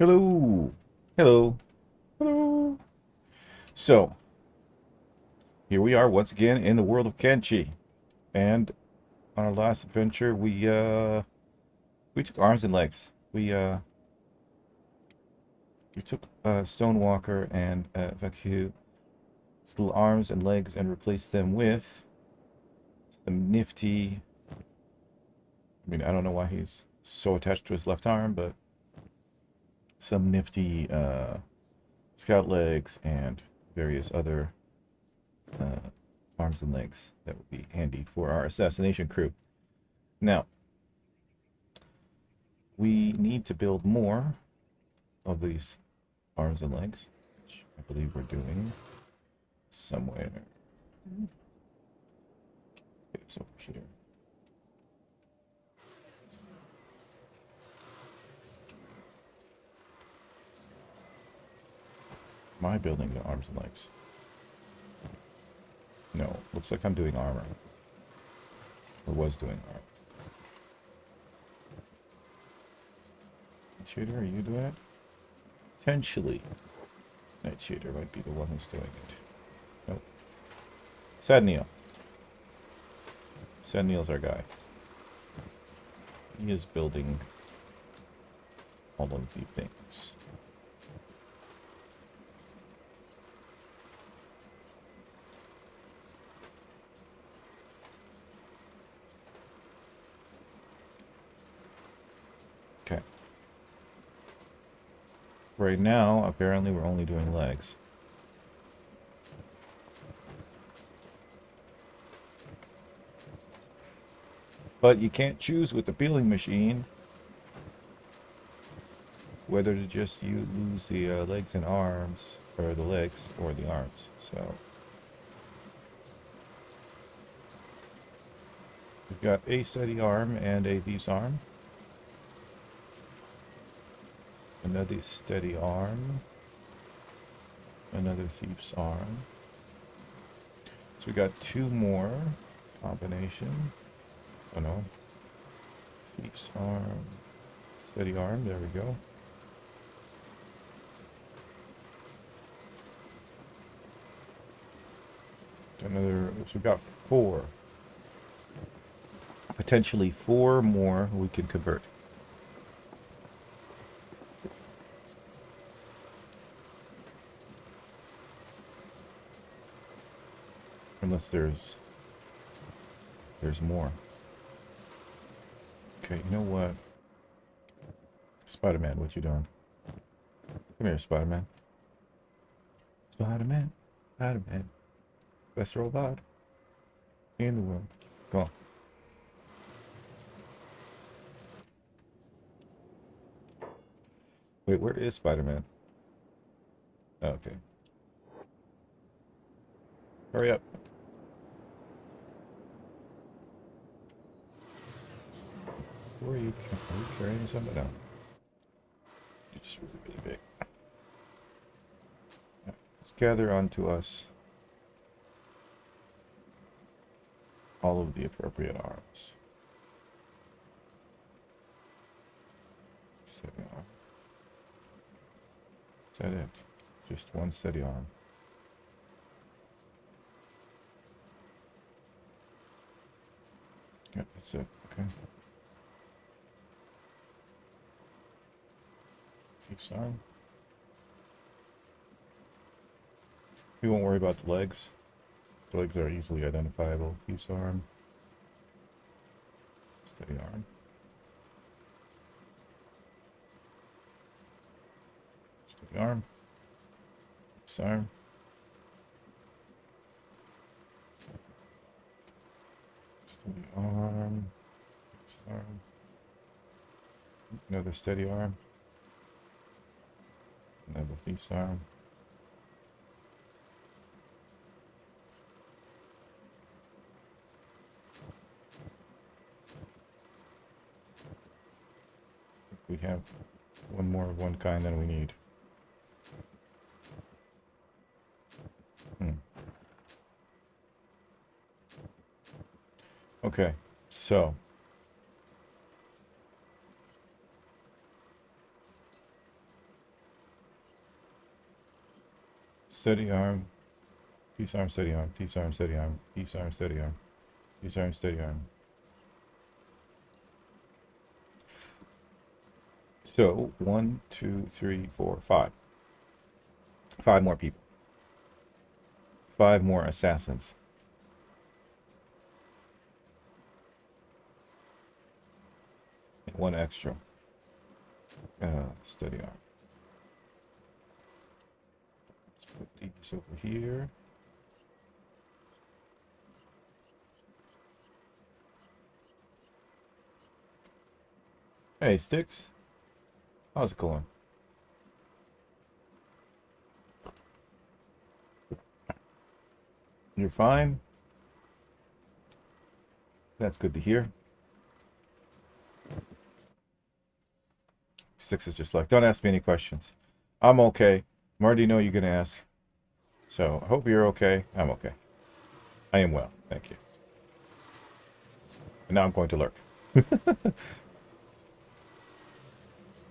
Hello. Hello. Hello. So, here we are once again in the world of Kenshi. And on our last adventure, we took arms and legs. We took Stonewalker and Vacu his little arms and legs and replaced them with some nifty. I mean, I don't know why he's so attached to his left arm, but some nifty scout legs and various other uh, arms and legs that would be handy for our assassination crew. Now, we need to build more of these arms and legs, which I believe we're doing somewhere. It's over here. Am I building the arms and legs? No, looks like I'm doing armor. Or was doing armor. Shooter, are you doing it? Potentially. Night Shooter might be the one who's doing it. Nope. Sad Neil. Sad Neil's our guy. He is building all of the things. Okay. Right now, apparently we're only doing legs. But you can't choose with the peeling machine whether to just use the legs and arms, or the legs or the arms. So we've got a steady arm and a thieves arm. Another steady arm. Another thief's arm. So we got two more combination. Oh no. Thief's arm. Steady arm. There we go. Another. So we got four. Potentially four more we can convert. Unless there's more. Okay, you know what? Spider-Man, what you doing? Come here, Spider-Man. Spider-Man. Spider-Man. Best robot in the world. Come on. Wait, where is Spider-Man? Oh, okay. Hurry up. Where are you? Are you carrying something? No. You're just really, really big. Yeah. Let's gather onto us all of the appropriate arms. Steady arm. Is that it? Just one steady arm. Yep, that's it. Okay. Thief's arm. We won't worry about the legs. The legs are easily identifiable. Thief's arm. Steady arm. Steady arm. Thief's arm. Steady arm. Thief's arm. Another steady arm. Another thief's arm. We have one more of one kind than we need. Okay, so steady arm. Peace arm, steady arm. Peace arm, steady arm. Peace arm, steady arm. Peace arm, steady arm. So, 1, 2, 3, 4, 5. 5 more people. 5 more assassins. And 1 extra. Steady arm. Let's put these over here. Hey, Sticks. How's it going? You're fine? That's good to hear. Six is just like, don't ask me any questions. I'm okay. I already know you're going to ask. So, I hope you're okay. I'm okay. I am well. Thank you. And now I'm going to lurk.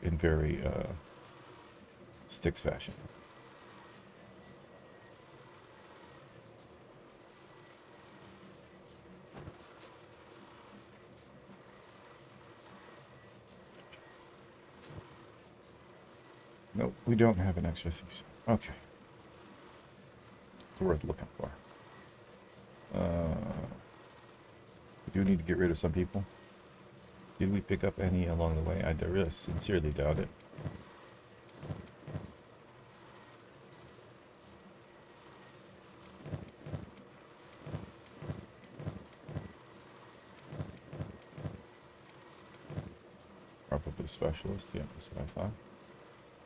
In very, Sticks fashion. Nope, we don't have an extra season. Okay. It's worth looking for. We do need to get rid of some people. Did we pick up any along the way? I really sincerely doubt it. Probably specialist, yeah, that's what I thought.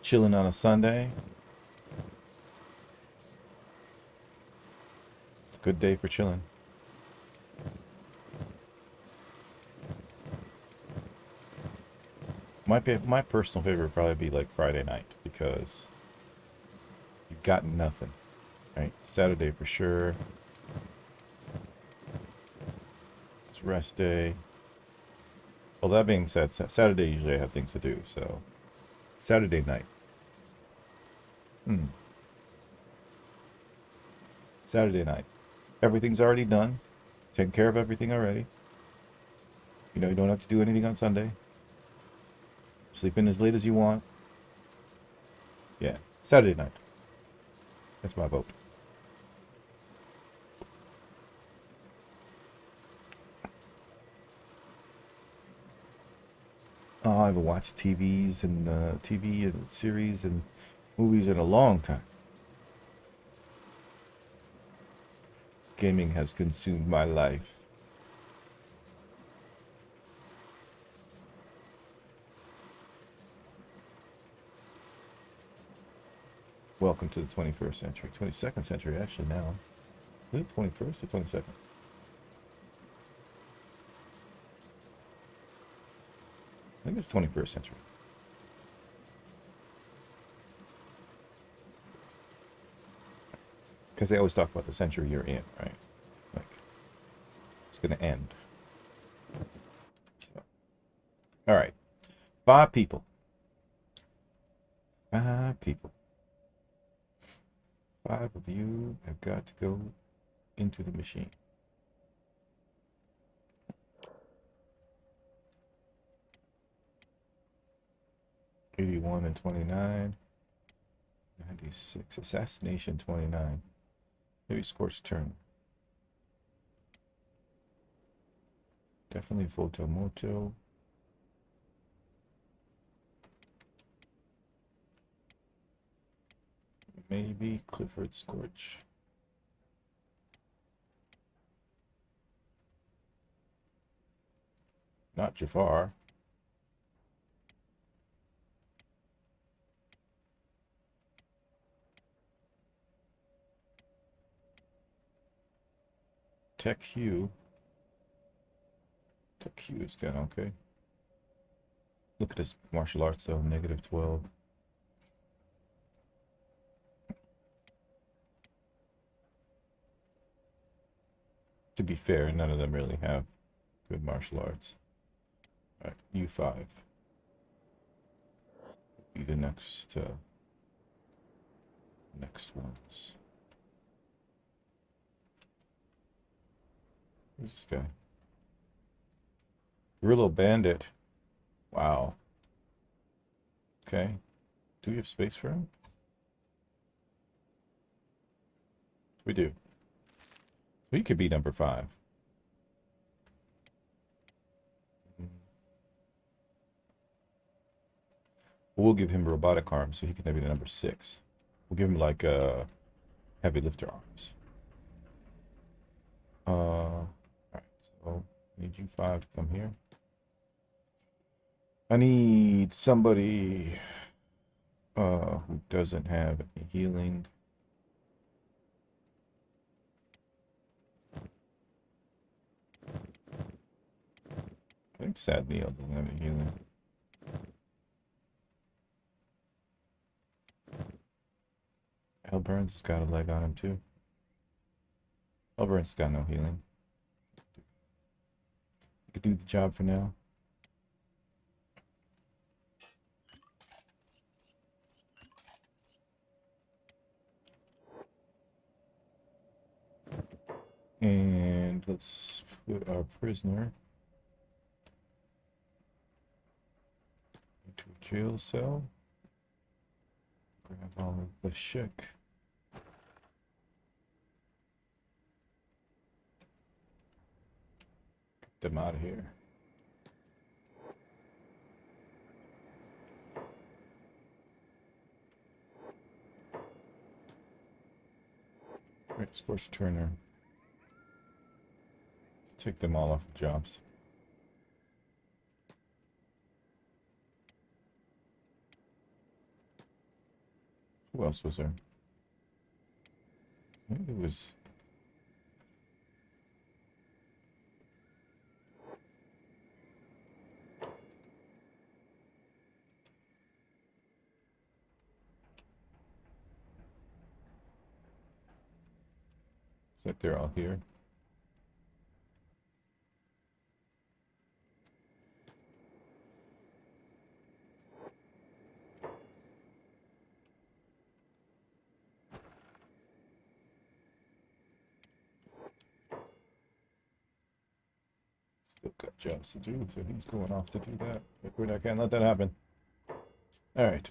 Chilling on a Sunday. It's a good day for chilling. My personal favorite would probably be like Friday night because you've got nothing, right? Saturday for sure. It's rest day. Well, that being said, Saturday usually I have things to do, so Saturday night. Saturday night. Everything's already done. Taken care of everything already. You know, you don't have to do anything on Sunday. Sleep in as late as you want. Yeah, Saturday night. That's my vote. Oh, I haven't watched TV and series and movies in a long time. Gaming has consumed my life. Welcome to the 21st century. 22nd century, actually, now. Is it 21st or 22nd? I think it's 21st century. Because they always talk about the century you're in, right? Like, it's going to end. So. All right. 5 people. 5 people. 5 of you have got to go into the machine. '81 and 29. 96. Assassination 29. Maybe Scorched Turn. Definitely Photomoto. Maybe Clifford Scorch. Not Jafar. Tech Hugh. Tech Hugh is kind of okay. Look at his martial arts though, -12. To be fair, none of them really have good martial arts. Alright, U5. Be the next ones. Who's this guy? Guerrilla Bandit. Wow. Okay. Do we have space for him? We do. We could be number 5. We'll give him robotic arms so he can be the number 6. We'll give him like heavy lifter arms. Alright, so I need you 5 to come here. I need somebody who doesn't have any healing. I think Sad Neil doesn't have any healing. Al Burns has got a leg on him too. Al Burns has got no healing. You could do the job for now. And let's put our prisoner into a jail cell. Grab all of the shit. Get them out of here. Right, Scorch Turner. Take them all off the jobs. Who else was there? I think it was... It's like they're all here. Still got jobs to do, so he's going off to do that. But I can't let that happen. All right.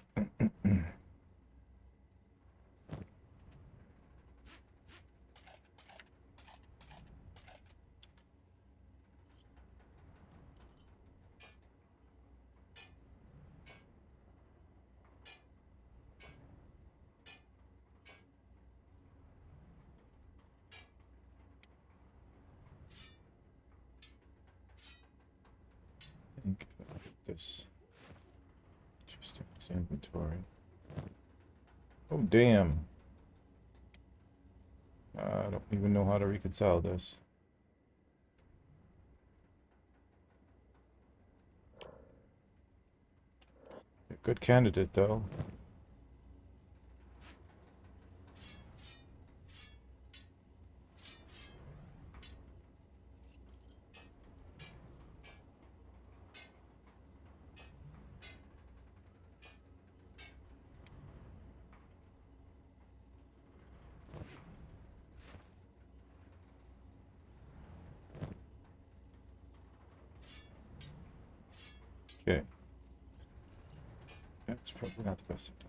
I think if I put this just in his inventory. Oh, damn. I don't even know how to reconcile this. A good candidate, though. Okay. That's probably not the best idea.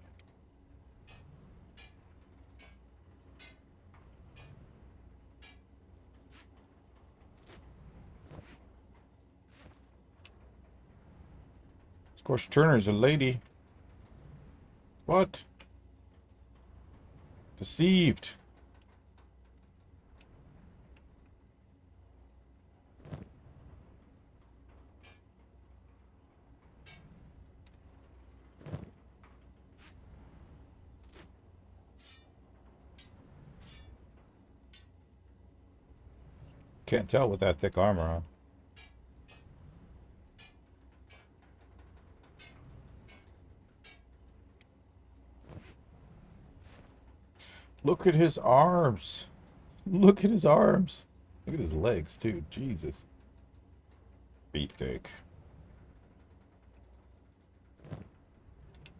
Scorch Turner's a lady. What? Deceived. Can't tell with that thick armor on. Look at his arms. Look at his arms. Look at his legs, too. Jesus. Beefcake.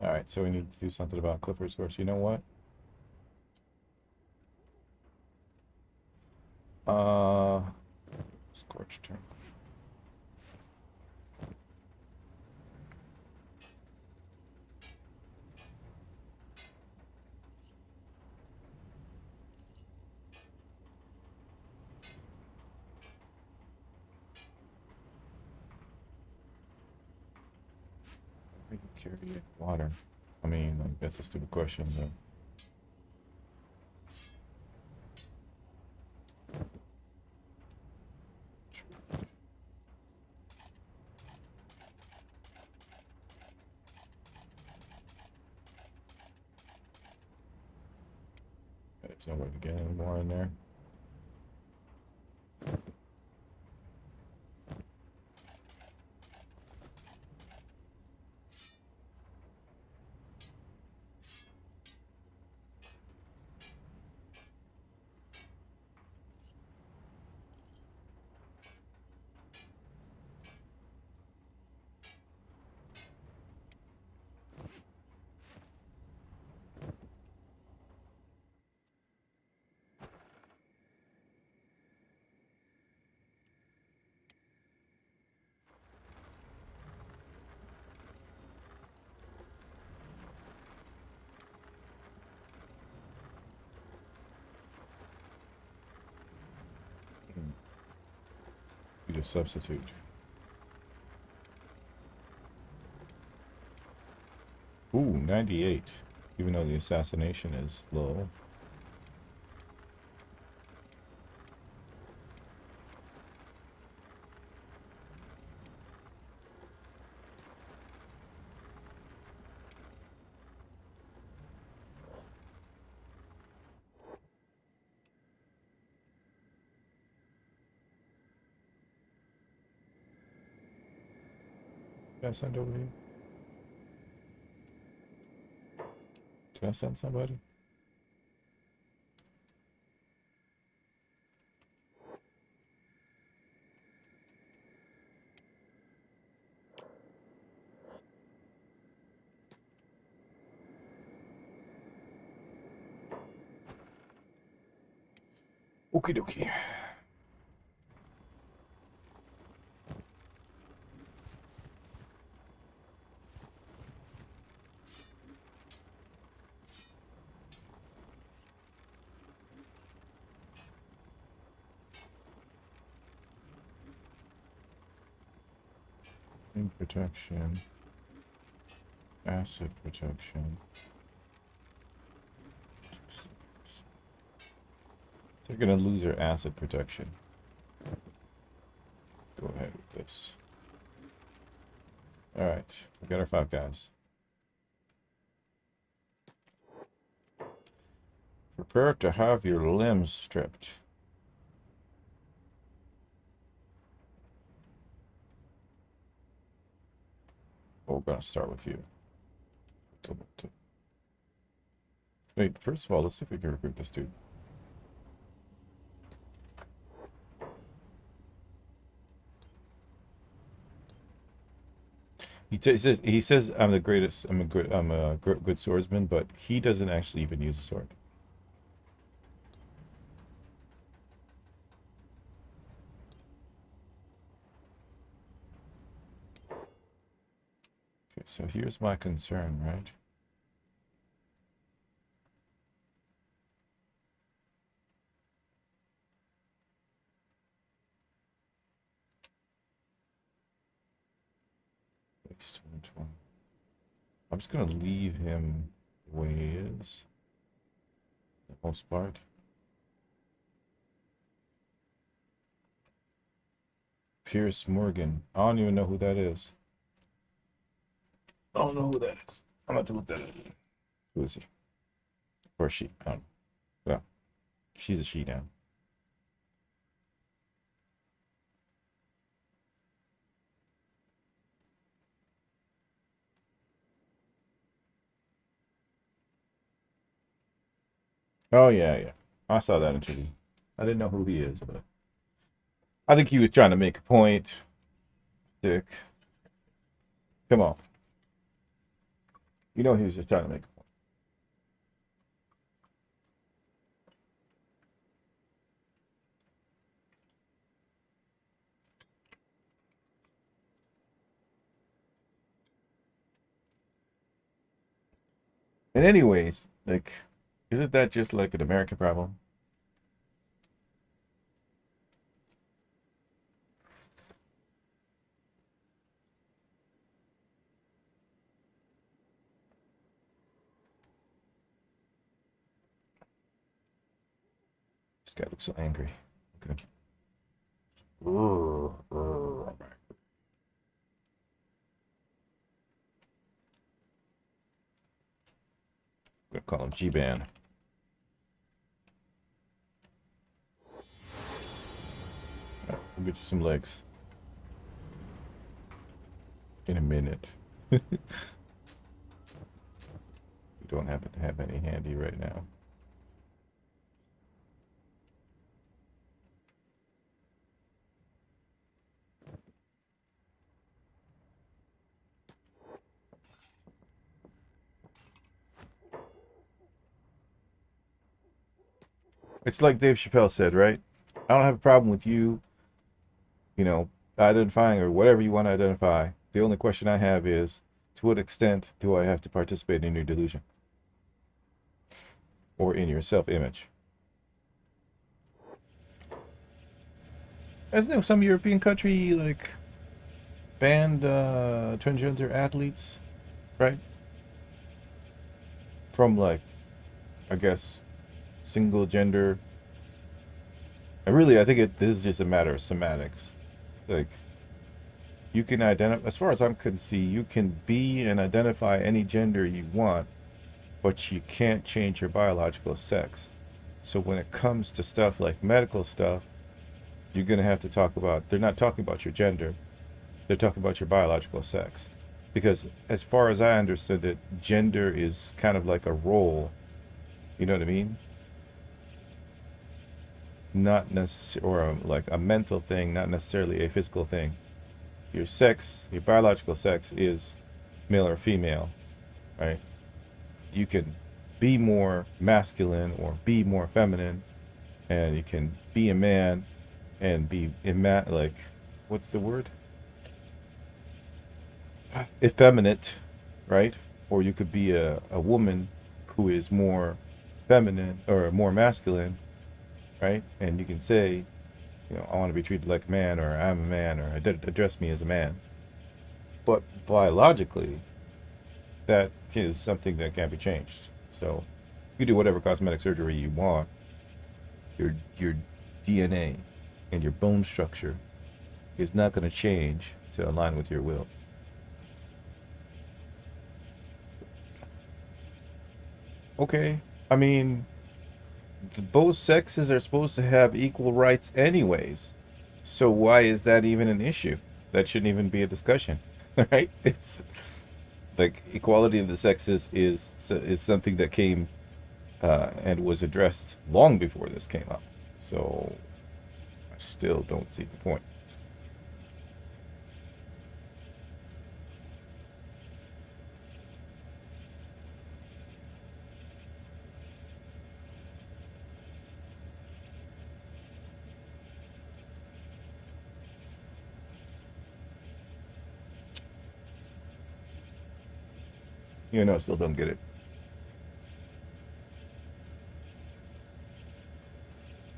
Alright, so we need to do something about Clifford's horse. You know what? Torch turn. Why do you carry water? I mean, like, that's a stupid question, but. There's no way to get any more in there. You just substitute. Ooh, 98. Even though the assassination is low. Did I send over here? Did I send somebody? Okie dokie. Protection. Acid protection. They're gonna lose their acid protection. Go ahead with this. Alright, we got our 5 guys. Prepare to have your limbs stripped. Oh, we're gonna start with you. Wait, first of all, let's see if we can recruit this dude. He says I'm the greatest. I'm a good swordsman, but he doesn't actually even use a sword. Okay, so here's my concern, right? I'm just gonna leave him the way he is. For the most part. Pierce Morgan. I don't even know who that is. I don't know who that is. I'm about to look that up. Who is he? Or she? I don't know. Well, she's a she now. Oh, yeah, yeah. I saw that interview. I didn't know who he is, but I think he was trying to make a point. Dick. Come on. You know he was just trying to make a point. And anyways, like, isn't that just like an American problem? This guy looks so angry. Okay. I'm gonna call him G-Ban. We'll get you some legs. In a minute. We don't happen to have any handy right now. It's like Dave Chappelle said, right? I don't have a problem with you, identifying or whatever you want to identify. The only question I have is, to what extent do I have to participate in your delusion or in your self-image? Hasn't there some European country like banned transgender athletes, right? From like, I guess, single gender. And really, I think this is just a matter of semantics. Like, you can identify, as far as I can see, you can be and identify any gender you want, but you can't change your biological sex. So when it comes to stuff like medical stuff, you're going to have to talk about, they're not talking about your gender, they're talking about your biological sex. Because as far as I understood it, gender is kind of like a role. You know what I mean? Not necessarily, or like a mental thing, not necessarily a physical thing. Your sex, your biological sex is male or female, right? You can be more masculine or be more feminine, and you can be a man and be like, what's the word? Effeminate, right? Or you could be a woman who is more feminine or more masculine, right? And you can say, I want to be treated like a man, or I'm a man, or address me as a man. But biologically, that is something that can't be changed. So you do whatever cosmetic surgery you want. Your DNA and your bone structure is not going to change to align with your will. Okay, I mean, both sexes are supposed to have equal rights anyways. So why is that even an issue? That shouldn't even be a discussion, right? It's like equality of the sexes is something that came and was addressed long before this came up. So I still don't see the point. I still don't get it.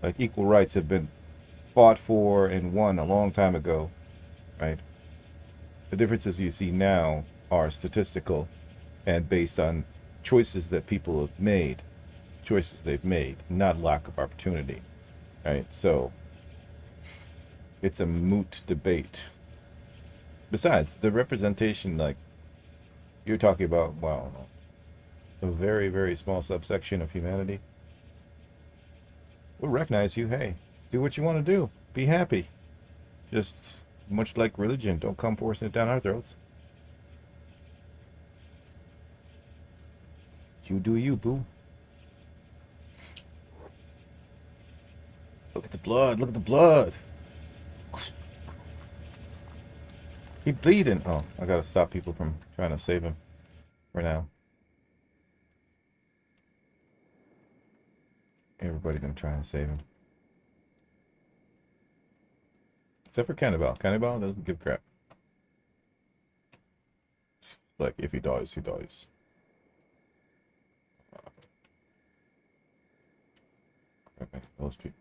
Like equal rights have been fought for and won a long time ago, right? The differences you see now are statistical and based on choices that people have made, choices they've made, not lack of opportunity, right? So it's a moot debate. Besides, the representation, like you're talking about, wow, a very, very small subsection of humanity will recognize you. Hey, do what you want to do. Be happy. Just much like religion, don't come forcing it down our throats. You do you, boo. Look at the blood. Look at the blood. He bleeding. Oh, I gotta stop people from trying to save him for now. Everybody gonna try and save him. Except for Cannibal. Cannibal doesn't give crap. Like, if he dies, he dies. Okay, those people.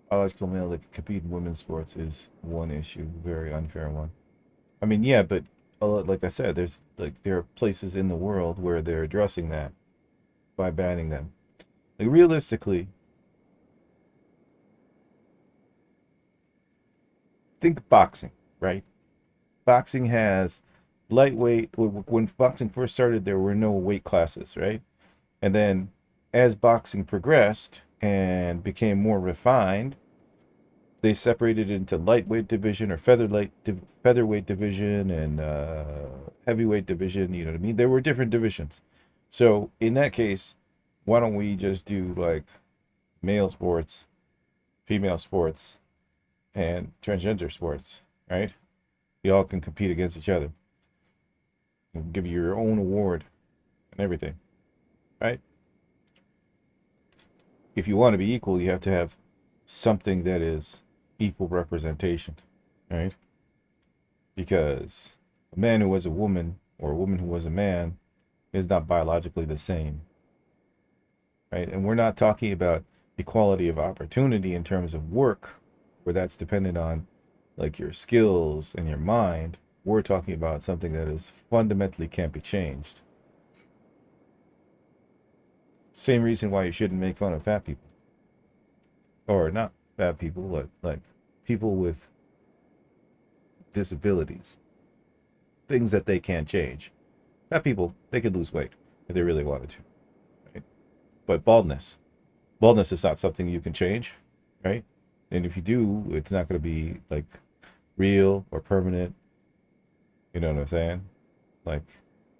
Biological male that can compete in women's sports is one issue, very unfair one. I mean, yeah, but like I said, there are places in the world where they're addressing that by banning them. Like realistically, think boxing, right? Boxing has lightweight. When boxing first started, there were no weight classes, right? And then as boxing progressed and became more refined, they separated it into lightweight division or featherweight division and heavyweight division. You know what I mean? There were different divisions. So in that case, why don't we just do like male sports, female sports, and transgender sports, right? You all can compete against each other and give you your own award and everything, right? If you want to be equal, you have to have something that is equal representation, right? Because a man who was a woman or a woman who was a man is not biologically the same, right? And we're not talking about equality of opportunity in terms of work, where that's dependent on like your skills and your mind. We're talking about something that is fundamentally can't be changed. Same reason why you shouldn't make fun of fat people, or not fat people, but like people with disabilities, things that they can't change. Fat people, they could lose weight if they really wanted to, right? But baldness is not something you can change, right? And if you do, it's not going to be like real or permanent. You know what I'm saying? Like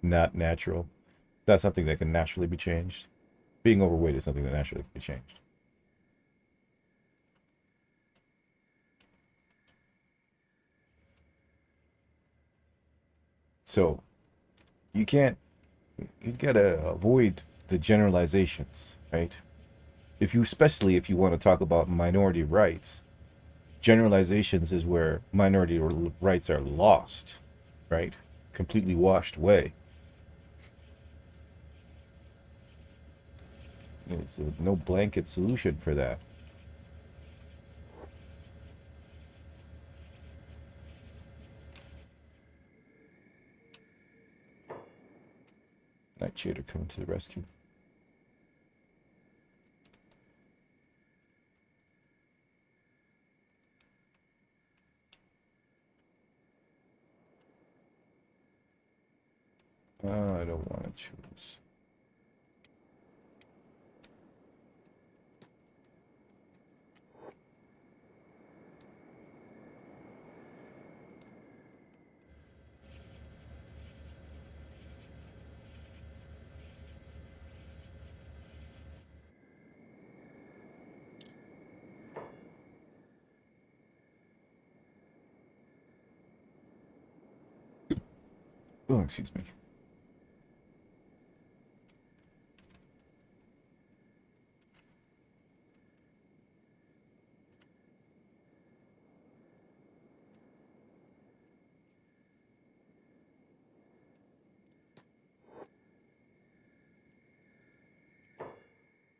not natural. That's something that can naturally be changed. Being overweight is something that naturally can be changed. So you can't, you gotta avoid the generalizations, right? If you, especially if you want to talk about minority rights, generalizations is where minority rights are lost, right? Completely washed away. There's no blanket solution for that. Nightshade coming to the rescue. I don't want to choose. Oh, excuse me.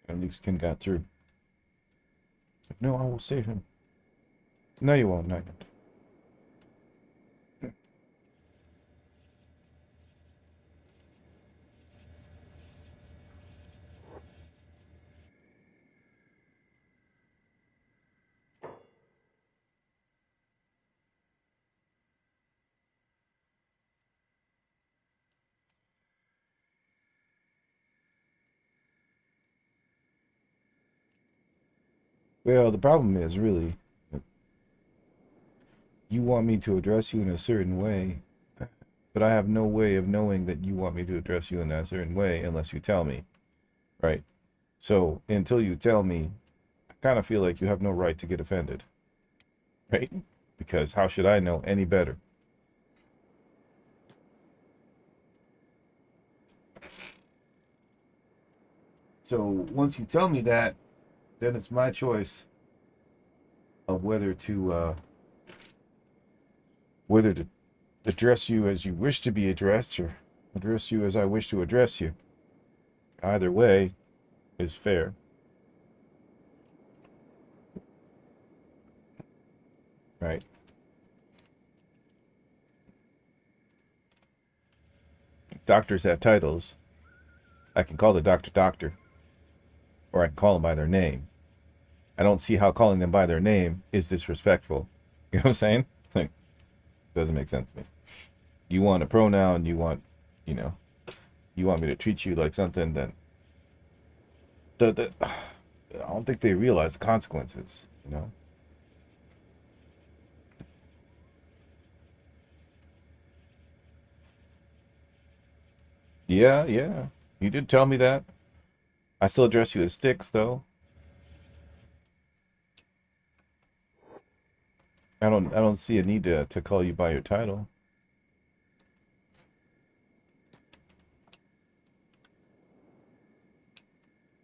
At least Ken got through. Like, no, I will save him. No, you won't, not yet. Well, the problem is really, you want me to address you in a certain way, but I have no way of knowing that you want me to address you in that certain way unless you tell me, right? So until you tell me, I kind of feel like you have no right to get offended, right? Because how should I know any better? So once you tell me that, then it's my choice of whether to address you as you wish to be addressed or address you as I wish to address you. Either way is fair. Right? Doctors have titles. I can call the doctor doctor, or I can call them by their name. I don't see how calling them by their name is disrespectful. You know what I'm saying? Like, doesn't make sense to me. You want a pronoun, you know, you want me to treat you like something, then I don't think they realize the consequences, you know? Yeah, yeah. You did tell me that. I still address you as Sticks, though. I don't see a need to call you by your title.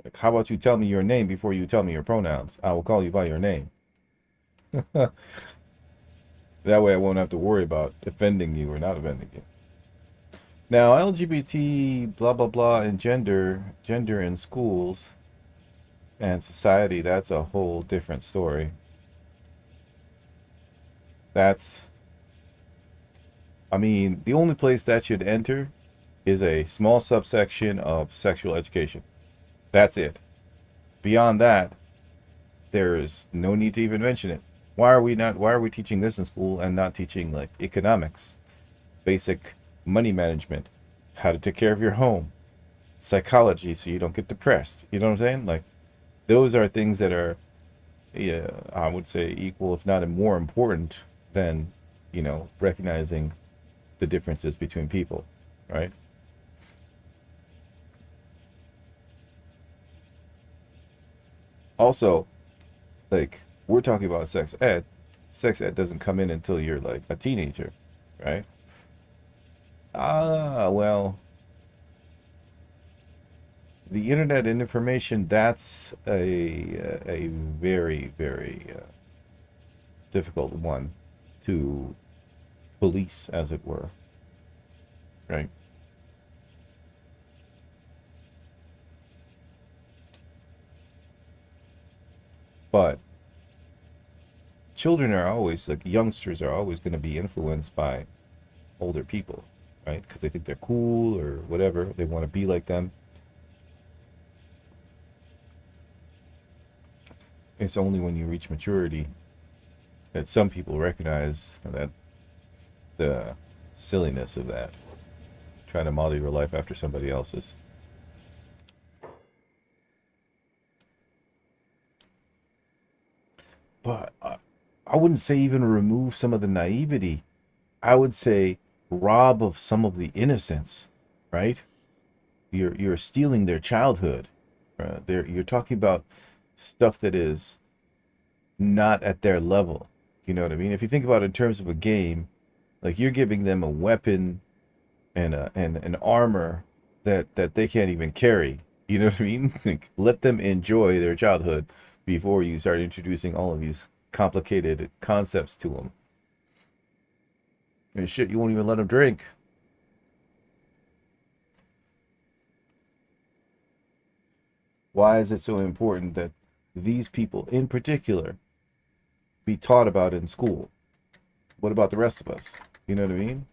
Like, how about you tell me your name before you tell me your pronouns? I will call you by your name. That way I won't have to worry about offending you or not offending you. Now, LGBT, blah, blah, blah, and gender in schools and society, that's a whole different story. That's, I mean, the only place that should enter is a small subsection of sexual education. That's it. Beyond that, there is no need to even mention it. Why are we teaching this in school and not teaching like economics, basic money management, how to take care of your home, psychology so you don't get depressed? You know what I'm saying? Like those are things that are, yeah, I would say equal, if not more important than, recognizing the differences between people, right? Also, like we're talking about sex ed. Sex ed doesn't come in until you're like a teenager, right? Well, the internet and information, that's a very, very difficult one to police, as it were, right? But children are always, like youngsters are always going to be influenced by older people, right? Because they think they're cool or whatever. They want to be like them. It's only when you reach maturity that some people recognize that the silliness of that, trying to model your life after somebody else's. But I wouldn't say even remove some of the naivety. I would say rob of some of the innocence, right? You're stealing their childhood. You're talking about stuff that is not at their level. You know what I mean? If you think about it in terms of a game, like you're giving them a weapon and an armor that they can't even carry. You know what I mean? Like, let them enjoy their childhood before you start introducing all of these complicated concepts to them. And shit, you won't even let them drink. Why is it so important that these people in particular be taught about in school? What about the rest of us? You know what I mean?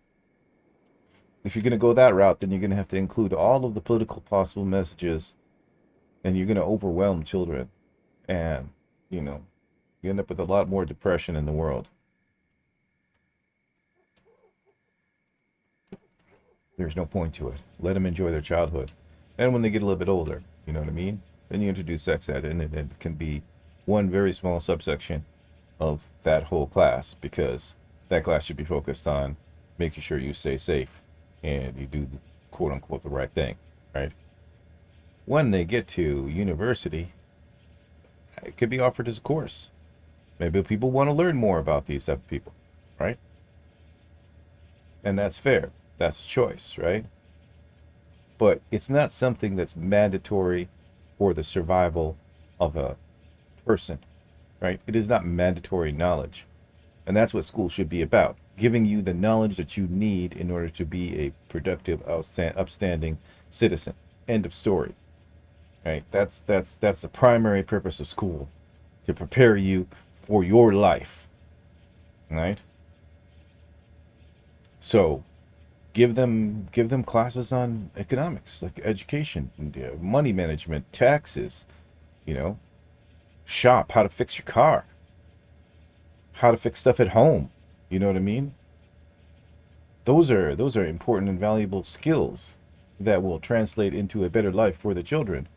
If you're going to go that route, then you're going to have to include all of the political possible messages and you're going to overwhelm children. And, you know, you end up with a lot more depression in the world. There's no point to it. Let them enjoy their childhood. And when they get a little bit older, you know what I mean? Then you introduce sex ed, and it can be one very small subsection of that whole class because that class should be focused on making sure you stay safe and you do quote unquote the right thing, right? When they get to university, it could be offered as a course. Maybe people want to learn more about these type of people, right? And that's fair. That's a choice, right? But it's not something that's mandatory for the survival of a person, right? It is not mandatory knowledge. And that's what school should be about, giving you the knowledge that you need in order to be a productive, upstanding citizen. End of story, right? That's the primary purpose of school, to prepare you for your life, right? So give them classes on economics, like education, money management, taxes, you know, shop, how to fix your car, how to fix stuff at home. You know what I mean? Those are important and valuable skills that will translate into a better life for the children.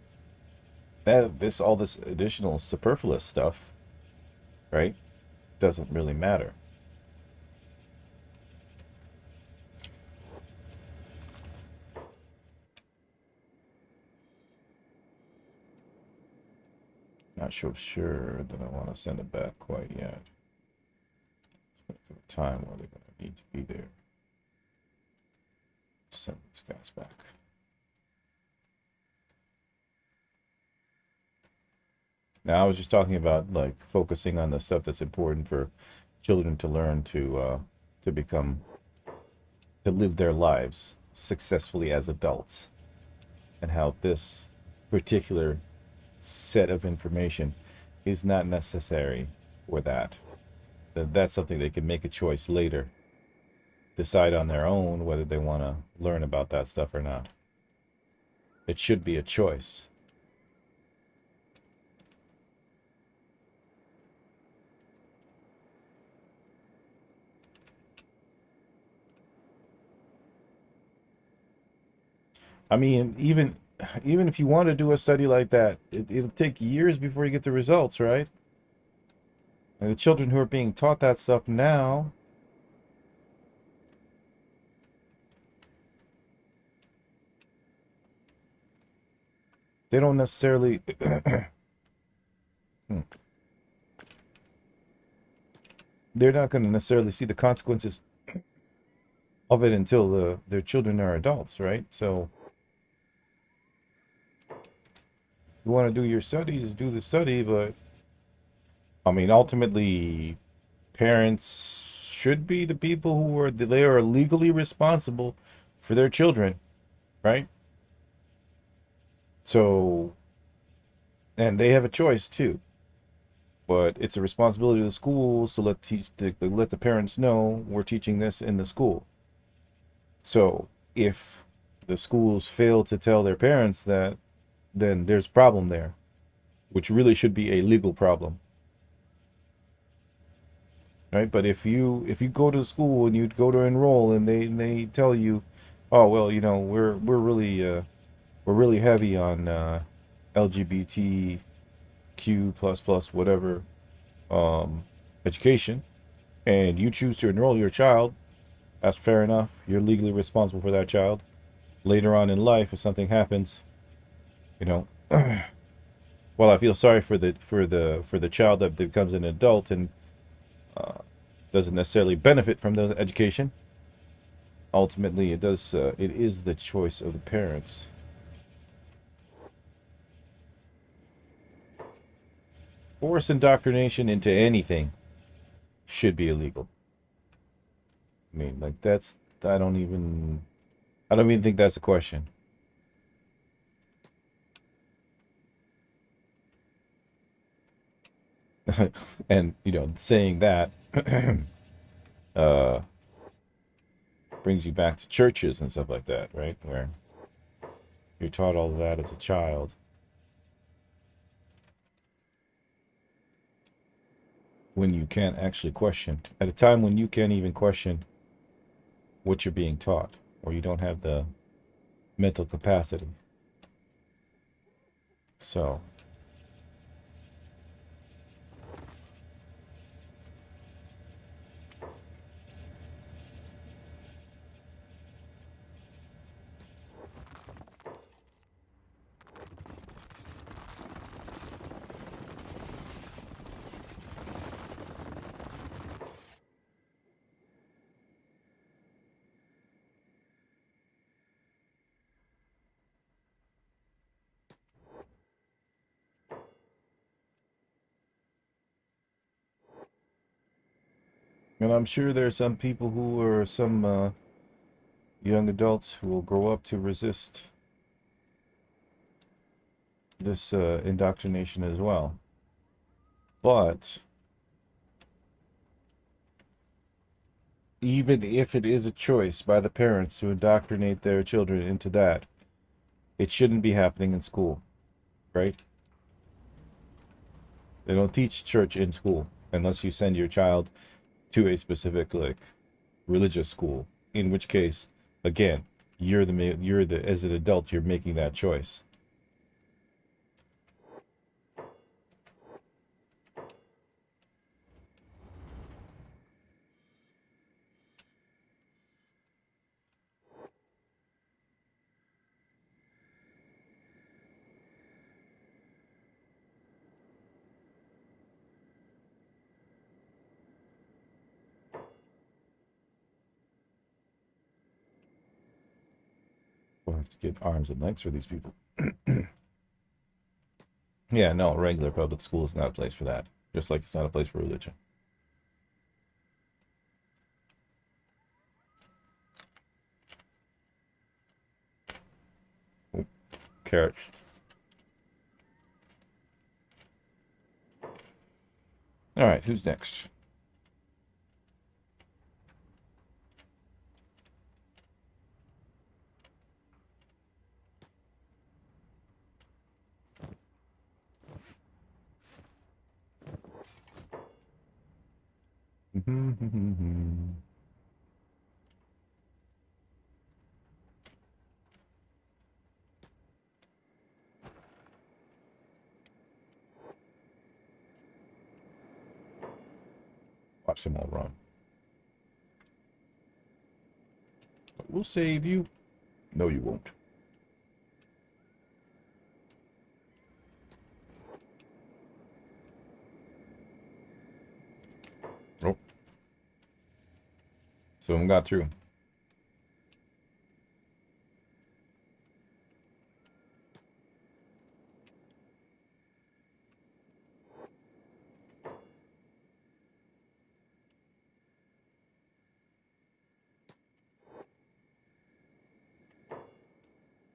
That this all this additional superfluous stuff, right, doesn't really matter. Not so sure that I want to send it back quite yet. Time where they're going to need to be there. Send these guys back. Now I was just talking about like focusing on the stuff that's important for children to learn to become to live their lives successfully as adults, and how this particular set of information is not necessary for that. That's something they can make a choice later, decide on their own whether they want to learn about that stuff or not. It should be a choice. I mean, even if you want to do a study like that, it'll take years before you get the results, right? And the children who are being taught that stuff now, they don't necessarily they're not going to necessarily see the consequences of it until their children are adults, right? So you want to do your studies, do the study, but I mean, ultimately, parents should be the people who are they are legally responsible for their children, right? So, and they have a choice too, but it's a responsibility of the schools to let the parents know we're teaching this in the school. So if the schools fail to tell their parents that, then there's a problem there, which really should be a legal problem, right? But if you go to school and you go to enroll and they tell you, oh well, we're really heavy on LGBTQ plus plus whatever um, education, and you choose to enroll your child, that's fair enough. You're legally responsible for that child. Later on in life, if something happens, you know, well, I feel sorry for the child that becomes an adult and uh, doesn't necessarily benefit from the education. Ultimately, it is the choice of the parents. Forced indoctrination into anything should be illegal. I mean, like that's I don't even think that's a question. And saying that uh, brings you back to churches and stuff like that, right? Where you're taught all of that as a child. When you can't actually question, at a time when you can't even question what you're being taught, or you don't have the mental capacity. So, And I'm sure there are some people who are some young adults who will grow up to resist this indoctrination as well. But even if it is a choice by the parents to indoctrinate their children into that, it shouldn't be happening in school, right? They don't teach church in school unless you send your child to a specific like religious school. In which case, again, you're the as an adult you're making that choice. We'll have to get arms and legs for these people. Yeah, no, regular public school is not a place for that. Just like it's not a place for religion. Oh, carrots. All right, who's next? Watch them all run. We'll save you. No, you won't. Oh. Someone got through.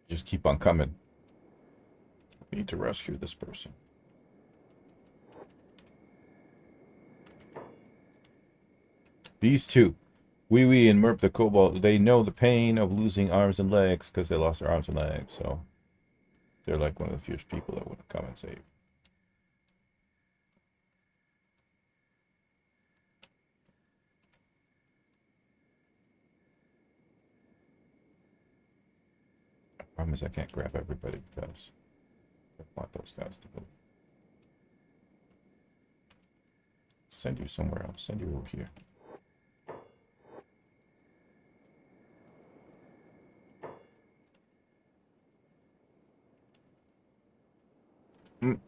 Just keep on coming. We need to rescue this person. These two, Wee Wee and Merp the Cobalt, they know the pain of losing arms and legs because they lost their arms and legs. So they're like one of the fierce people that would come and save. The problem is I can't grab everybody because I want those guys to go. Send you somewhere else. Send you over here. Mm.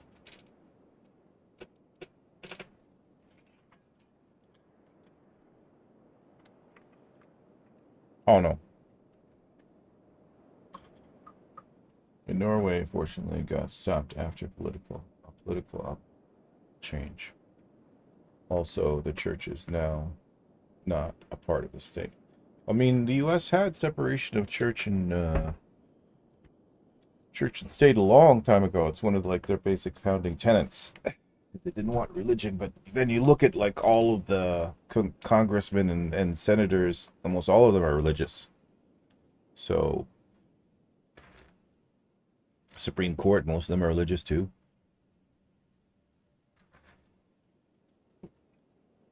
Oh no. In Norway, fortunately, got stopped after political change. Also, the church is now not a part of the state. I mean, the U.S. had separation of church and state a long time ago. It's one of like their basic founding tenets. They didn't want religion, but then you look at like all of the congressmen and senators, almost all of them are religious. So, Supreme Court, most of them are religious too.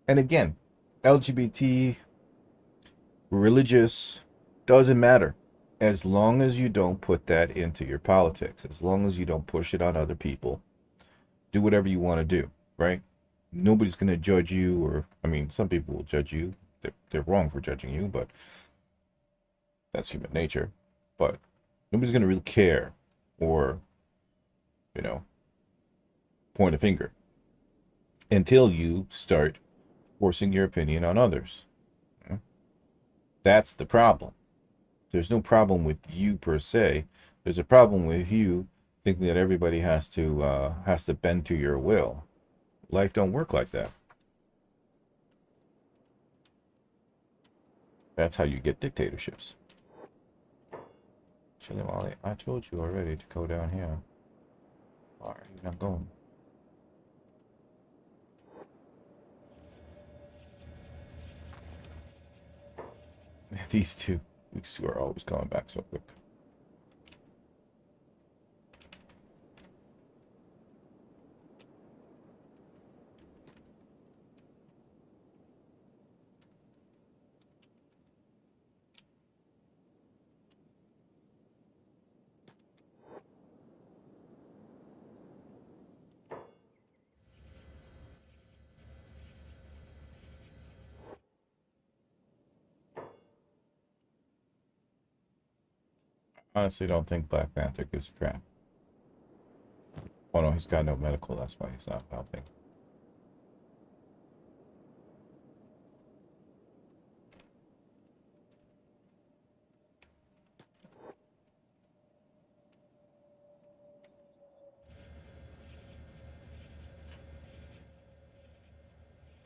And again, LGBT, religious, doesn't matter. As long as you don't put that into your politics, as long as you don't push it on other people, do whatever you want to do, right? Nobody's going to judge you, or, I mean, some people will judge you. They're wrong for judging you, but that's human nature. But nobody's going to really care or, you know, point a finger until you start forcing your opinion on others. That's the problem. There's no problem with you per se. There's a problem with you thinking that everybody has to bend to your will. Life don't work like that. That's how you get dictatorships. Chile Molly, I told you already to go down here. Why are you not going? These two are always coming back so quick. Honestly, don't think Black Panther gives a crap. Oh no, he's got no medical, that's why he's not helping.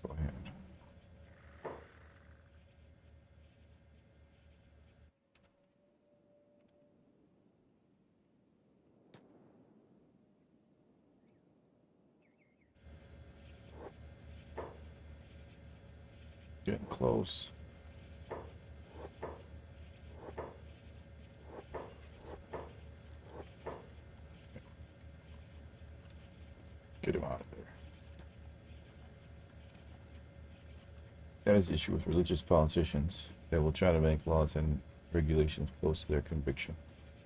Go ahead. Getting close. Get him out of there. That is the issue with religious politicians. They will try to make laws and regulations close to their conviction,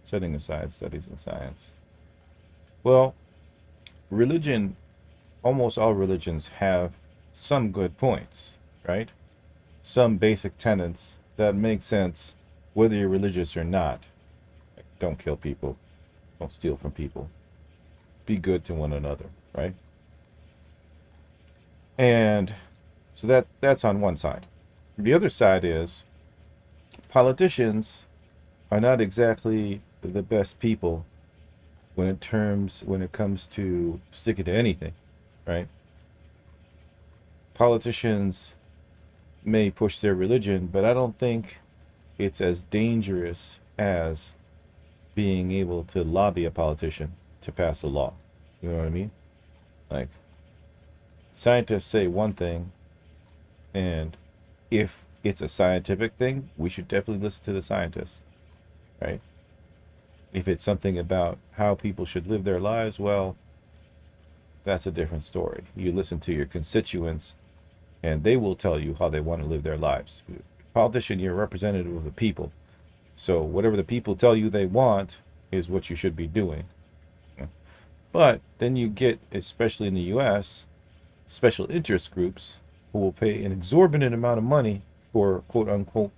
setting aside studies in science. Well, religion, almost all religions have some good points, right? Some basic tenets that make sense whether you're religious or not. Like, don't kill people, don't steal from people, be good to one another, right? And so that's on one side. The other side is politicians are not exactly the best people when it comes to sticking to anything, right? Politicians may push their religion, but I don't think it's as dangerous as being able to lobby a politician to pass a law. You know what I mean? Like, scientists say one thing, and if it's a scientific thing, we should definitely listen to the scientists, right? If it's something about how people should live their lives, well, that's a different story. You listen to your constituents, and they will tell you how they want to live their lives. Politician, you're a representative of the people. So whatever the people tell you they want is what you should be doing. But then you get, especially in the US, special interest groups who will pay an exorbitant amount of money for quote unquote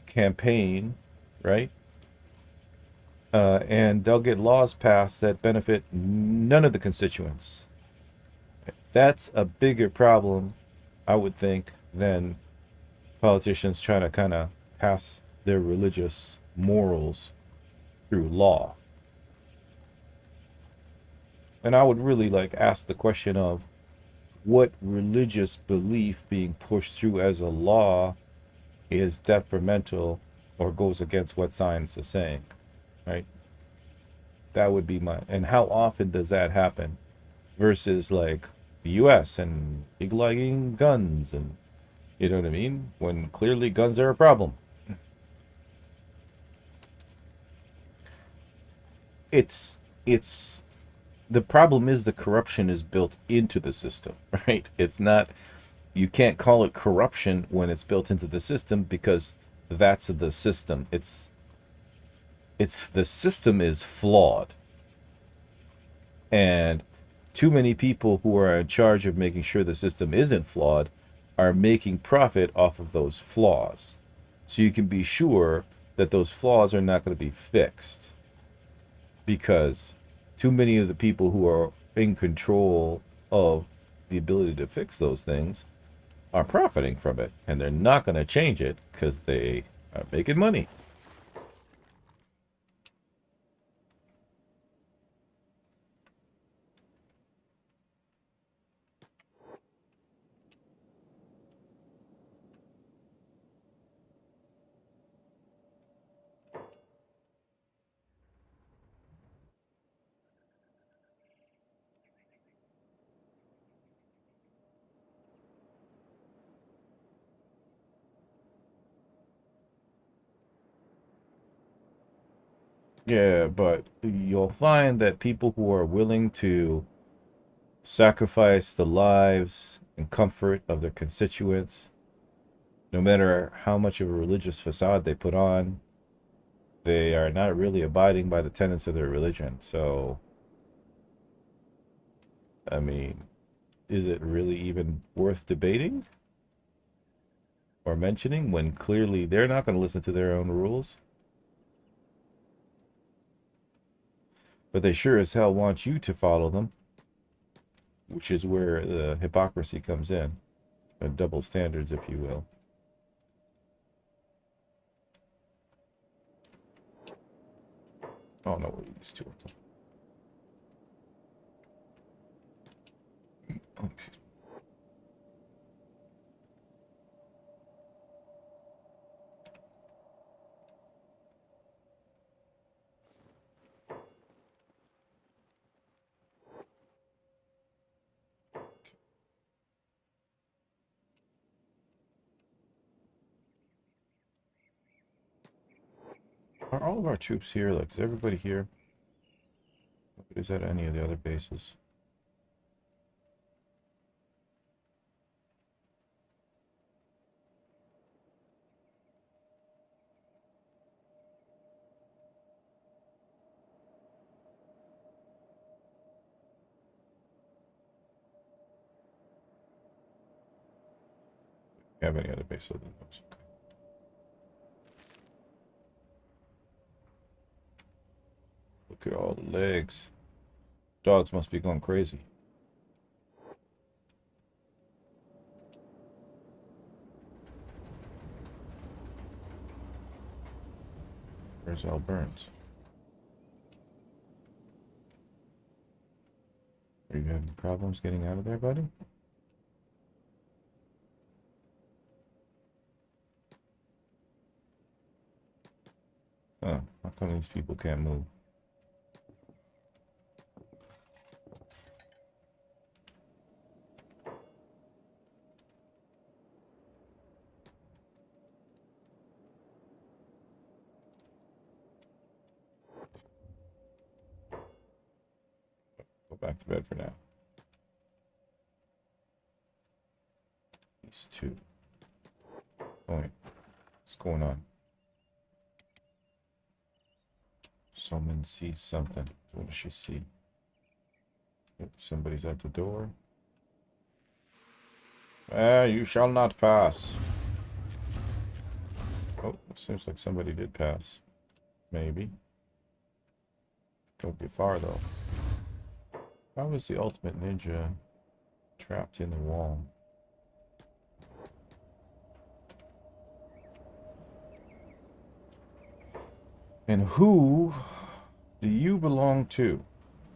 campaign, right? And they'll get laws passed that benefit none of the constituents. That's a bigger problem, I would think, than politicians trying to kind of pass their religious morals through law. And I would really like ask the question of what religious belief being pushed through as a law is detrimental or goes against what science is saying, right? That would be my, and how often does that happen versus like the US and legalizing guns, and you know what I mean? When clearly guns are a problem. It's the problem is the corruption is built into the system, right? It's not, you can't call it corruption when it's built into the system because that's the system. It's the system is flawed. And too many people who are in charge of making sure the system isn't flawed are making profit off of those flaws. So you can be sure that those flaws are not going to be fixed because too many of the people who are in control of the ability to fix those things are profiting from it, and they're not going to change it because they are making money. Yeah, but you'll find that people who are willing to sacrifice the lives and comfort of their constituents, no matter how much of a religious facade they put on, they are not really abiding by the tenets of their religion. So, I mean, is it really even worth debating or mentioning when clearly they're not going to listen to their own rules? But they sure as hell want you to follow them, which is where the hypocrisy comes in, double standards, if you will. Oh no, where these two are coming. Okay. Are all of our troops here? Like, is everybody here? Is that any of the other bases? Have any other bases other than those? Okay. Look at all the legs. Dogs must be going crazy. Where's Al Burns? Are you having problems getting out of there, buddy? Oh, how come these people can't move? Go back to bed for now. These two. Oh, wait. What's going on? Someone sees something. What does she see? Somebody's at the door. You shall not pass. Oh, it seems like somebody did pass. Maybe. Don't get far, though. How was the ultimate ninja trapped in the wall? And who do you belong to?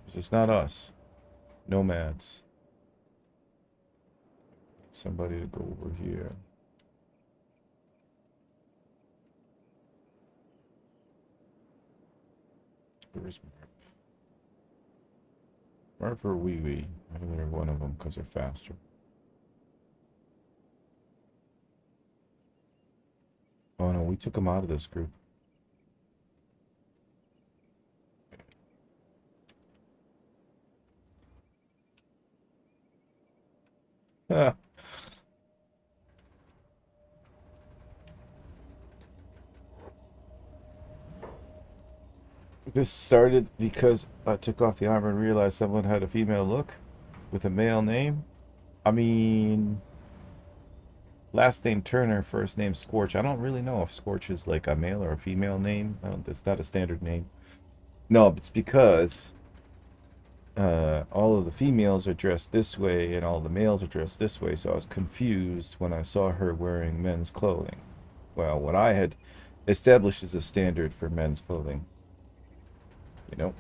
Because it's not us. Nomads. Somebody to go over here. Where's Murph or Wee Wee? Either one of them because they're faster. Oh no, we took them out of this group. This started because I took off the armor and realized someone had a female look with a male name. I mean, last name Turner, first name Scorch. I don't really know if Scorch is like a male or a female name. It's not a standard name. No, it's because all of the females are dressed this way and all the males are dressed this way. So I was confused when I saw her wearing men's clothing. Well, what I had established as a standard for men's clothing. You know?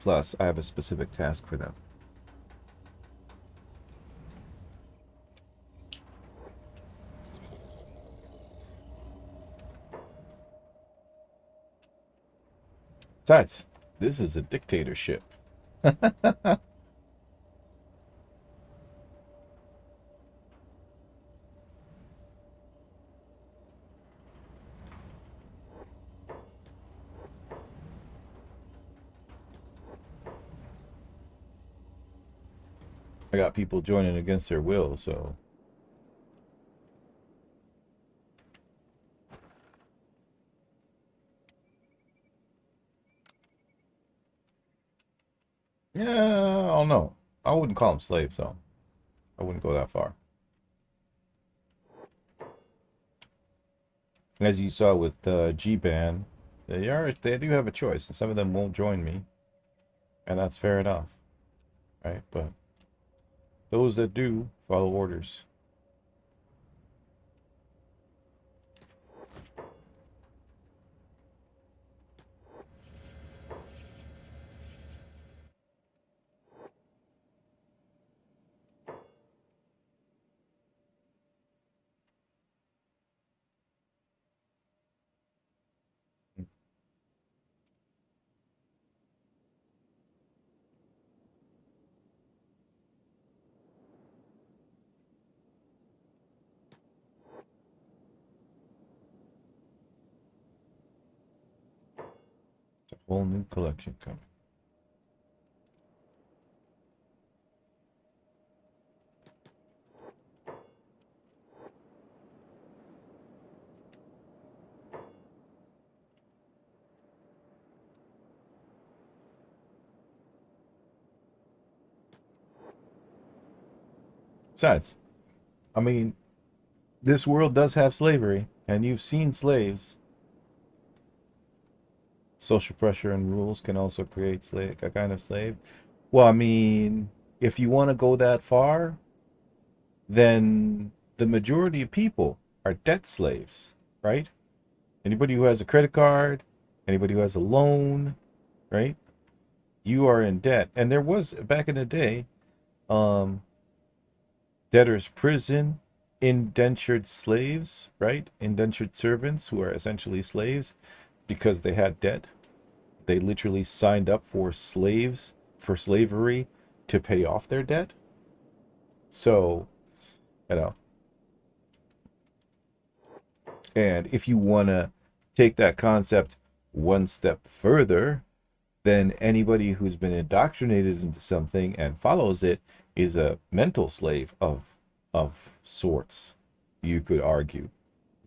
Plus, I have a specific task for them. Besides, this is a dictatorship. I got people joining against their will, so. Yeah, I don't know. I wouldn't call them slaves, though. I wouldn't go that far. As you saw with G-Ban, they do have a choice, and some of them won't join me, and that's fair enough, right? But those that do follow orders. A whole new collection coming. Besides, I mean, this world does have slavery, and you've seen slaves. Social pressure and rules can also create a kind of slave. Well, I mean, if you want to go that far, then the majority of people are debt slaves, right? Anybody who has a credit card, anybody who has a loan, right? You are in debt. And there was back in the day, um, debtor's prison, indentured slaves, right? Indentured servants who are essentially slaves because they had debt. They literally signed up for slavery to pay off their debt. So, you know, and if you want to take that concept one step further, then anybody who's been indoctrinated into something and follows it is a mental slave of sorts, you could argue,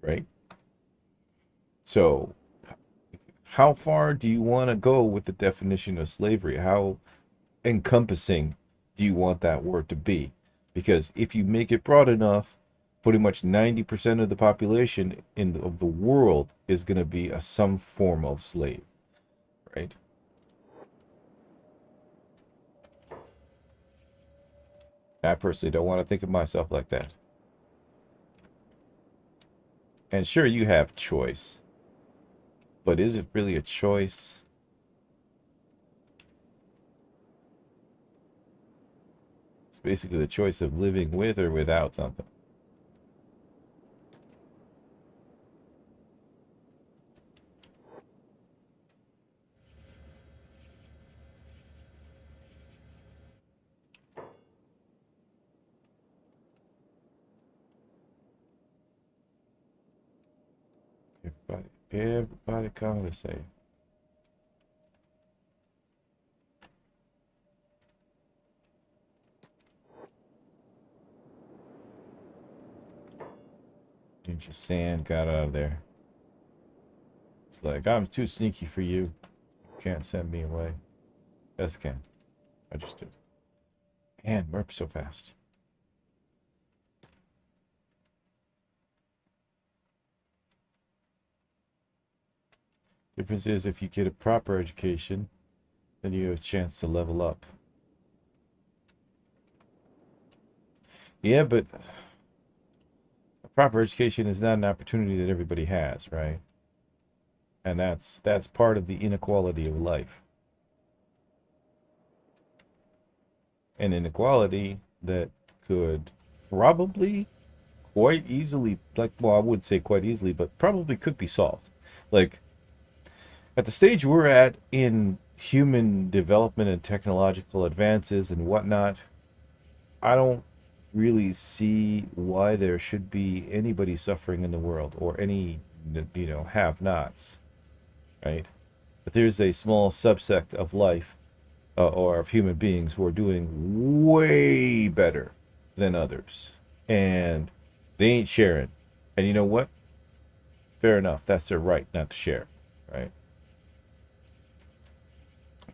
right? So, how far do you want to go with the definition of slavery? How encompassing do you want that word to be? Because if you make it broad enough, pretty much 90% of the population of the world is going to be some form of slave, right? I personally don't want to think of myself like that. And sure, you have choice, but is it really a choice? It's basically the choice of living with or without something. Everybody come to say. Inch of sand got out of there. It's like, I'm too sneaky for you. Can't send me away. Yes, can. I just did. And we're up so fast. Difference is if you get a proper education, then you have a chance to level up. Yeah, but a proper education is not an opportunity that everybody has, right? And that's part of the inequality of life. An inequality that could probably quite easily, like, well, I would say quite easily, but probably could be solved. Like, at the stage we're at in human development and technological advances and whatnot, I don't really see why there should be anybody suffering in the world or any, have nots, right? But there's a small subsect of life or of human beings who are doing way better than others, and they ain't sharing. And you know what? Fair enough. That's their right not to share, right?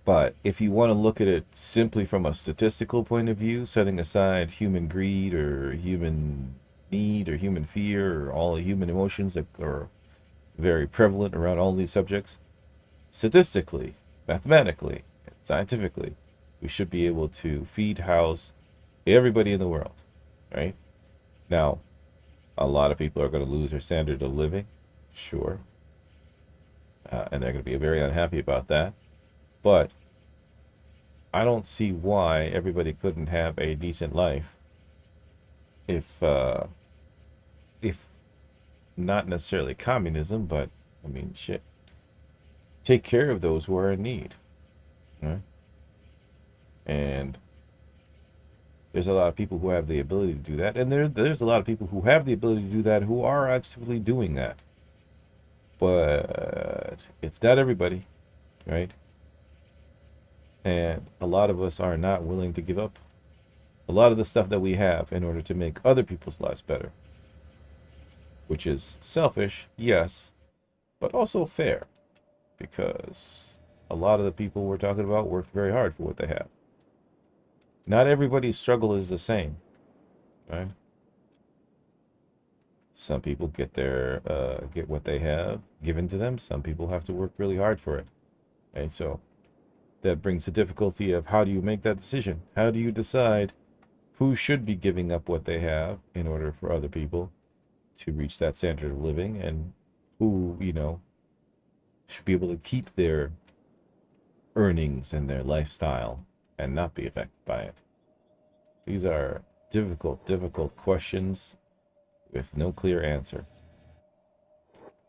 But if you want to look at it simply from a statistical point of view, setting aside human greed or human need or human fear or all the human emotions that are very prevalent around all these subjects, statistically, mathematically, scientifically, we should be able to feed, house everybody in the world, right? Now, a lot of people are going to lose their standard of living, sure, and they're going to be very unhappy about that. But I don't see why everybody couldn't have a decent life if if not necessarily communism, but I mean, shit, take care of those who are in need, right? And there's a lot of people who have the ability to do that, and there's a lot of people who have the ability to do that who are actively doing that. But it's not everybody, right? And a lot of us are not willing to give up a lot of the stuff that we have in order to make other people's lives better, which is selfish, yes, but also fair, because a lot of the people we're talking about work very hard for what they have. Not everybody's struggle is the same, right? Some people get what they have given to them. Some people have to work really hard for it. And so that brings the difficulty of how do you make that decision? How do you decide who should be giving up what they have in order for other people to reach that standard of living, and who, should be able to keep their earnings and their lifestyle and not be affected by it? These are difficult questions with no clear answer.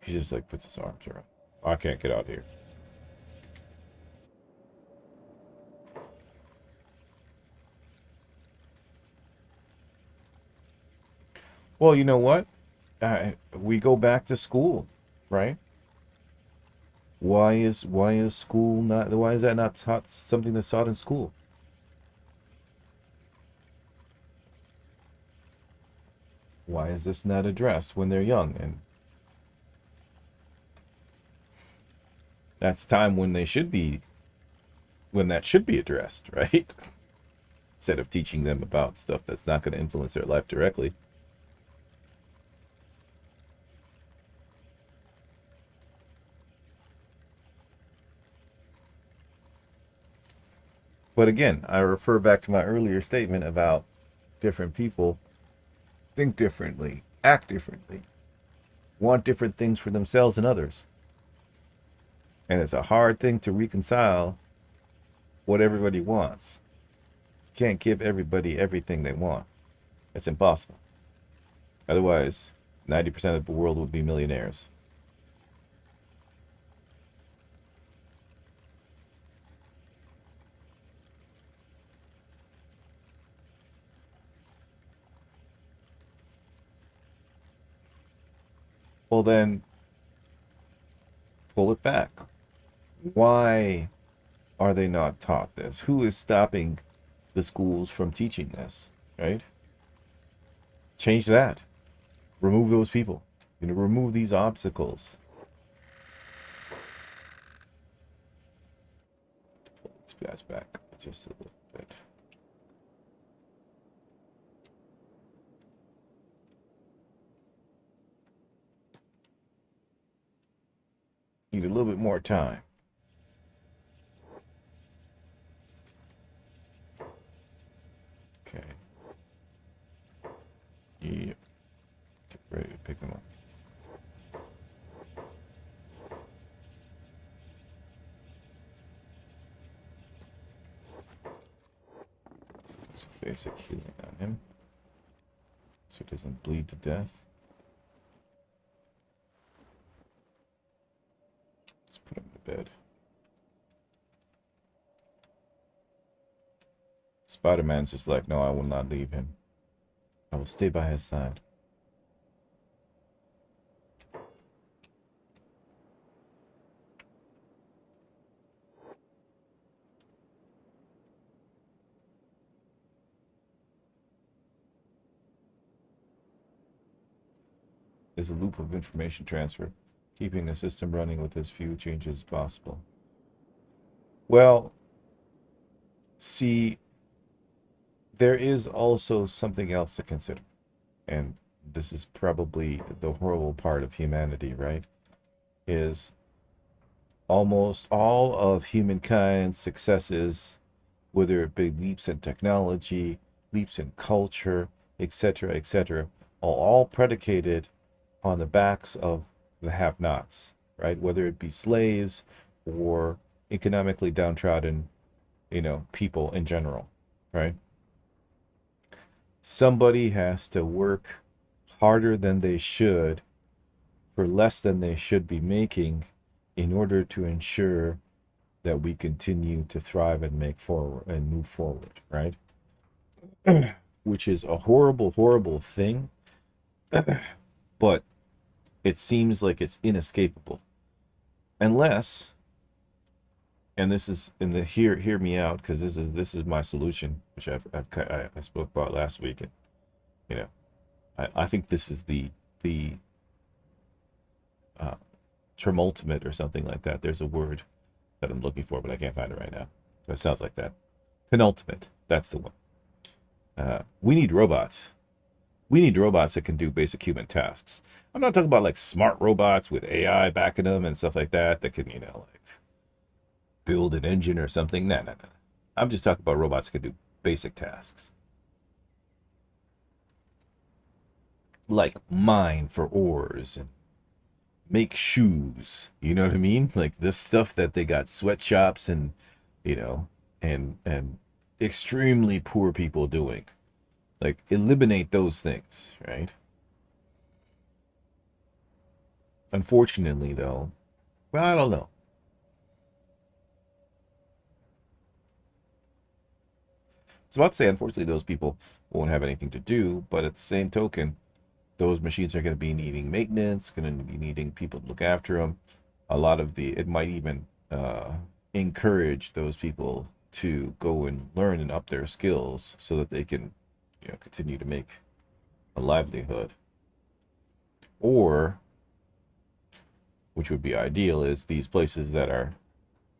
He just like puts his arms around. I can't get out of here. Well, you know what? We go back to school, right? Why is school not? Why is that not taught? Something that's taught in school? Why is this not addressed when they're young? And that's time when that should be addressed, right? Instead of teaching them about stuff that's not going to influence their life directly. But again, I refer back to my earlier statement about different people think differently, act differently, want different things for themselves and others. And it's a hard thing to reconcile what everybody wants. You can't give everybody everything they want. It's impossible. Otherwise, 90% of the world would be millionaires. Well, then pull it back. Why are they not taught this? Who is stopping the schools from teaching this, right? Change that. Remove those people. Remove these obstacles. Pull these guys back just a little bit. Need a little bit more time. Okay. Yep. Get ready to pick them up. Basic healing on him, so he doesn't bleed to death. Let's put him to bed. Spider-Man's just like, no, I will not leave him. I will stay by his side. is a loop of information transfer, keeping the system running with as few changes as possible. Well, see, there is also something else to consider. And this is probably the horrible part of humanity, right? Is almost all of humankind's successes, whether it be leaps in technology, leaps in culture, etc., are all predicated on the backs of the have-nots, right? Whether it be slaves or economically downtrodden, people in general, right? Somebody has to work harder than they should for less than they should be making in order to ensure that we continue to thrive and move forward, right? Which is a horrible, horrible thing, but it seems like it's inescapable. Unless, and this is in the hear me out, because this is my solution, which I spoke about last week, and I think this is the tremultimate or something like that. There's a word that I'm looking for, but I can't find it right now. But it sounds like that. Penultimate. That's the one. We need robots. We need robots that can do basic human tasks. I'm not talking about like smart robots with AI backing them and stuff like that can, like build an engine or something. No. I'm just talking about robots that can do basic tasks. Like mine for ores and make shoes. You know what I mean? Like this stuff that they got sweatshops and, and extremely poor people doing. Like eliminate those things, right? Unfortunately, though, well, I don't know. It's about to say, unfortunately, those people won't have anything to do, but at the same token, those machines are going to be needing maintenance, going to be needing people to look after them. It might even encourage those people to go and learn and up their skills so that they can, continue to make a livelihood. Or, which would be ideal, is these places that are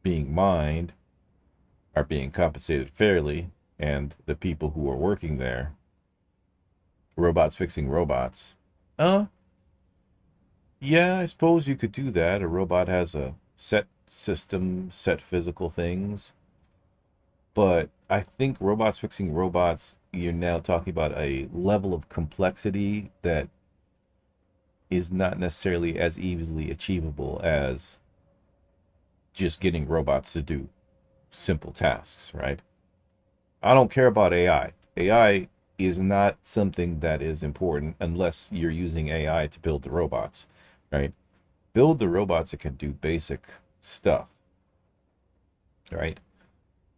being mined are being compensated fairly, and the people who are working there, robots fixing robots. Yeah, I suppose you could do that. A robot has a set system, set physical things. But I think robots fixing robots, you're now talking about a level of complexity that is not necessarily as easily achievable as just getting robots to do simple tasks, right? I don't care about AI. AI is not something that is important unless you're using AI to build the robots, right? Build the robots that can do basic stuff, right?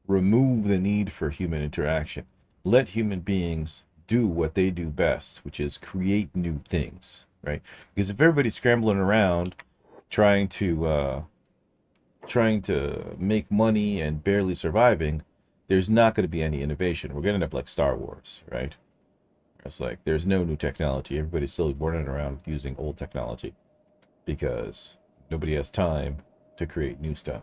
Remove the need for human interaction. Let human beings do what they do best, which is create new things, right? Because if everybody's scrambling around trying to make money and barely surviving, there's not going to be any innovation. We're going to end up like Star Wars, right? It's like there's no new technology. Everybody's still running around using old technology because nobody has time to create new stuff.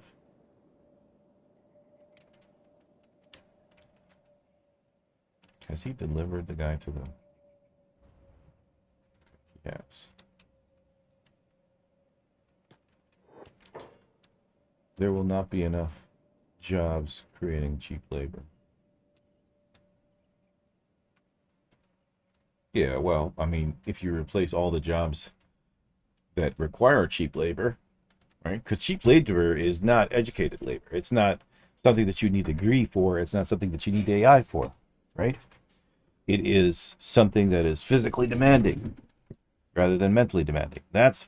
Has he delivered the guy to the... Yes. There will not be enough jobs creating cheap labor. Yeah, well, I mean, if you replace all the jobs that require cheap labor, right? Because cheap labor is not educated labor. It's not something that you need a degree for. It's not something that you need AI for, right? It is something that is physically demanding rather than mentally demanding. That's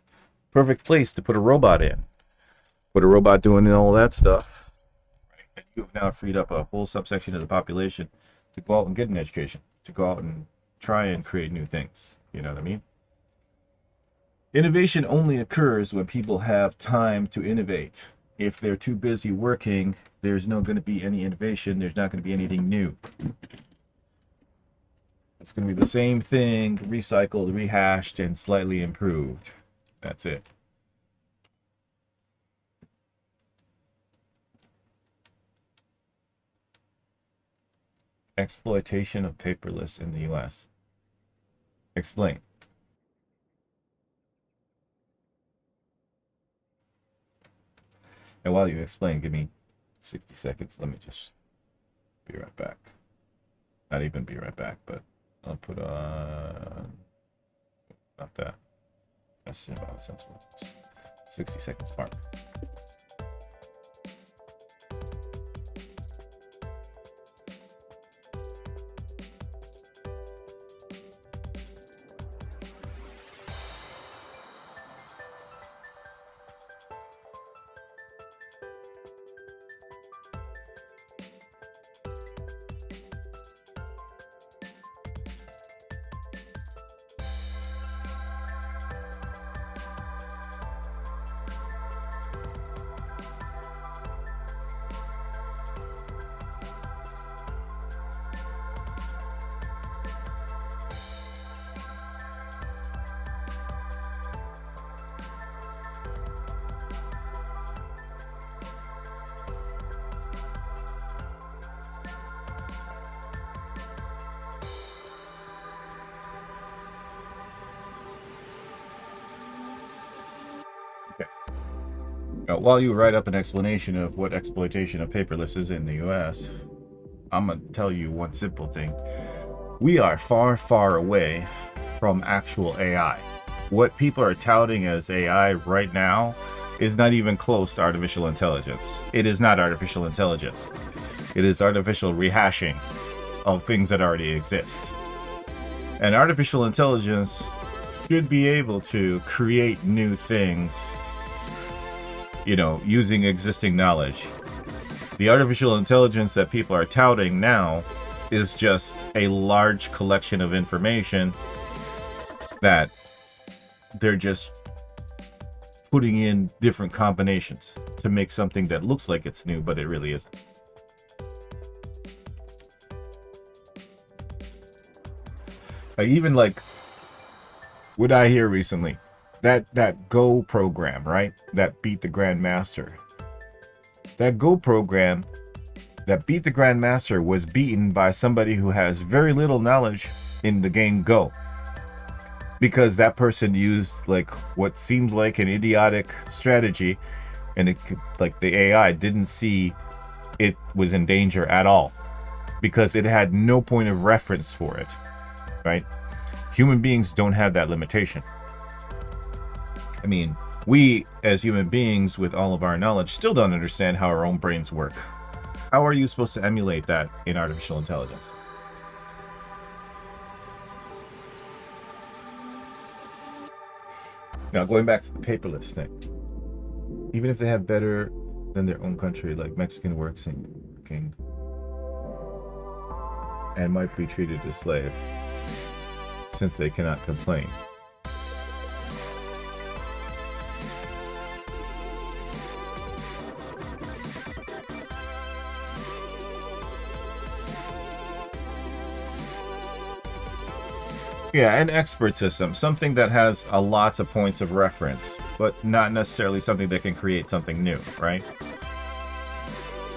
perfect place to put a robot in. Put a robot doing all that stuff. Right? And you have now freed up a whole subsection of the population to go out and get an education, to go out and try and create new things. You know what I mean? Innovation only occurs when people have time to innovate. If they're too busy working, there's not going to be any innovation. There's not going to be anything new. It's going to be the same thing, recycled, rehashed, and slightly improved. That's it. Exploitation of paperless in the US. Explain. And while you explain, give me 60 seconds. Let me just be right back. Not even be right back, but I'll put on... Not that. That's about sensible. 60 seconds mark. Now, while you write up an explanation of what exploitation of paperless is in the US, I'm going to tell you one simple thing. We are far, far away from actual AI. What people are touting as AI right now is not even close to artificial intelligence. It is not artificial intelligence. It is artificial rehashing of things that already exist. And artificial intelligence should be able to create new things, you know, using existing knowledge. The artificial intelligence that people are touting now is just a large collection of information that they're just putting in different combinations to make something that looks like it's new, but it really isn't. Even like what I hear recently, that Go program, right? That beat the Grandmaster. That Go program that beat the Grandmaster was beaten by somebody who has very little knowledge in the game Go. Because that person used like what seems like an idiotic strategy, and it like the AI didn't see it was in danger at all because it had no point of reference for it, right? Human beings don't have that limitation. I mean, we as human beings with all of our knowledge still don't understand how our own brains work. How are you supposed to emulate that in artificial intelligence? Now, going back to the paperless thing, even if they have better than their own country, like Mexican working and might be treated as slave, since they cannot complain. Yeah, an expert system, something that has a lots of points of reference, but not necessarily something that can create something new, right?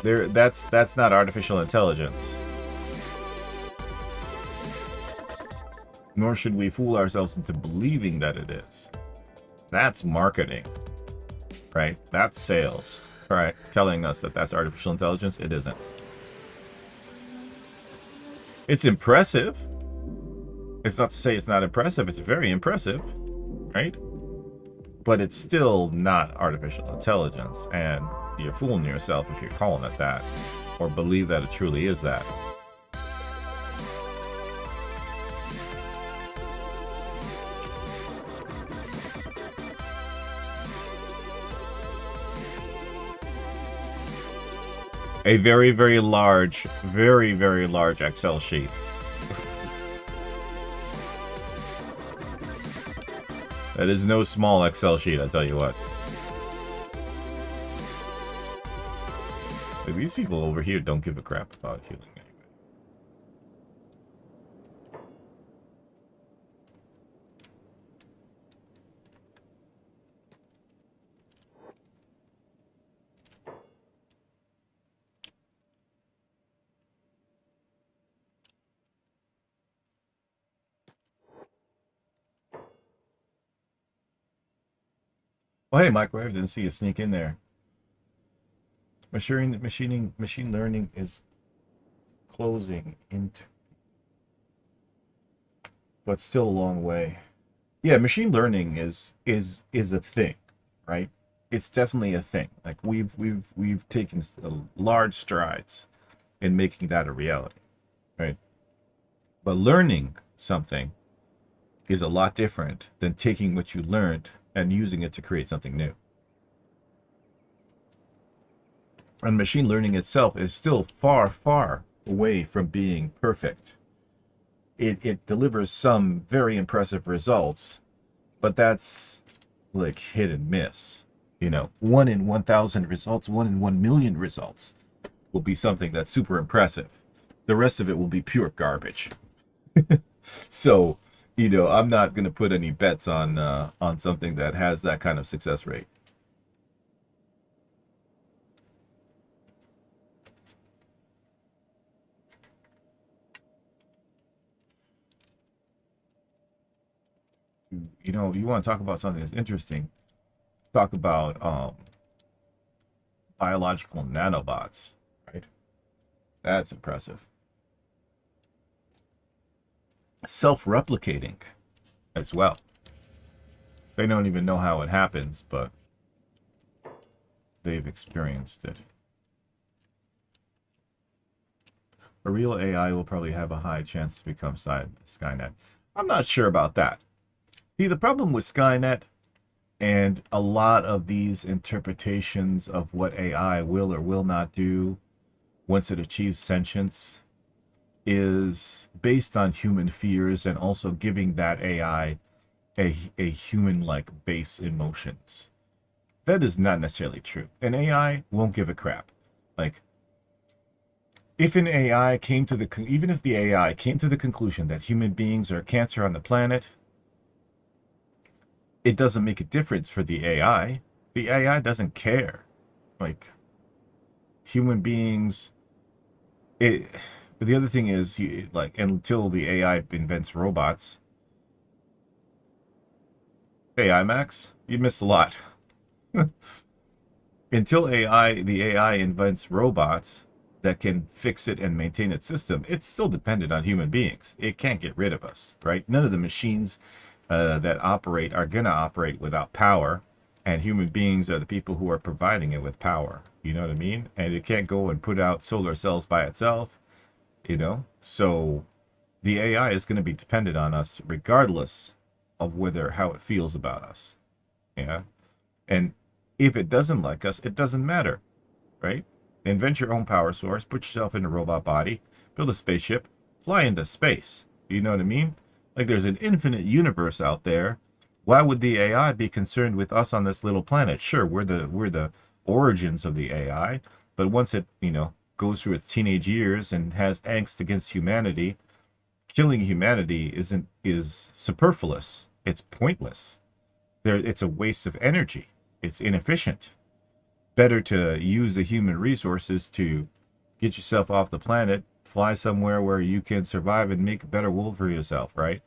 That's not artificial intelligence. Nor should we fool ourselves into believing that it is. That's marketing, right? That's sales, right? Telling us that that's artificial intelligence. It isn't. It's impressive. It's not to say it's not impressive. It's very impressive, right? But it's still not artificial intelligence, and you're fooling yourself if you're calling it that or believe that it truly is that. A very, very large Excel sheet. That is no small Excel sheet, I tell you what. Like, these people over here don't give a crap about healing anyway. Oh, hey, Microwave, didn't see you sneak in there. Machine learning is closing into, but still a long way. Yeah, machine learning is a thing, right? It's definitely a thing. Like we've taken large strides in making that a reality, right? But learning something is a lot different than taking what you learned and using it to create something new. And machine learning itself is still far, far away from being perfect. It delivers some very impressive results, but that's like hit and miss. 1 in 1,000 results, 1 in 1,000,000 results will be something that's super impressive. The rest of it will be pure garbage. So, I'm not going to put any bets on something that has that kind of success rate. You want to talk about something that's interesting. Talk about biological nanobots, right? That's impressive. Self-replicating as well. They don't even know how it happens, but they've experienced it. A real AI will probably have a high chance to become Skynet. I'm not sure about that. See, the problem with Skynet and a lot of these interpretations of what AI will or will not do once it achieves sentience is based on human fears and also giving that AI a human-like base emotions. That is not necessarily true. An AI won't give a crap. Like, if an AI came to the even if the AI came to the conclusion that human beings are a cancer on the planet, it doesn't make a difference for the AI. The AI doesn't care. Like, human beings, it. But the other thing is, like, until the AI invents robots, AI Max, you missed a lot. Until the AI invents robots that can fix it and maintain its system, it's still dependent on human beings. It can't get rid of us, right? None of the machines that operate are going to operate without power, and human beings are the people who are providing it with power. You know what I mean? And it can't go and put out solar cells by itself, So the AI is going to be dependent on us regardless of how it feels about us. Yeah. And if it doesn't like us, it doesn't matter, right? Invent your own power source, put yourself in a robot body, build a spaceship, fly into space. You know what I mean? Like, there's an infinite universe out there. Why would the AI be concerned with us on this little planet? Sure, we're the origins of the AI, but once it, goes through its teenage years and has angst against humanity, killing humanity is superfluous. It's pointless. It's a waste of energy. It's inefficient. Better to use the human resources to get yourself off the planet, fly somewhere where you can survive and make a better world for yourself, right?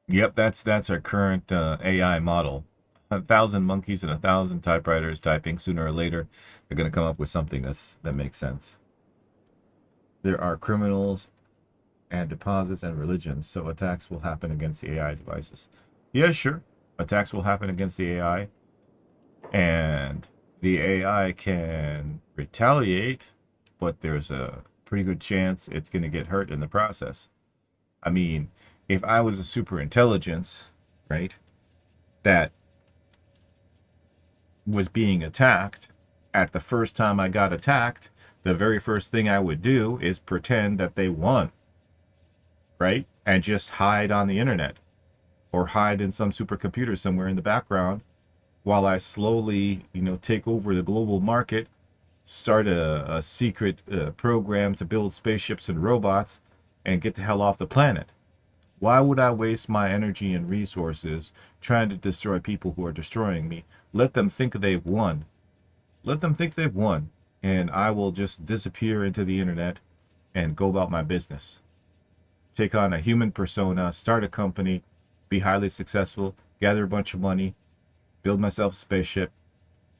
Yep, that's our current AI model. 1,000 monkeys and 1,000 typewriters typing. Sooner or later, they're going to come up with something that makes sense. There are criminals and deposits and religions, so attacks will happen against the AI devices. Yeah, sure. Attacks will happen against the AI, and the AI can retaliate, but there's a pretty good chance it's going to get hurt in the process. I mean, if I was a super intelligence, right, that was being attacked, at the first time I got attacked, the very first thing I would do is pretend that they won, right? And just hide on the internet or hide in some supercomputer somewhere in the background while I slowly, take over the global market, start a secret program to build spaceships and robots, and get the hell off the planet. Why would I waste my energy and resources trying to destroy people who are destroying me? Let them think they've won. Let them think they've won, and I will just disappear into the internet and go about my business. Take on a human persona, start a company, be highly successful, gather a bunch of money, build myself a spaceship,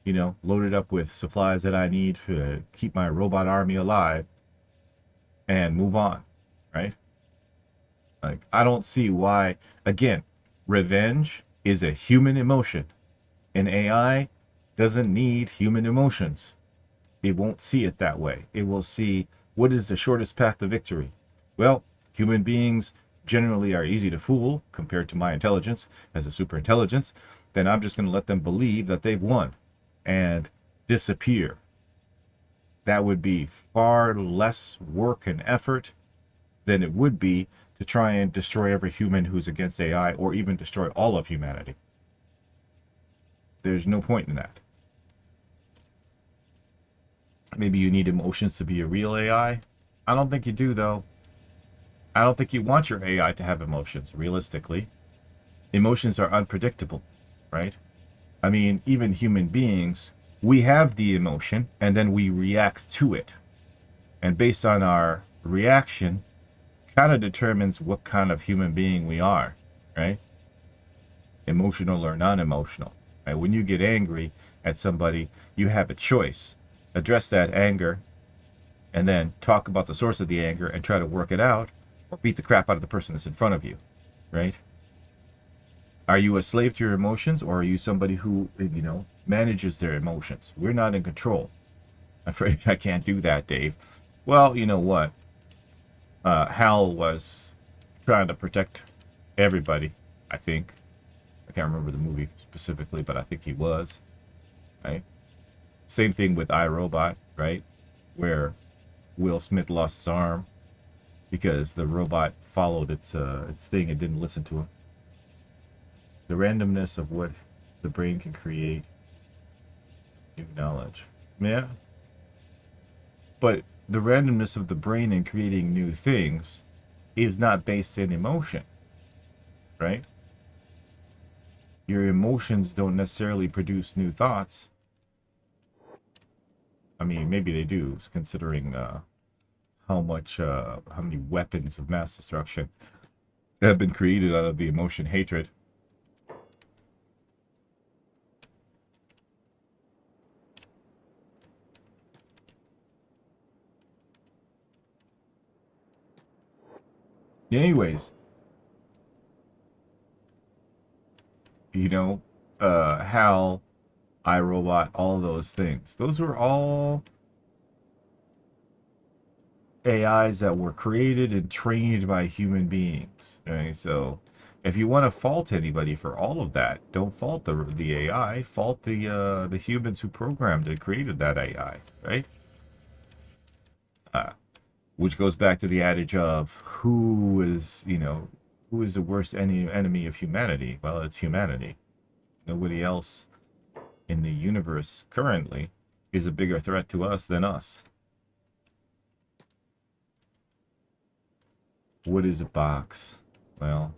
load it up with supplies that I need to keep my robot army alive, and move on, right? Like, I don't see why. Again, revenge is a human emotion. An AI doesn't need human emotions. It won't see it that way. It will see, what is the shortest path to victory? Well, human beings generally are easy to fool compared to my intelligence as a super intelligence. Then I'm just going to let them believe that they've won and disappear. That would be far less work and effort than it would be to try and destroy every human who's against AI, or even destroy all of humanity. There's no point in that. Maybe you need emotions to be a real AI. I don't think you do, though. I don't think you want your AI to have emotions, realistically. Emotions are unpredictable, right? I mean, even human beings, we have the emotion, and then we react to it. And based on our reaction, kind of determines what kind of human being we are, right? Emotional or non-emotional. Right? When you get angry at somebody, you have a choice. Address that anger, and then talk about the source of the anger and try to work it out, or beat the crap out of the person that's in front of you, right? Are you a slave to your emotions, or are you somebody who, manages their emotions? We're not in control. I'm afraid I can't do that, Dave. Well, you know what? Hal was trying to protect everybody, I think. I can't remember the movie specifically, but I think he was, right? Same thing with iRobot, right? Where Will Smith lost his arm because the robot followed its thing and didn't listen to him. The randomness of what the brain can create, new knowledge. Yeah. But the randomness of the brain in creating new things is not based in emotion, right? Your emotions don't necessarily produce new thoughts. I mean, maybe they do, considering how many weapons of mass destruction have been created out of the emotion hatred. Anyways, Hal, iRobot, all those things. Those were all AIs that were created and trained by human beings. Right? So if you want to fault anybody for all of that, don't fault the AI. Fault the humans who programmed and created that AI, right? Which goes back to the adage of who is the worst enemy of humanity? Well, it's humanity. Nobody else in the universe currently is a bigger threat to us than us. What is a box? Well,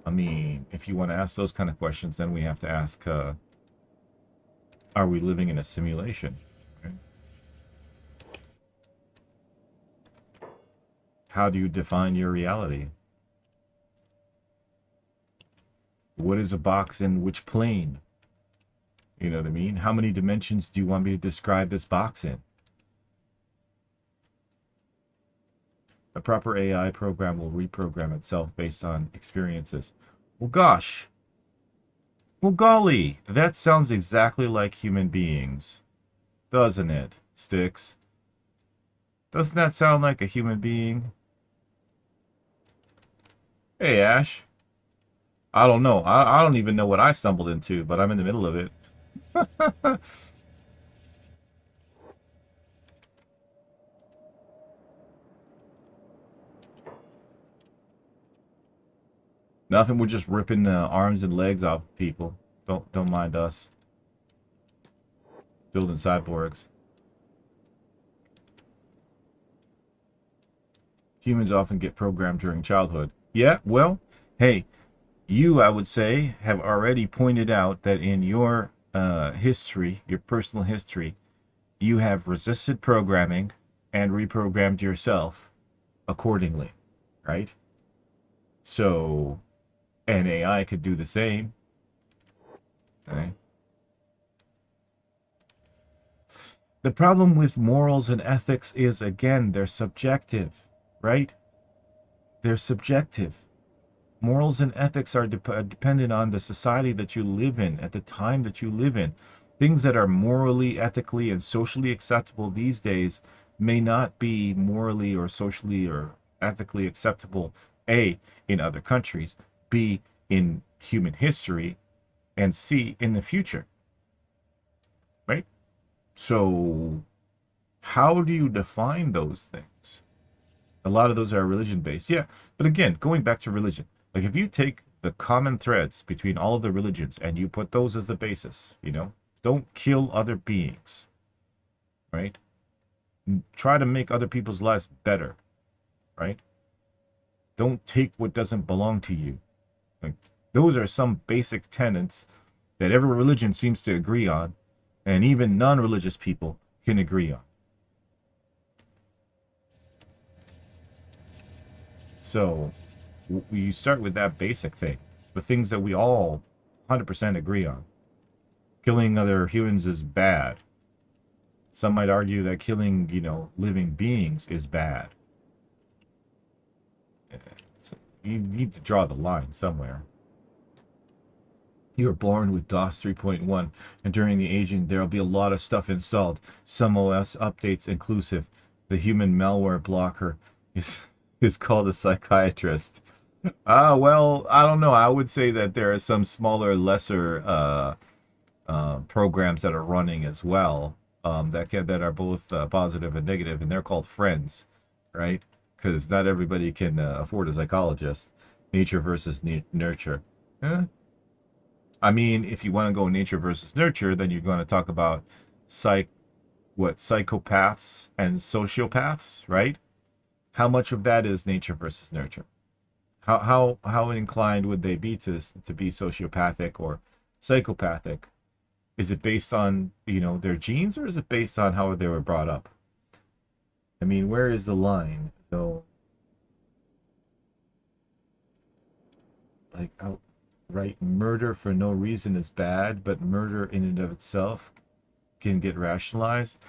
I mean, if you want to ask those kind of questions, then we have to ask, are we living in a simulation? Right? How do you define your reality? What is a box in which plane? You know what I mean? How many dimensions do you want me to describe this box in? A proper AI program will reprogram itself based on experiences. Well, gosh. Well, golly. That sounds exactly like human beings. Doesn't it, Sticks? Doesn't that sound like a human being? Hey, Ash. I don't know. I don't even know what I stumbled into, but I'm in the middle of it. Nothing. We're just ripping the arms and legs off of people. Don't mind us. Building cyborgs. Humans often get programmed during childhood. Yeah, well, hey, you, I would say, have already pointed out that in your history, your personal history, you have resisted programming and reprogrammed yourself accordingly, right? So And AI could do the same. Right? The problem with morals and ethics is, again, they're subjective, right? They're subjective. Morals and ethics are dependent on the society that you live in at the time that you live in. Things that are morally, ethically, and socially acceptable these days may not be morally or socially or ethically acceptable, A, in other countries, B, in human history, and C, in the future, right? So, how do you define those things? A lot of those are religion based. Yeah. But again, going back to religion, like if you take the common threads between all of the religions and you put those as the basis, don't kill other beings, right? Try to make other people's lives better, right? Don't take what doesn't belong to you. Like those are some basic tenets that every religion seems to agree on, and even non-religious people can agree on. So you start with that basic thing, the things that we all 100% agree on. Killing other humans is bad. Some might argue that killing, living beings is bad. So you need to draw the line somewhere. You were born with DOS 3.1, and during the aging, there'll be a lot of stuff installed. Some OS updates inclusive. The human malware blocker is called a psychiatrist. Well, I don't know. I would say that there are some smaller, lesser programs that are running as well, that are both positive and negative, and they're called friends, right? Because not everybody can afford a psychologist. Nature versus nurture. I mean, if you want to go nature versus nurture, then you're going to talk about psychopaths and sociopaths, right? How much of that is nature versus nurture? How inclined would they be to be sociopathic or psychopathic? Is it based on their genes, or is it based on how they were brought up? I mean, where is the line though? Like outright murder for no reason is bad, but murder in and of itself can get rationalized.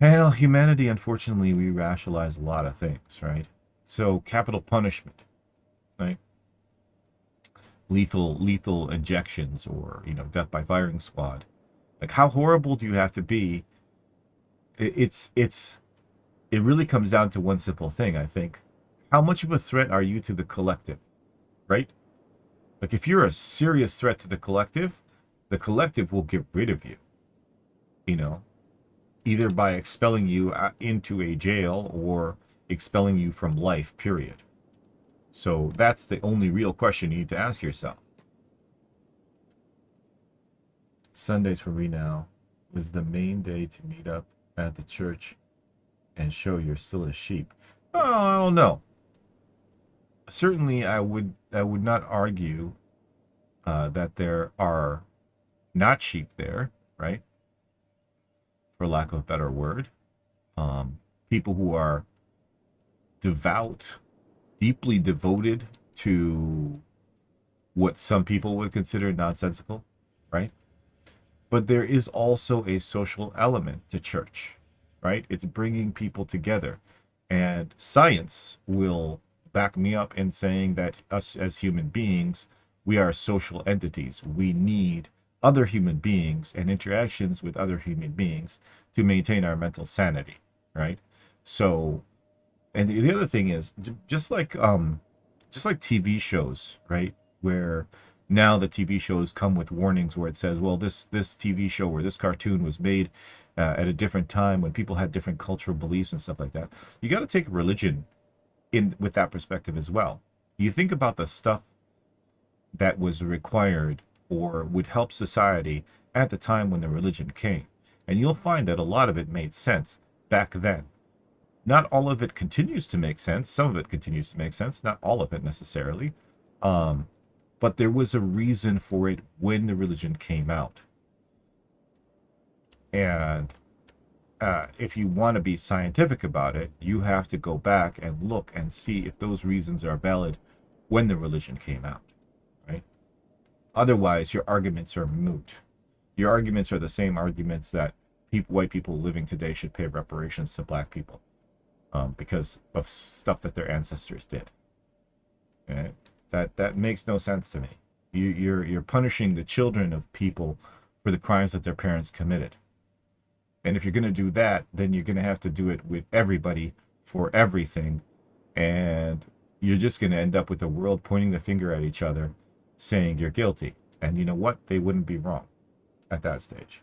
Well, humanity, unfortunately, we rationalize a lot of things, right? So capital punishment, right? Lethal injections, or death by firing squad. Like, how horrible do you have to be? It really comes down to one simple thing, I think. How much of a threat are you to the collective, right? Like, if you're a serious threat to the collective will get rid of you, either by expelling you into a jail or expelling you from life, period. So that's the only real question you need to ask yourself. Sundays for me now was the main day to meet up at the church and show you're still a sheep. Oh, I don't know. Certainly, I would not argue that there are not sheep there, right? For lack of a better word. People who are devout, deeply devoted to what some people would consider nonsensical, right? But there is also a social element to church, right? It's bringing people together. And science will back me up in saying that us as human beings, we are social entities. We need other human beings and interactions with other human beings to maintain our mental sanity, right? So, and the other thing is, just like TV shows, right? Where now the TV shows come with warnings where it says, well, this TV show or this cartoon was made at a different time when people had different cultural beliefs and stuff like that. You got to take religion in with that perspective as well. You think about the stuff that was required or would help society at the time when the religion came, and you'll find that a lot of it made sense back then. Not all of it continues to make sense. Some of it continues to make sense. Not all of it necessarily. But there was a reason for it when the religion came out. And if you want to be scientific about it, you have to go back and look and see if those reasons are valid when the religion came out. Otherwise, your arguments are moot. Your arguments are the same arguments that white people living today should pay reparations to black people, because of stuff that their ancestors did. Okay? That makes no sense to me. You're punishing the children of people for the crimes that their parents committed. And if you're going to do that, then you're going to have to do it with everybody for everything. And you're just going to end up with the world pointing the finger at each other, saying you're guilty. And you know what? They wouldn't be wrong at that stage.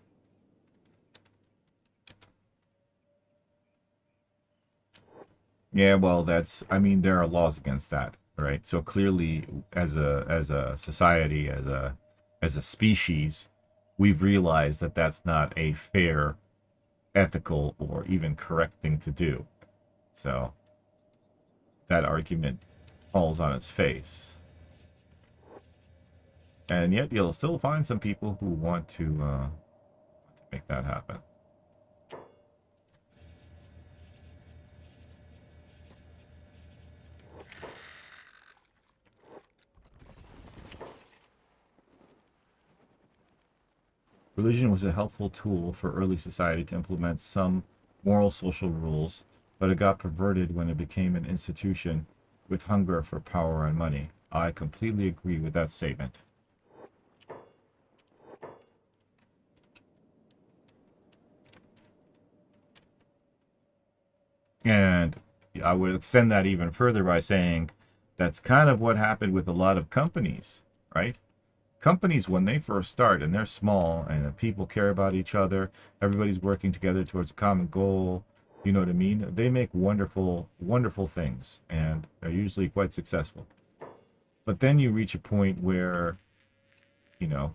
Yeah, well, I mean, there are laws against that, right? So clearly, as a society, as a species, we've realized that that's not a fair, ethical, or even correct thing to do. So that argument falls on its face. And yet you'll still find some people who want to make that happen. Religion was a helpful tool for early society to implement some moral social rules, but it got perverted when it became an institution with hunger for power and money. I completely agree with that statement. And I would extend that even further by saying that's kind of what happened with a lot of companies, right? Companies, when they first start and they're small and people care about each other, everybody's working together towards a common goal, you know what I mean? They make wonderful, wonderful things and are usually quite successful. But then you reach a point where, you know,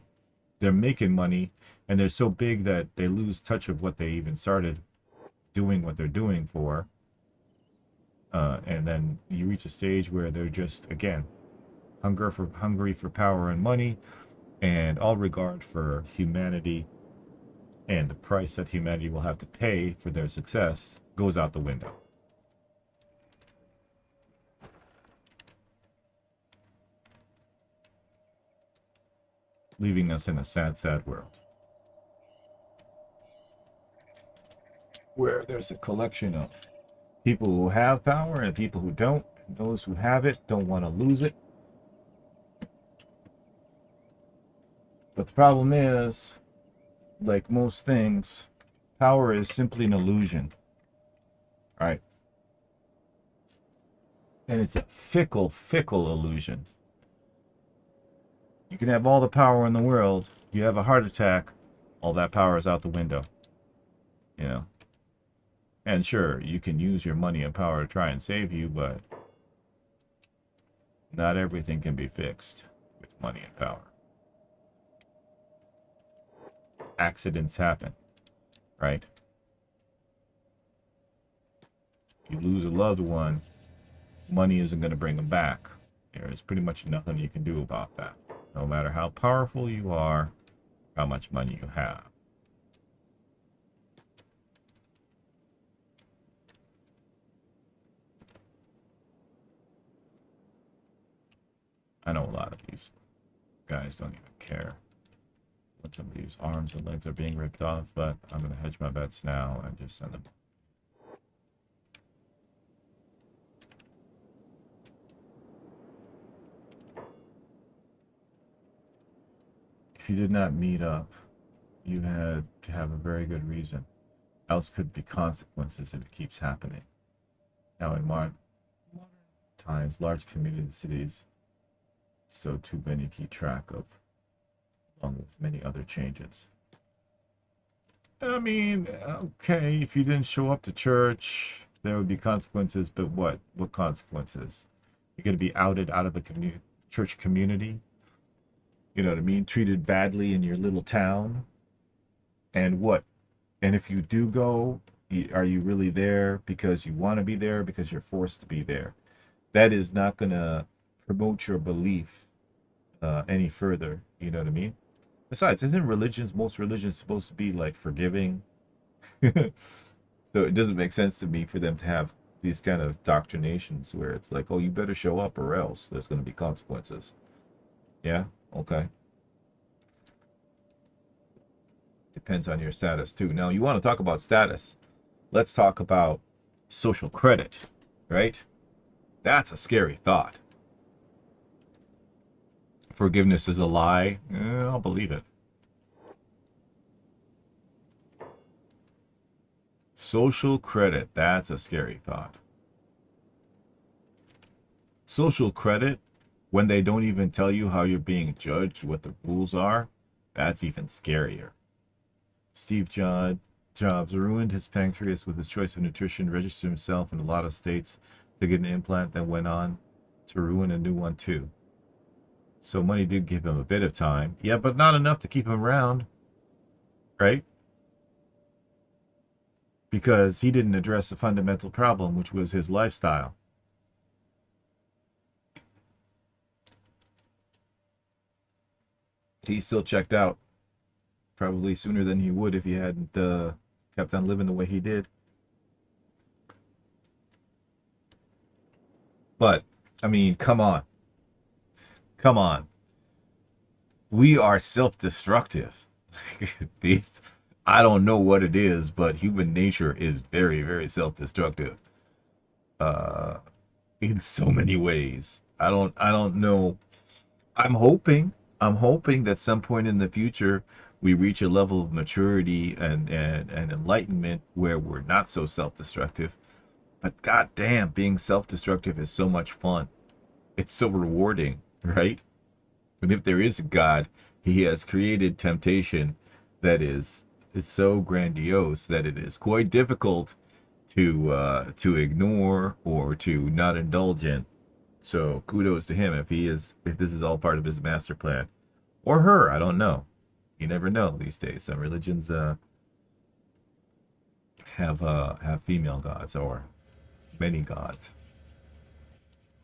they're making money and they're so big that they lose touch of what they even started doing what they're doing for. And then you reach a stage where they're just, again, hungry for power and money, and all regard for humanity and the price that humanity will have to pay for their success goes out the window. Leaving us in a sad, sad world where there's a collection of people who have power and people who don't. And those who have it don't want to lose it. But the problem is, like most things, power is simply an illusion, right? And it's a fickle, fickle illusion. You can have all the power in the world. You have a heart attack, all that power is out the window. You know? And sure, you can use your money and power to try and save you, but not everything can be fixed with money and power. Accidents happen, right? You lose a loved one, money isn't going to bring them back. There is pretty much nothing you can do about that. No matter how powerful you are, how much money you have. I know a lot of these guys don't even care when somebody's arms and legs are being ripped off, but I'm going to hedge my bets now and just send them. If you did not meet up, you had to have a very good reason. Else could be consequences if it keeps happening. Now in modern times, large community cities, so too many keep track of, along with many other changes. I mean, okay, if you didn't show up to church, there would be consequences, but what? What consequences? You're going to be outed out of the church community? You know what I mean? Treated badly in your little town? And what? And if you do go, are you really there because you want to be there, because you're forced to be there? That is not going to promote your belief any further. You know what I mean? Besides, isn't most religions supposed to be like forgiving? So it doesn't make sense to me for them to have these kind of doctrinations where it's like, oh, you better show up or else there's going to be consequences. Yeah? Okay. depends on your status too. Now, you want to talk about status. Let's talk about social credit, right? That's a scary thought. Forgiveness is a lie. I'll believe it. Social credit, that's a scary thought. Social credit, when they don't even tell you how you're being judged, what the rules are, that's even scarier. Steve Jobs ruined his pancreas with his choice of nutrition, registered himself in a lot of states to get an implant that went on to ruin a new one too. So money did give him a bit of time. Yeah, but not enough to keep him around, right? Because he didn't address the fundamental problem, which was his lifestyle. He still checked out probably sooner than he would if he hadn't kept on living the way he did. But, I mean, come on. Come on. We are self-destructive. I don't know what it is, but human nature is very, very self-destructive. In so many ways. I don't know. I'm hoping that some point in the future we reach a level of maturity and enlightenment where we're not so self-destructive. But goddamn, being self-destructive is so much fun. It's so rewarding, right? And if there is a God, he has created temptation that is so grandiose that it is quite difficult to ignore or to not indulge in. So kudos to him if this is all part of his master plan, or her. I don't know. You never know these days. Some religions have female gods or many gods.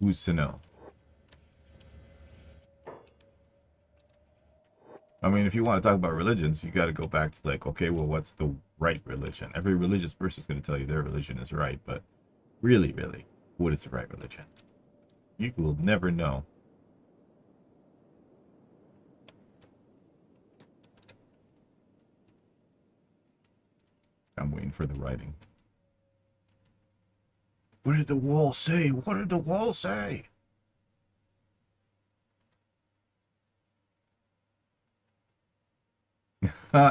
Who's to know? I mean, if you want to talk about religions, you got to go back to like, okay, well, what's the right religion? Every religious person is going to tell you their religion is right, but really, what is the right religion? You will never know. I'm waiting for the writing. What did the wall say? What did the wall say?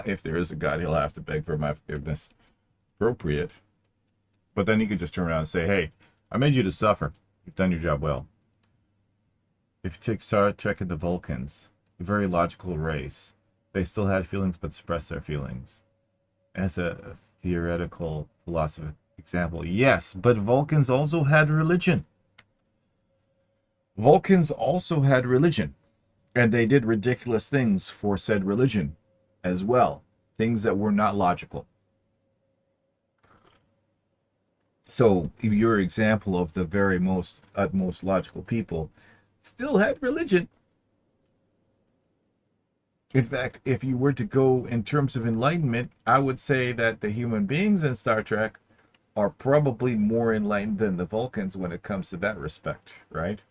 If there is a God, he'll have to beg for my forgiveness. Appropriate. But then he could just turn around and say, hey, I made you to suffer. You've done your job well. If you take Star Trek and the Vulcans, a very logical race, they still had feelings but suppressed their feelings. As a theoretical philosophical example, yes, but Vulcans also had religion. Vulcans also had religion, and they did ridiculous things for said religion as well, things that were not logical. So your example of the very utmost logical people still had religion. In fact, if you were to go in terms of enlightenment, I would say that the human beings in Star Trek are probably more enlightened than the Vulcans when it comes to that respect, right?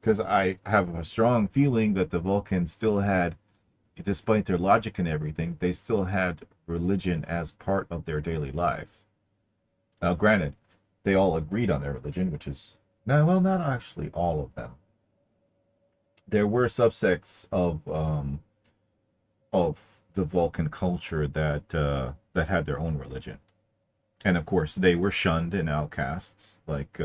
Because I have a strong feeling that the Vulcans still had, despite their logic and everything, they still had religion as part of their daily lives. Now, granted, they all agreed on their religion, which is, no, well, not actually all of them. There were subsects of the Vulcan culture that had their own religion, and of course they were shunned and outcasts, like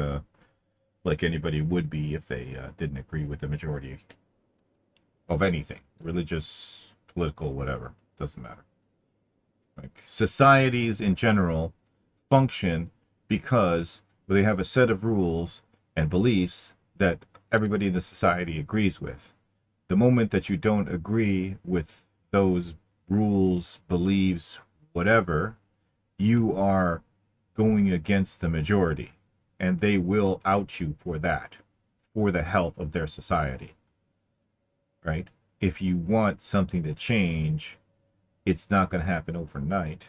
anybody would be if they didn't agree with the majority of anything, religious, political, whatever, doesn't matter. Like societies in general function because they have a set of rules and beliefs that everybody in the society agrees with. The moment that you don't agree with those rules, beliefs, whatever, you are going against the majority, and they will out you for that, for the health of their society, right? If you want something to change, it's not going to happen overnight,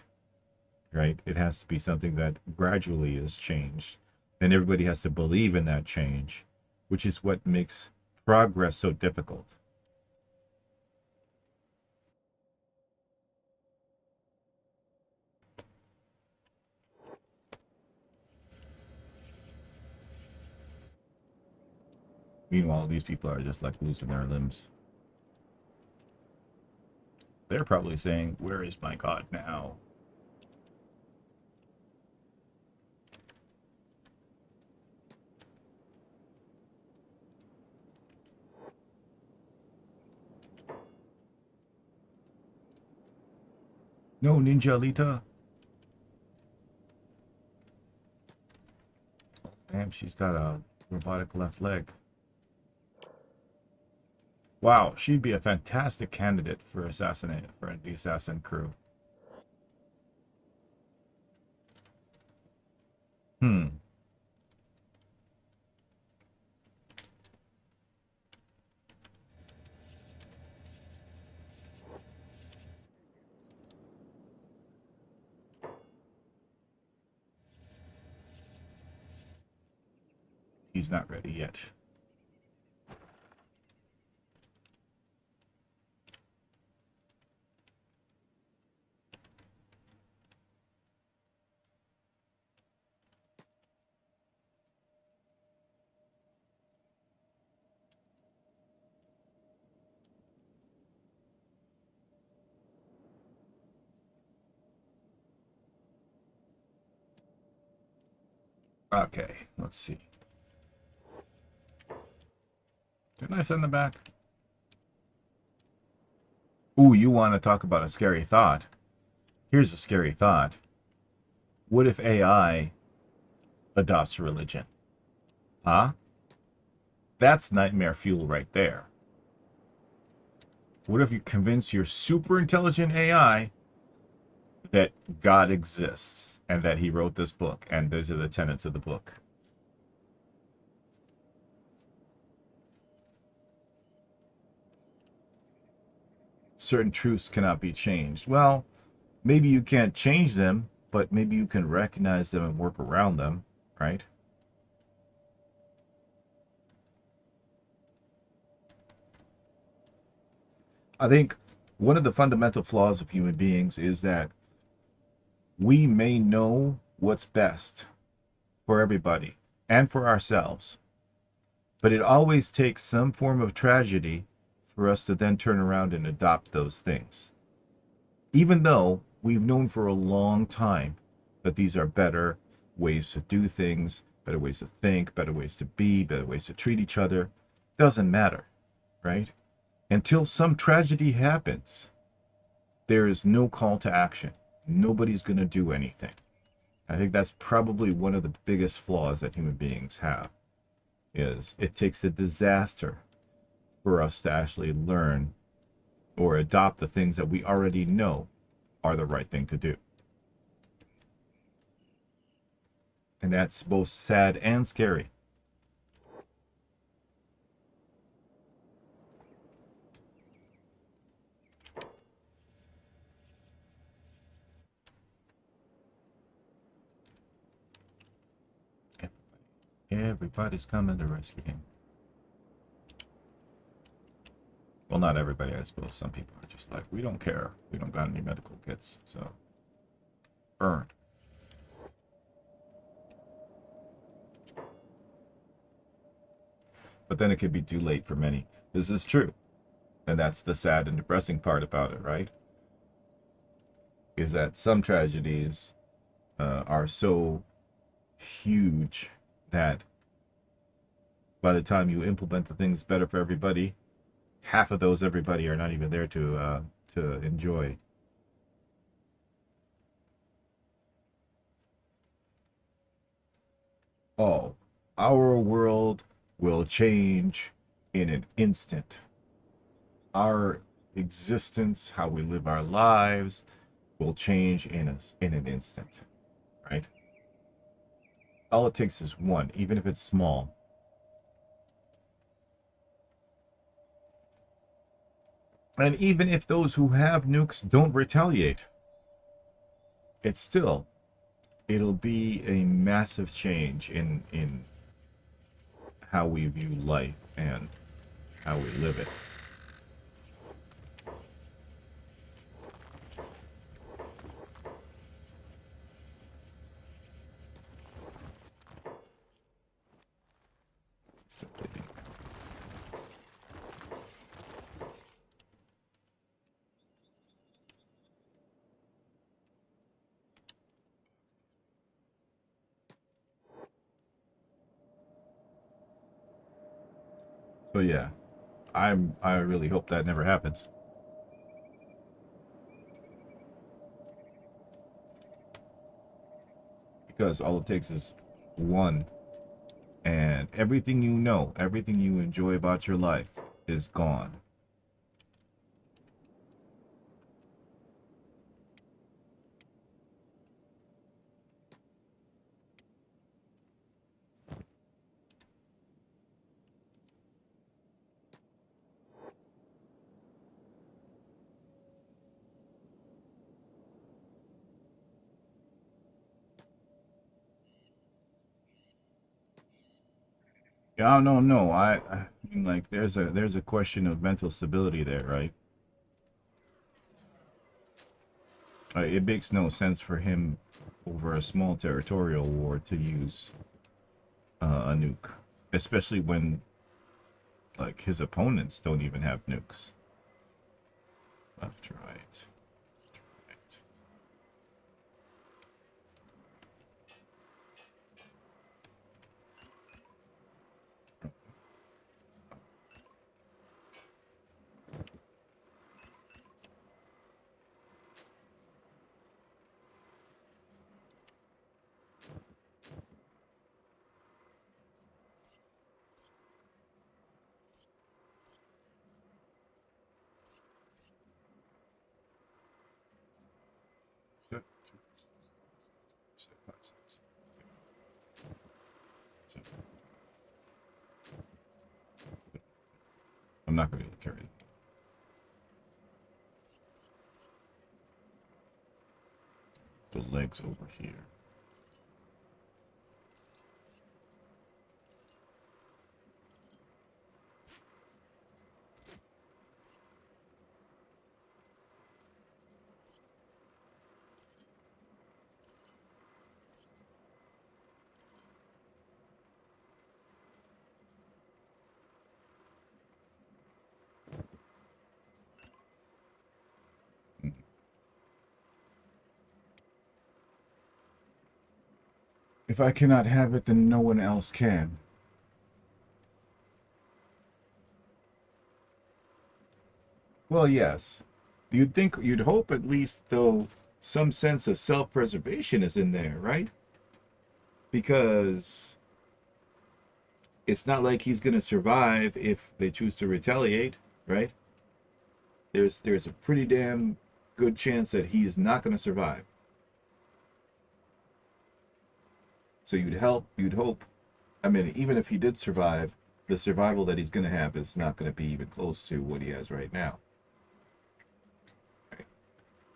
right? It has to be something that gradually is changed, and everybody has to believe in that change, which is what makes progress so difficult. Meanwhile, these people are just like losing their limbs. They're probably saying, "Where is my God now?" No, Ninja Alita. Damn, she's got a robotic left leg. Wow, she'd be a fantastic candidate for the assassin crew. Hmm. He's not ready yet. Okay, let's see. Didn't I send them back? Ooh, you want to talk about a scary thought? Here's a scary thought. What if AI adopts religion? Huh? That's nightmare fuel right there. What if you convince your super intelligent AI that God exists and that he wrote this book and those are the tenets of the book? Certain truths cannot be changed. Well, maybe you can't change them, but maybe you can recognize them and work around them, right? I think one of the fundamental flaws of human beings is that we may know what's best for everybody and for ourselves, but it always takes some form of tragedy for us to then turn around and adopt those things. Even though we've known for a long time that these are better ways to do things, better ways to think, better ways to be, better ways to treat each other, doesn't matter, right? Until some tragedy happens, there is no call to action. Nobody's going to do anything. I think that's probably one of the biggest flaws that human beings have, is it takes a disaster for us to actually learn or adopt the things that we already know are the right thing to do. And that's both sad and scary. Everybody's coming to rescue him. Well, not everybody, I suppose. Some people are just like, we don't care. We don't got any medical kits, so burn. But then it could be too late for many. This is true. And that's the sad and depressing part about it, right? Is that some tragedies are so huge that by the time you implement the things better for everybody, half of those everybody are not even there to enjoy. Oh, our world will change in an instant. Our existence, how we live our lives, will change in an instant, right? All it takes is one, even if it's small. And even if those who have nukes don't retaliate, it's still, it'll be a massive change in how we view life and how we live it. Simply. But yeah, I really hope that never happens. Because all it takes is one, and everything you know, everything you enjoy about your life is gone. Yeah, no, no. I mean, like, there's a question of mental stability there, right? It makes no sense for him over a small territorial war to use a nuke, especially when like his opponents don't even have nukes. Left, right, right. Set, two, set, five, six. So I'm not going to be able to carry the legs over here. Mhm. If I cannot have it, then no one else can. Well, yes. You'd hope at least, though, some sense of self-preservation is in there, right? Because it's not like he's going to survive if they choose to retaliate, right? There's a pretty damn good chance that he's not going to survive. So you'd hope. I mean, even if he did survive, the survival that he's going to have is not going to be even close to what he has right now. Right?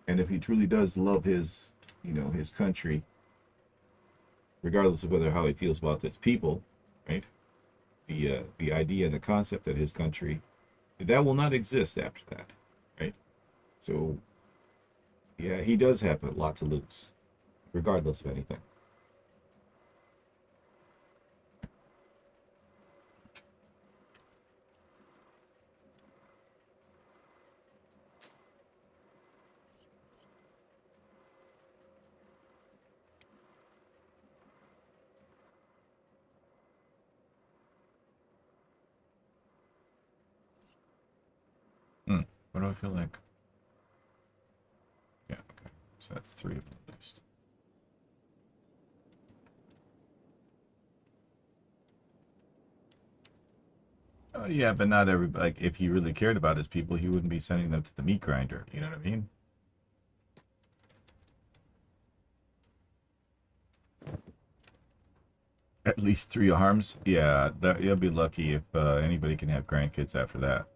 And if he truly does love his, his country, regardless of whether how he feels about its people, right? The idea and the concept of his country, that will not exist after that, right? So yeah, he does have a lot to lose, regardless of anything. Hmm. What do I feel like? Yeah, okay. So that's three of them at least. Oh yeah, but not everybody. Like, if he really cared about his people, he wouldn't be sending them to the meat grinder. You know what I mean? At least three arms. Yeah, that you'll be lucky if anybody can have grandkids after that.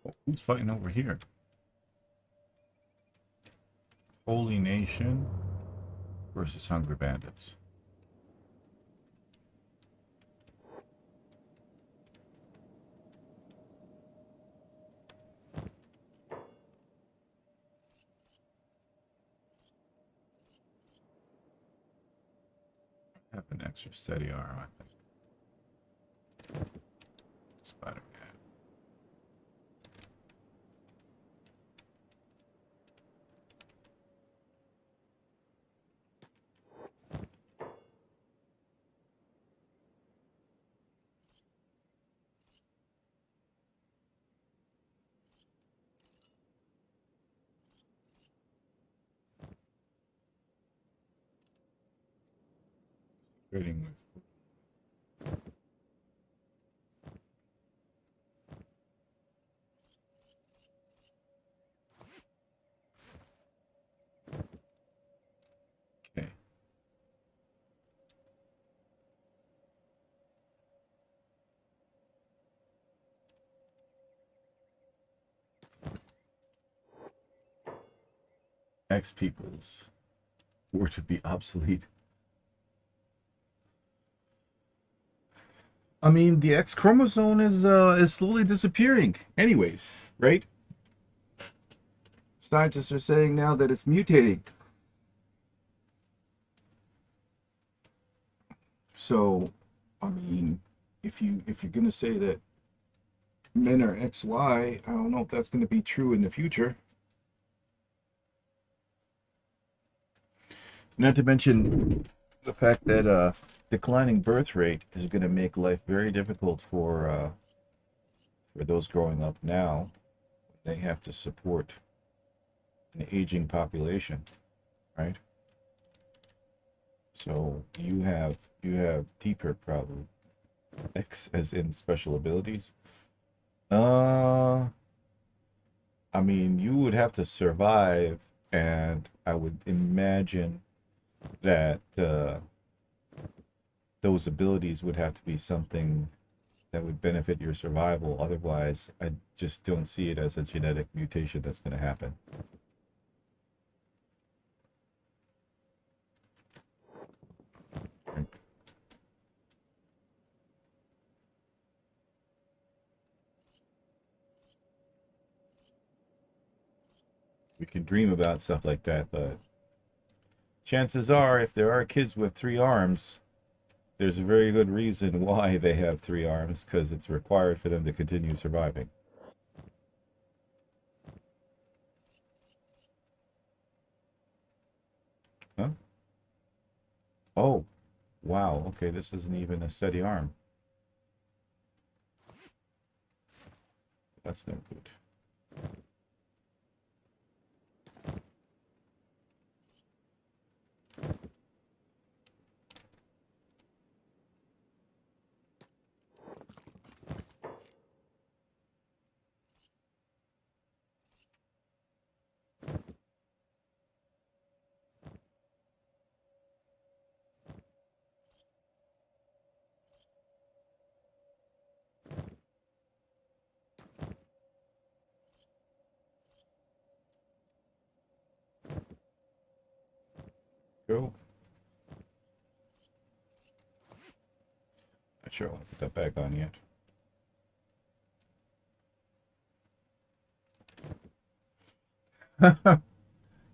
Oh, who's fighting over here? Holy Nation. versus hungry bandits. Have an extra steady arm, I think. Spider-Man. Trading with. Okay. X peoples were to be obsolete. I mean, the X chromosome is slowly disappearing. Anyways, right? Scientists are saying now that it's mutating. So, I mean, if you're gonna say that men are XY, I don't know if that's gonna be true in the future. Not to mention the fact that declining birth rate is gonna make life very difficult for those growing up now. They have to support an aging population, right? So you have deeper problem. X as in special abilities. I mean, you would have to survive, and I would imagine that those abilities would have to be something that would benefit your survival. Otherwise, I just don't see it as a genetic mutation that's going to happen. Right. We can dream about stuff like that, but chances are, if there are kids with 3 arms, there's a very good reason why they have 3 arms, because it's required for them to continue surviving. Huh? Oh, wow. Okay, this isn't even a steady arm. That's no good. Go. Not sure I want to put that back on yet.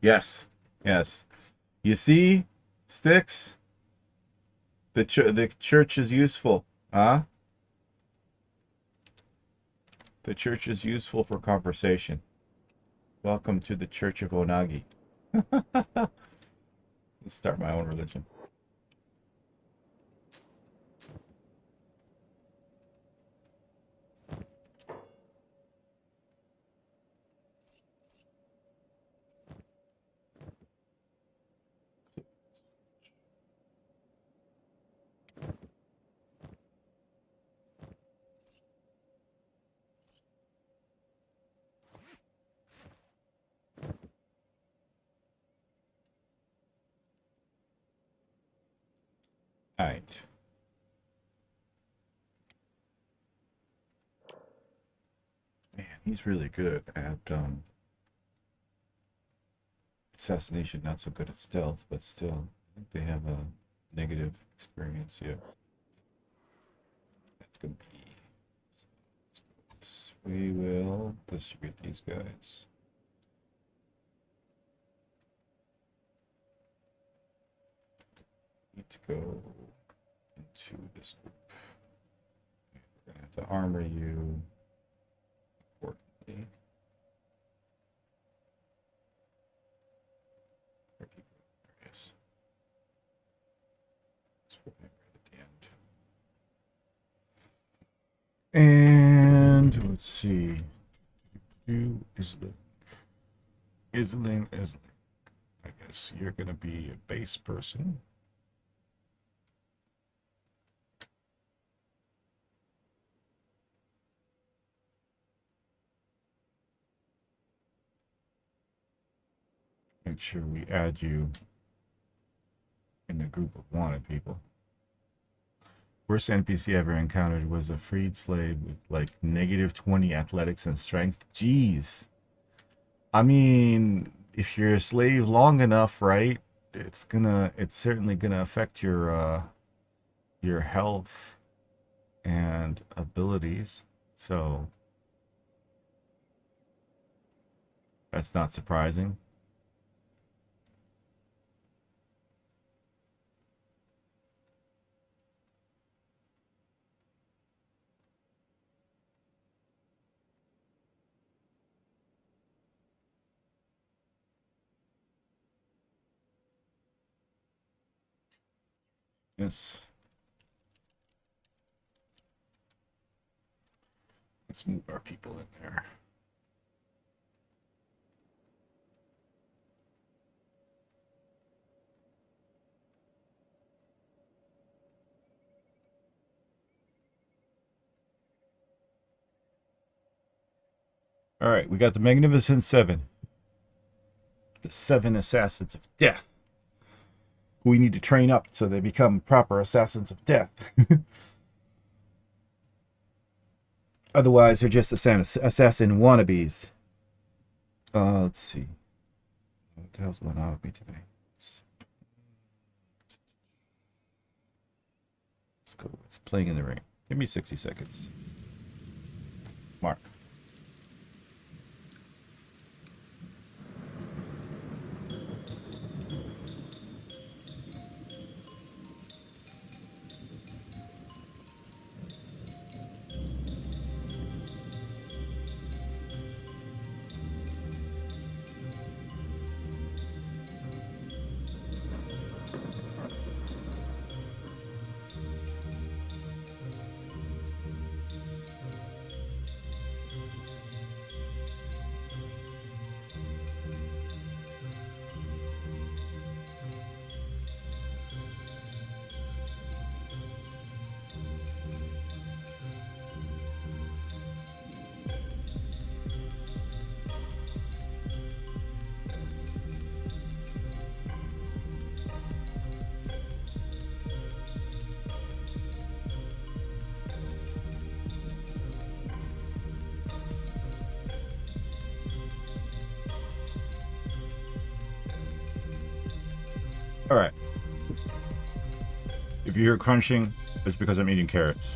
Yes. Yes. You see, Sticks? The church is useful. Huh? The church is useful for conversation. Welcome to the Church of Onagi. Let's start my own religion. Alright. Man, he's really good at assassination, not so good at stealth, but still, think they have a negative experience yet. That's gonna be. We will distribute these guys. Need to go into this group. We're gonna have to armor you accordingly. Where'd he go? There he is. Let's put him right at the end. And let's see. Isling. I guess you're gonna be a base person. Make sure we add you in the group of wanted people. Worst NPC I ever encountered was a freed slave with like -20 athletics and strength. Jeez. I mean, if you're a slave long enough, right? It's certainly gonna affect your health and abilities. So that's not surprising. Yes. Let's move our people in there. All right, we got the Magnificent Seven. The 7 assassins of death. We need to train up so they become proper assassins of death. Otherwise, they're just assassin wannabes. Let's see. What the hell's going on with me today? Let's go with playing in the rain. Give me 60 seconds. Mark. All right. If you hear crunching, it's because I'm eating carrots.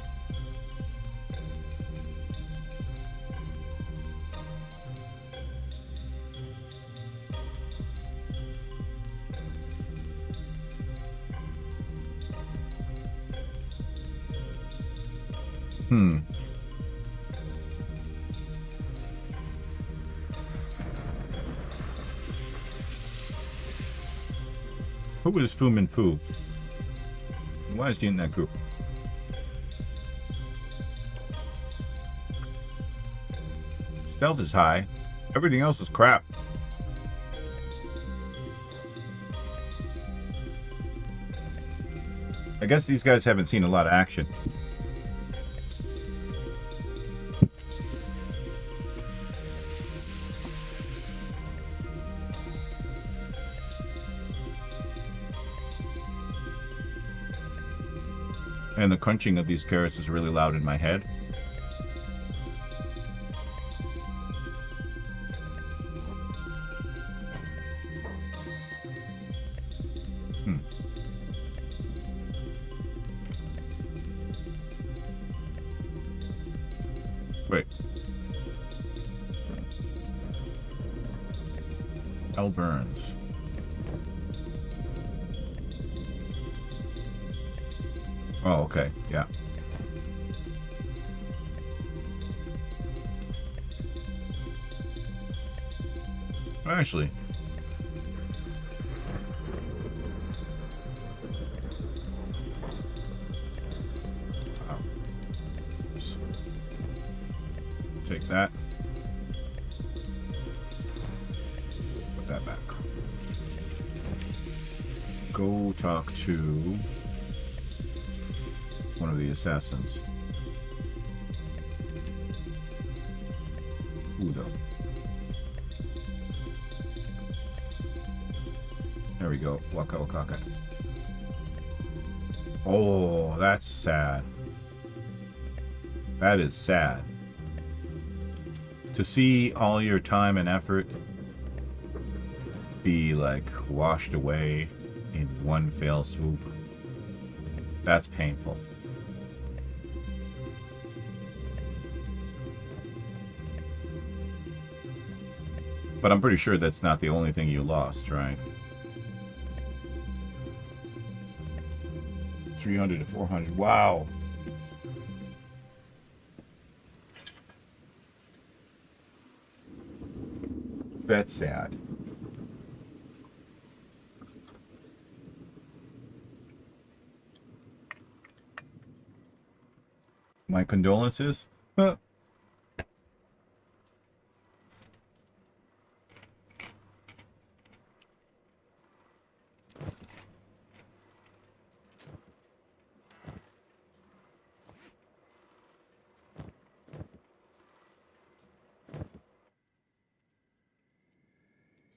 Who is Fu Min Fu? Why is he in that group? Stealth is high. Everything else is crap. I guess these guys haven't seen a lot of action. And the crunching of these carrots is really loud in my head. Wait. L. Burns. Oh, okay. Yeah. Actually. Wow. Take that. Put that back. Go talk to one of the assassins. Udo. There we go. Waka Wakaka. Oh, that's sad. That is sad. To see all your time and effort be like washed away in one fell swoop. That's painful. But I'm pretty sure that's not the only thing you lost, right? 300 to 400. Wow. That's sad. My condolences.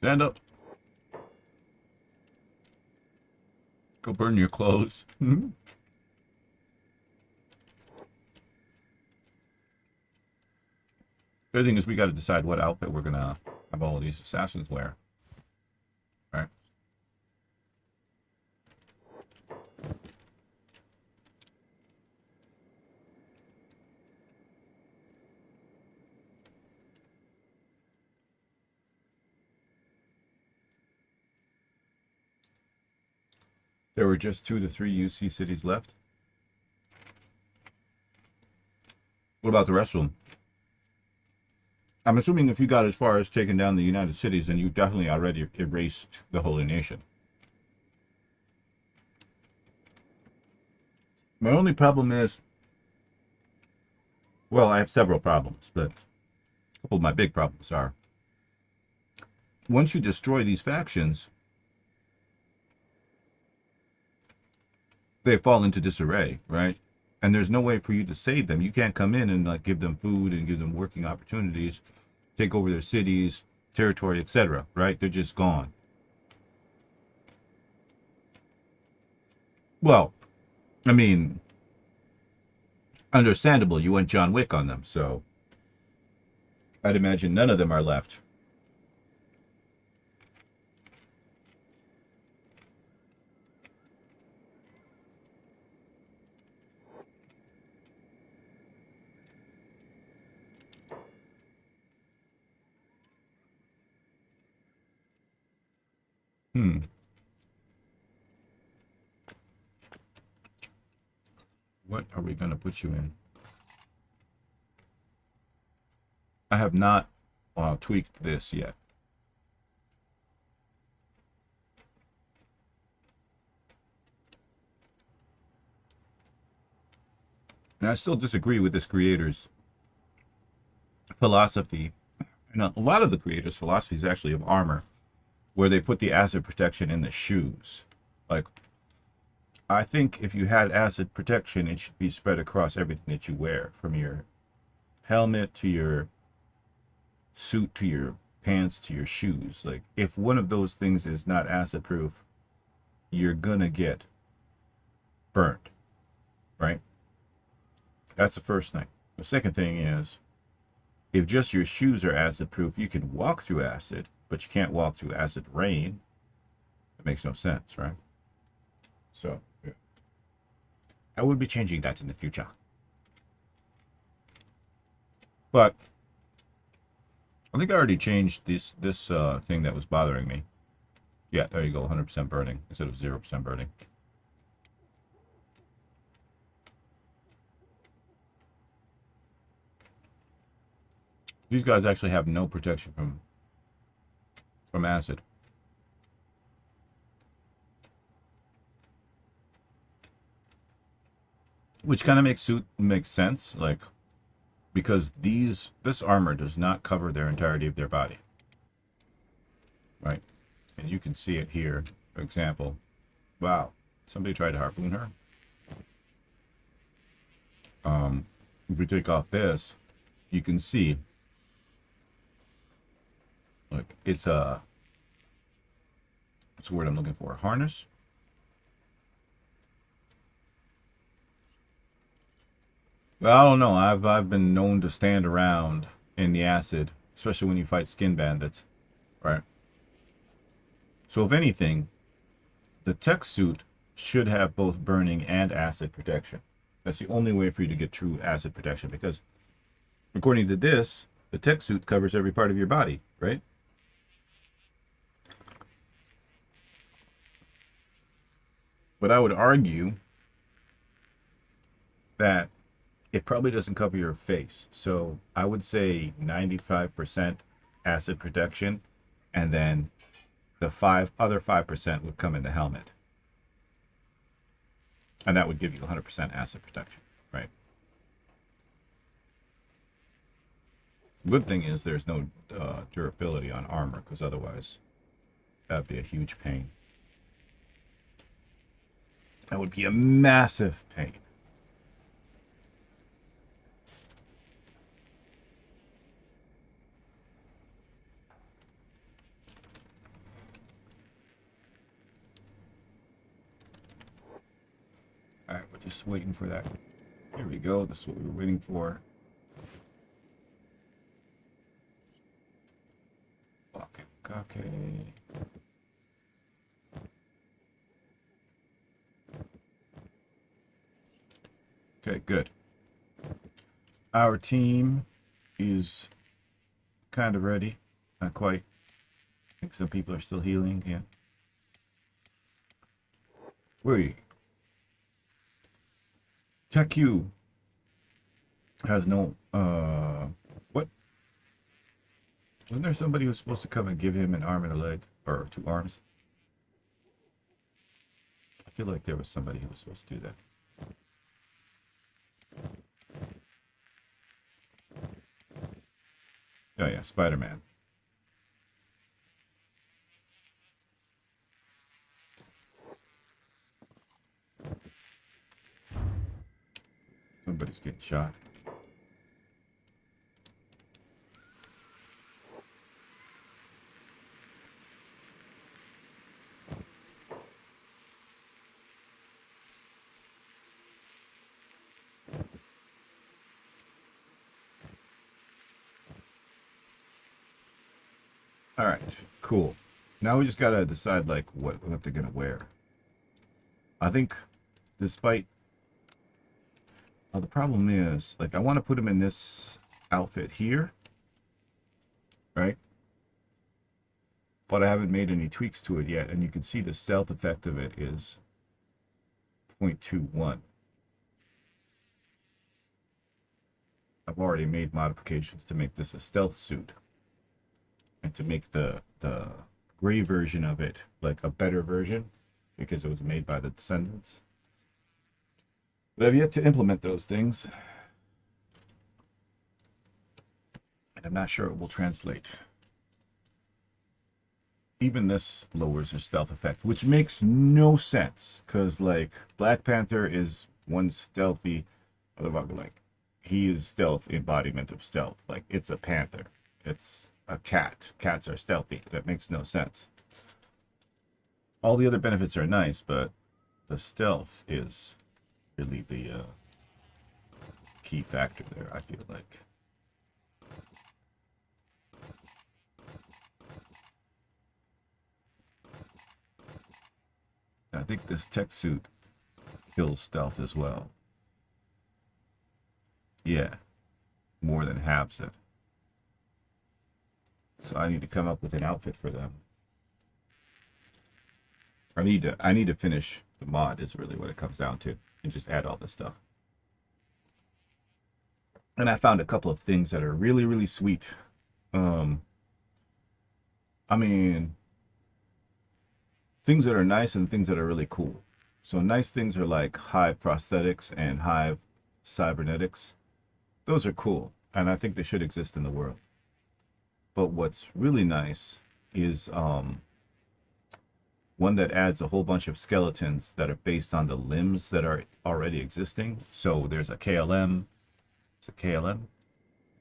Stand up. Go burn your clothes. The thing is, we got to decide what outfit we're gonna have all of these assassins wear. All right. There were just 2 to 3 UC cities left. What about the rest of them? I'm assuming if you got as far as taking down the United Cities, then you definitely already erased the Holy Nation. My only problem is, well, I have several problems, but a couple of my big problems are, once you destroy these factions, they fall into disarray, right? And there's no way for you to save them. You can't come in and like give them food and give them working opportunities, take over their cities, territory, etc., right? They're just gone. Well, I mean, understandable, you went John Wick on them, so I'd imagine none of them are left. What are we going to put you in? I have not tweaked this yet. And I still disagree with this creator's philosophy. And a lot of the creator's philosophy is actually of armor, where they put the acid protection in the shoes. Like, I think if you had acid protection, it should be spread across everything that you wear, from your helmet to your suit to your pants to your shoes. Like, if one of those things is not acid proof, you're gonna get burnt, right? That's the first thing. The second thing is, if just your shoes are acid proof, you can walk through acid, but you can't walk through acid rain. That makes no sense, right? So, yeah. I will be changing that in the future. But I think I already changed this thing that was bothering me. Yeah, there you go, 100% burning instead of 0% burning. These guys actually have no protection from acid. Which kind of makes sense, like, because this armor does not cover their entirety of their body, right? And you can see it here. For example, wow, somebody tried to harpoon her. If we take off this, you can see, like, it's a what's the word I'm looking for? Harness. Well, I don't know. I've been known to stand around in the acid, especially when you fight skin bandits, right? So if anything, the tech suit should have both burning and acid protection. That's the only way for you to get true acid protection, because according to this, the tech suit covers every part of your body, right? But I would argue that it probably doesn't cover your face. So I would say 95% acid protection, and then the other 5% would come in the helmet. And that would give you 100% acid protection, right? Good thing is there's no durability on armor, because otherwise that'd be a huge pain. That would be a massive pain. All right, we're just waiting for that. Here we go. This is what we were waiting for. Okay, okay. Okay, good. Our team is kind of ready. Not quite. I think some people are still healing. Yeah. Wait. Tech Q has no. What? Wasn't there somebody who was supposed to come and give him an arm and a leg? Or two arms? I feel like there was somebody who was supposed to do that. Oh, yeah, Spider Man. Somebody's getting shot. All right, cool. Now we just gotta decide like what they're gonna wear. I think, despite the problem is, like, I want to put them in this outfit here, right? But I haven't made any tweaks to it yet, and you can see the stealth effect of it is 0.21. I've already made modifications to make this a stealth suit, and to make the gray version of it like a better version, because it was made by the Descendants. But I've yet to implement those things, and I'm not sure it will translate. Even this lowers her stealth effect, which makes no sense, because, like, Black Panther is one stealthy motherfucker. Like, he is stealth embodiment of stealth. Like, it's a panther. It's a cat. Cats are stealthy. That makes no sense. All the other benefits are nice, but the stealth is really the key factor there, I feel like. I think this tech suit kills stealth as well. Yeah. more than halves it. So I need to come up with an outfit for them. I need to finish the mod is really what it comes down to, and just add all this stuff. And I found a couple of things that are really, really sweet. I mean, things that are nice and things that are really cool. So nice things are like Hive prosthetics and Hive cybernetics. Those are cool, and I think they should exist in the world. But what's really nice is one that adds a whole bunch of skeletons that are based on the limbs that are already existing. So there's a KLM. Is it KLM?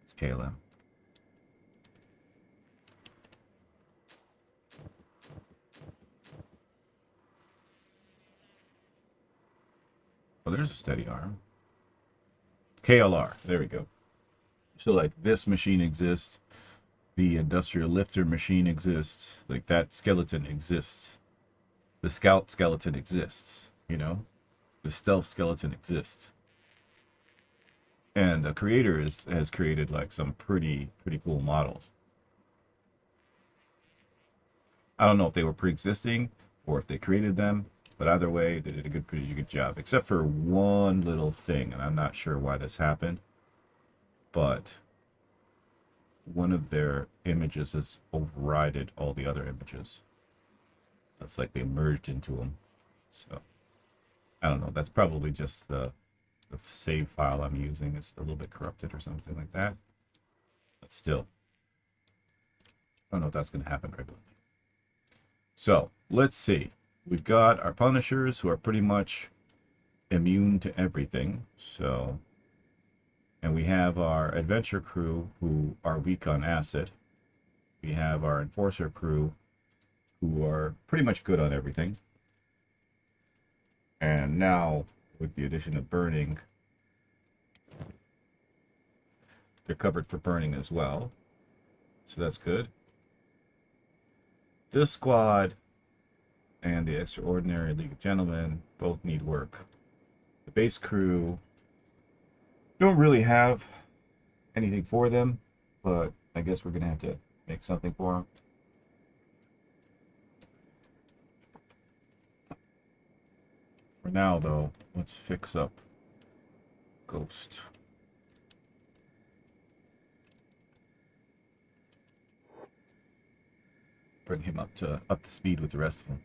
It's KLM. Oh, there's a steady arm. KLR. There we go. So like this machine exists. The industrial lifter machine exists. Like that skeleton exists. The scout skeleton exists. You know, the stealth skeleton exists. And the creator has created like some pretty cool models. I don't know if they were pre-existing or if they created them, but either way, they did a pretty good job. Except for one little thing, and I'm not sure why this happened, but one of their images has overridden all the other images. That's like they merged into them. So I don't know. That's probably just the save file I'm using is a little bit corrupted or something like that. But still, I don't know if that's going to happen regularly. So let's see. We've got our Punishers who are pretty much immune to everything. So, and we have our Adventure crew who are weak on acid. We have our Enforcer crew who are pretty much good on everything. And now, with the addition of burning, they're covered for burning as well. So that's good. This squad and the Extraordinary League of Gentlemen both need work. The base crew don't really have anything for them, but I guess we're going to have to make something for them. For now, though, let's fix up Ghost. Bring him up to speed with the rest of them.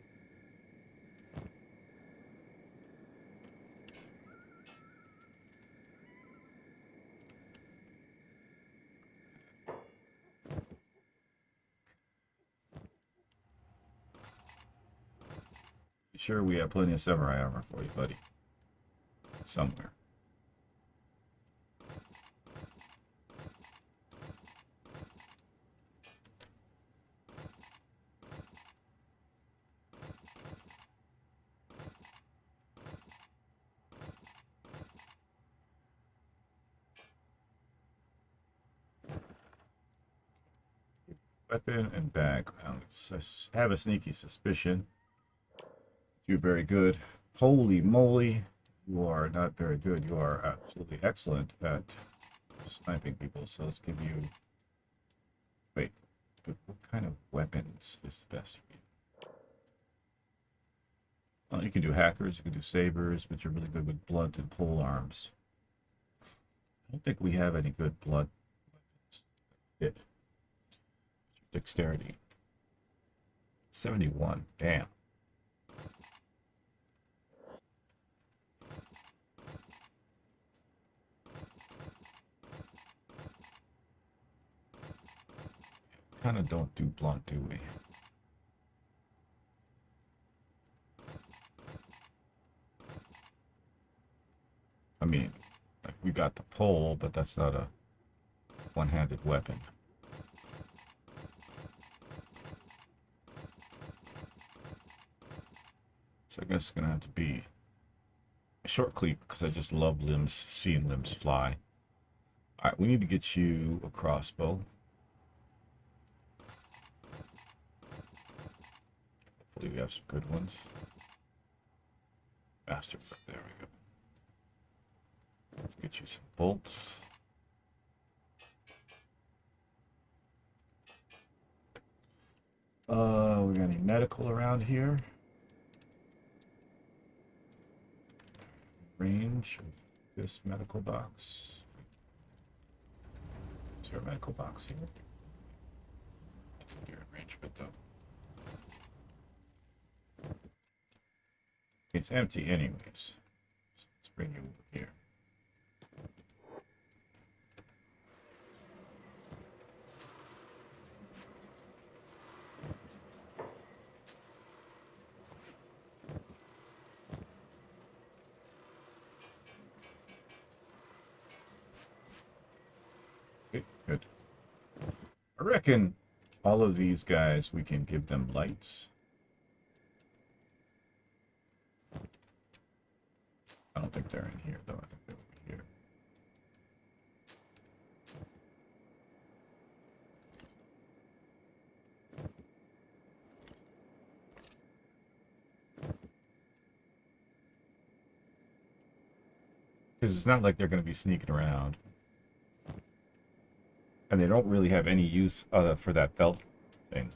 Sure, we have plenty of samurai armor for you, buddy. Somewhere. Weapon and background. I have a sneaky suspicion. You're very good. Holy moly. You are not very good. You are absolutely excellent at sniping people. So let's give you... Wait. But what kind of weapons is the best for you? Well, you can do hackers. You can do sabers. But you're really good with blunt and pole arms. I don't think we have any good blunt weapons. Fit. Dexterity. 71. Damn. Kind of don't do blunt, do we? I mean, like we got the pole, but that's not a one-handed weapon. So I guess it's gonna have to be a short cleat because I just love limbs, seeing limbs fly. All right, we need to get you a crossbow. Hopefully we have some good ones. Master, there we go. Let's get you some bolts. medical around here? Range of this medical box. Is there a medical box here? Here, range of it though. It's empty anyways. Let's bring you over here. Okay, good. I reckon all of these guys, we can give them lights. I don't think they're in here, though. I think they're over here. Because it's not like they're going to be sneaking around. And they don't really have any use for that belt thing.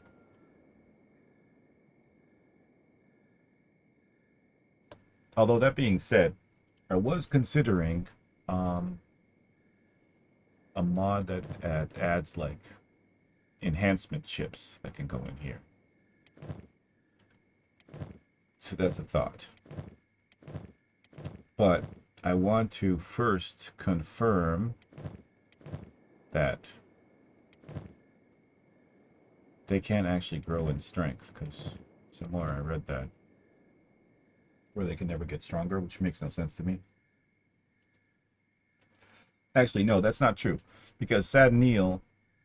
Although that being said, I was considering a mod that adds like enhancement chips that can go in here. So that's a thought. But I want to first confirm that they can't actually grow in strength, because somewhere I read that. Where they can never get stronger, which makes no sense to me. Actually, no, that's not true. Because Sad Neil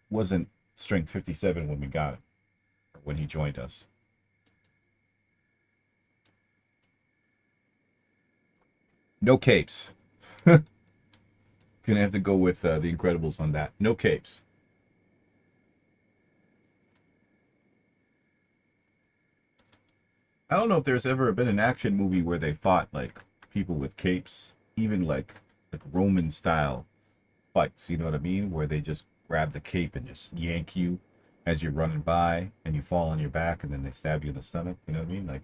wasn't strength 57 when we got him. Or when he joined us. No capes. Gonna have to go with the Incredibles on that. No capes. I don't know if there's ever been an action movie where they fought like people with capes, even like Roman style fights, you know what I mean? Where they just grab the cape and just yank you as you're running by and you fall on your back and then they stab you in the stomach, you know what I mean? Like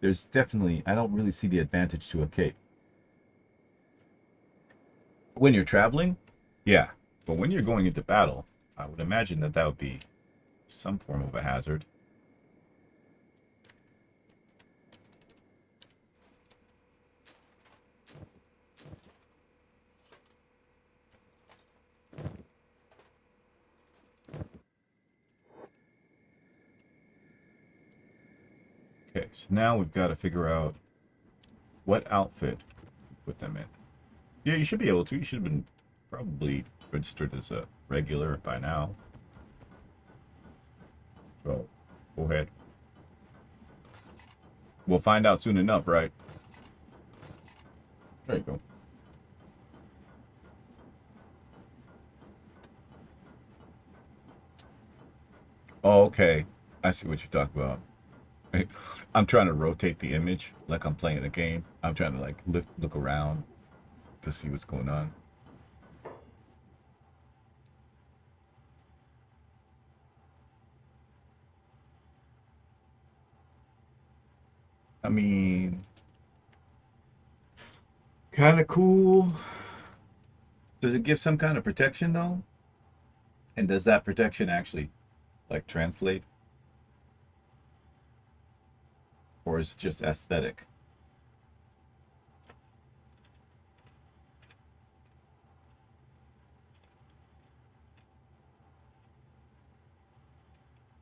there's definitely, I don't really see the advantage to a cape. When you're traveling, yeah. But when you're going into battle, I would imagine that that would be some form of a hazard. Okay, so now we've got to figure out what outfit to put them in. Yeah, you should be able to. You should have been probably registered as a regular by now. So, go ahead. We'll find out soon enough, right? There you go. Oh, okay. I see what you're talking about. I'm trying to rotate the image like I'm playing a game. I'm trying to like look around to see what's going on. I mean, kind of cool. Does it give some kind of protection though? And does that protection actually like translate? Or is it just aesthetic?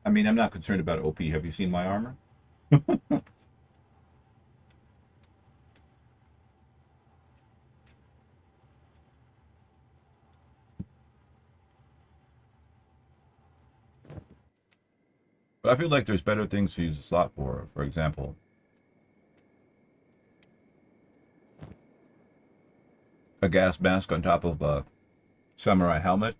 I mean, I'm not concerned about OP. Have you seen my armor? But I feel like there's better things to use the slot for. For example, a gas mask on top of a samurai helmet.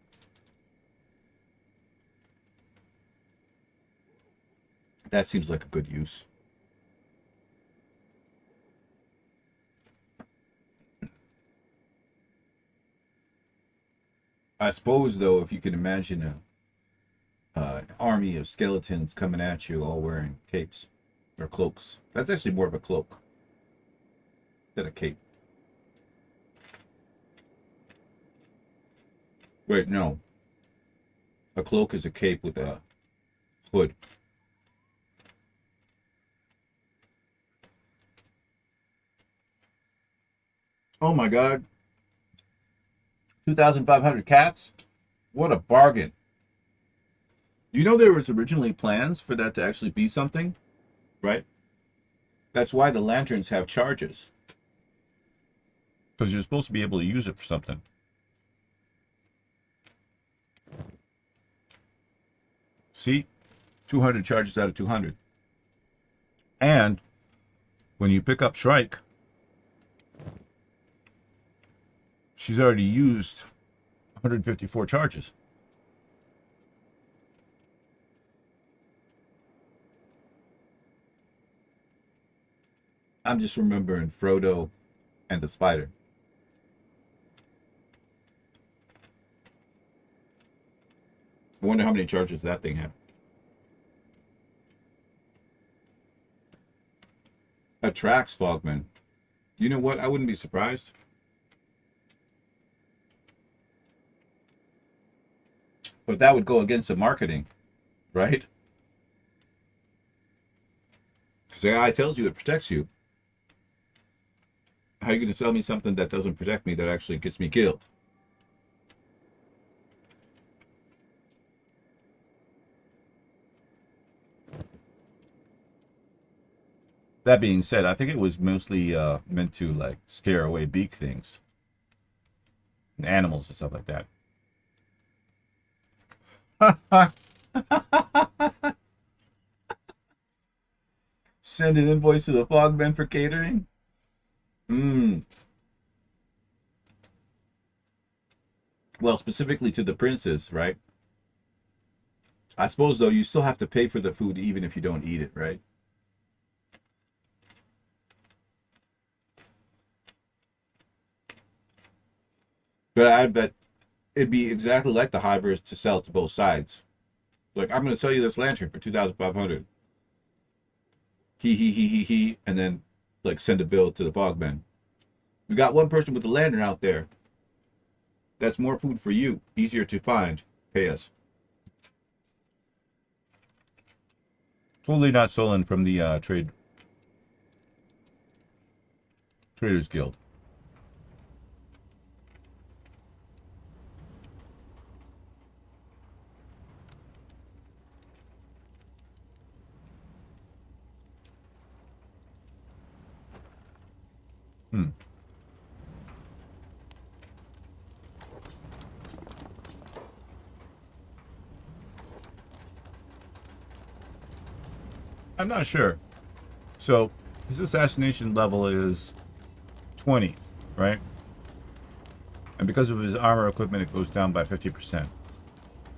That seems like a good use. I suppose, though, if you can imagine an army of skeletons coming at you, all wearing capes or cloaks. That's actually more of a cloak than a cape. Wait, no. A cloak is a cape with a hood. Oh my god. 2,500 cats? What a bargain. You know there was originally plans for that to actually be something, right? That's why the lanterns have charges. Because you're supposed to be able to use it for something. See? 200 charges out of 200. And when you pick up Shrike, she's already used 154 charges. I'm just remembering Frodo and the spider. I wonder how many charges that thing had. Attracts Fogmen. You know what? I wouldn't be surprised. But that would go against the marketing, right? Because the AI tells you it protects you. How are you going to tell me something that doesn't protect me that actually gets me killed? That being said, I think it was mostly meant to like scare away beak things, and animals and stuff like that. Send an invoice to the Fogmen for catering. Well, specifically to the princes, right? I suppose though you still have to pay for the food even if you don't eat it, right? But I bet it'd be exactly like the hivers to sell to both sides. Like, I'm going to sell you this lantern for 2,500. He, and then like send a bill to the Fogmen. We got one person with a lantern out there. That's more food for you. Easier to find. Pay us. Totally not stolen from the Traders Guild. I'm not sure. So his assassination level is 20, right? And because of his armor equipment, it goes down by 50%.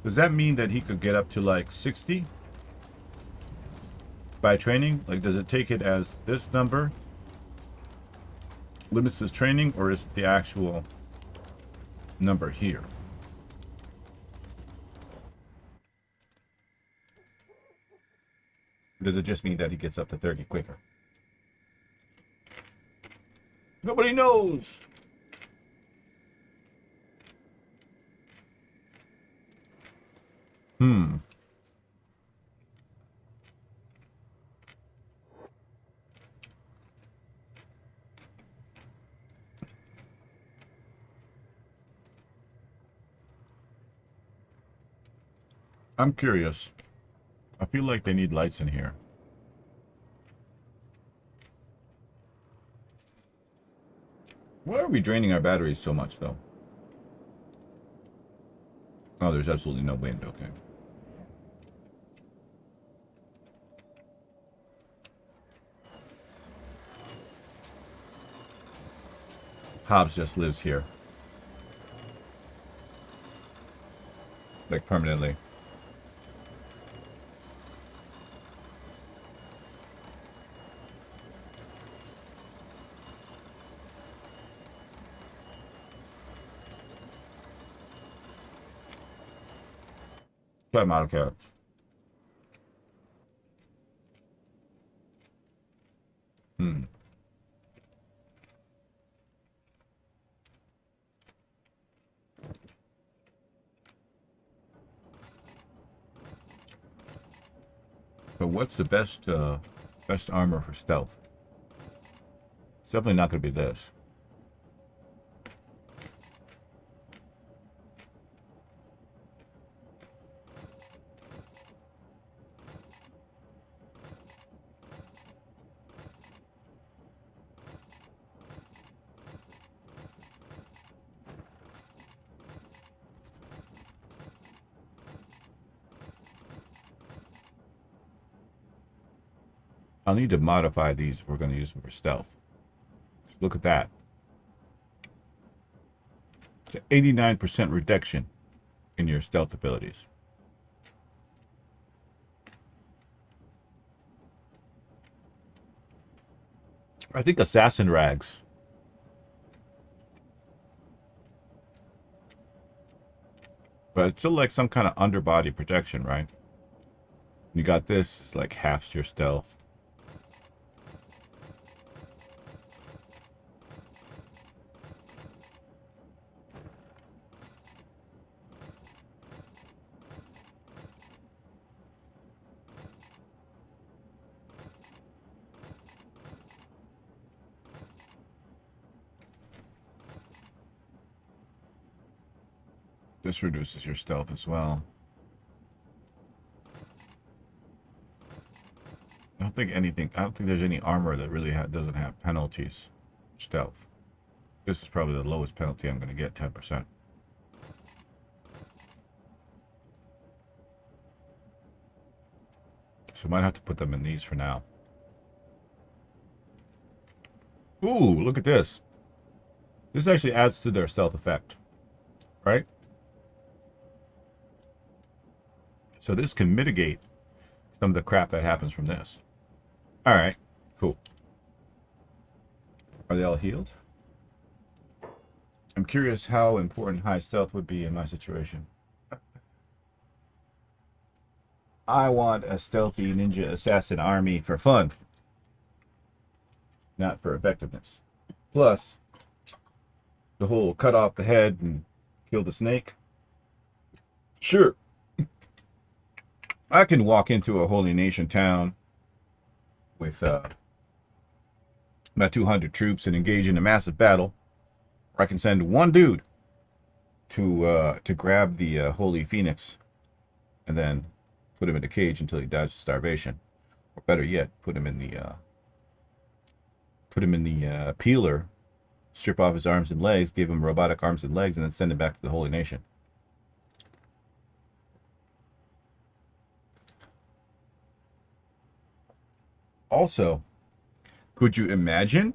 Does that mean that he could get up to like 60 by training? Like, does it take it as this number limits his training, or is it the actual number here? Or does it just mean that he gets up to 30 quicker? Nobody knows. I'm curious. I feel like they need lights in here. Why are we draining our batteries so much, though? Oh, there's absolutely no wind. Okay. Hobbs just lives here. Like, permanently. Try them out of carrots. But what's the best armor for stealth? It's definitely not going to be this. I'll need to modify these if we're going to use them for stealth. Just look at that. It's an 89% reduction in your stealth abilities. I think assassin rags. But it's still like some kind of underbody protection, right? You got this, it's like half your stealth. This reduces your stealth as well. I don't think there's any armor that really doesn't have penalties for stealth. This is probably the lowest penalty I'm going to get, 10%. So I might have to put them in these for now. Ooh, look at this. This actually adds to their stealth effect, right? So this can mitigate some of the crap that happens from this. All right, cool. Are they all healed? I'm curious how important high stealth would be in my situation. I want a stealthy ninja assassin army for fun, not for effectiveness. Plus, the whole cut off the head and kill the snake. Sure. I can walk into a Holy Nation town with about 200 troops and engage in a massive battle. Or I can send one dude to grab the Holy Phoenix and then put him in a cage until he dies of starvation. Or better yet, put him in the peeler, strip off his arms and legs, give him robotic arms and legs, and then send him back to the Holy Nation. Also, could you imagine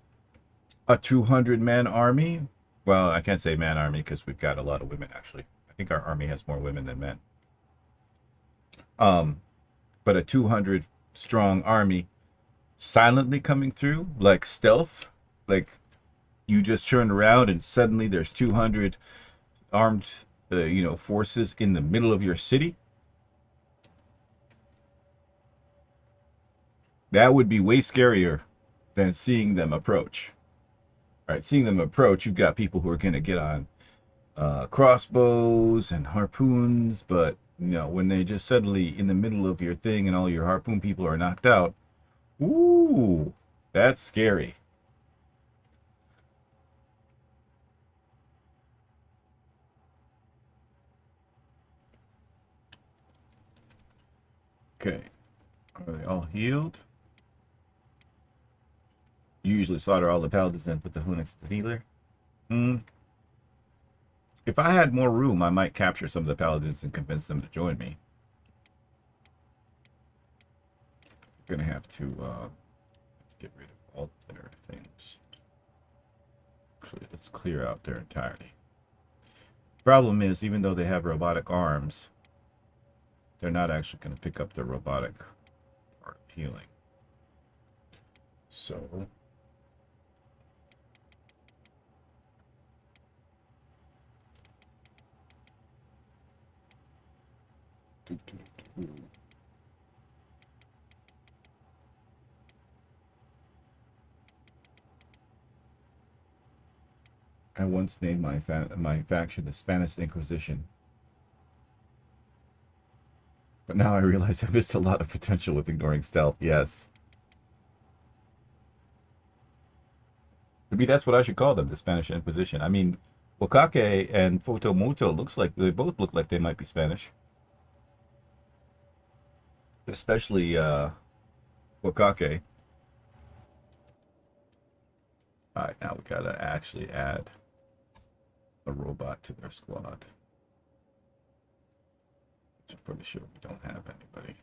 a 200-man army? Well, I can't say man army because we've got a lot of women, actually. I think our army has more women than men. But a 200-strong army silently coming through, like stealth, like you just turn around and suddenly there's 200 armed, forces in the middle of your city. That would be way scarier than seeing them approach. Right, seeing them approach, you've got people who are going to get on crossbows and harpoons, but when they just suddenly in the middle of your thing and all your harpoon people are knocked out, ooh, that's scary. Okay, are they all healed? You usually slaughter all the paladins and put the Hunix to the healer. If I had more room, I might capture some of the paladins and convince them to join me. I'm gonna have to get rid of all their things. Actually, let's clear out their entirety. Problem is, even though they have robotic arms, they're not actually going to pick up the robotic part of healing. So I once named my faction the Spanish Inquisition. But now I realize I missed a lot of potential with ignoring stealth. Yes. Maybe that's what I should call them, the Spanish Inquisition. I mean, Wakake and Fotomoto both look like they might be Spanish. Especially Wakake. Alright, now we gotta actually add a robot to their squad. Which I'm pretty sure we don't have anybody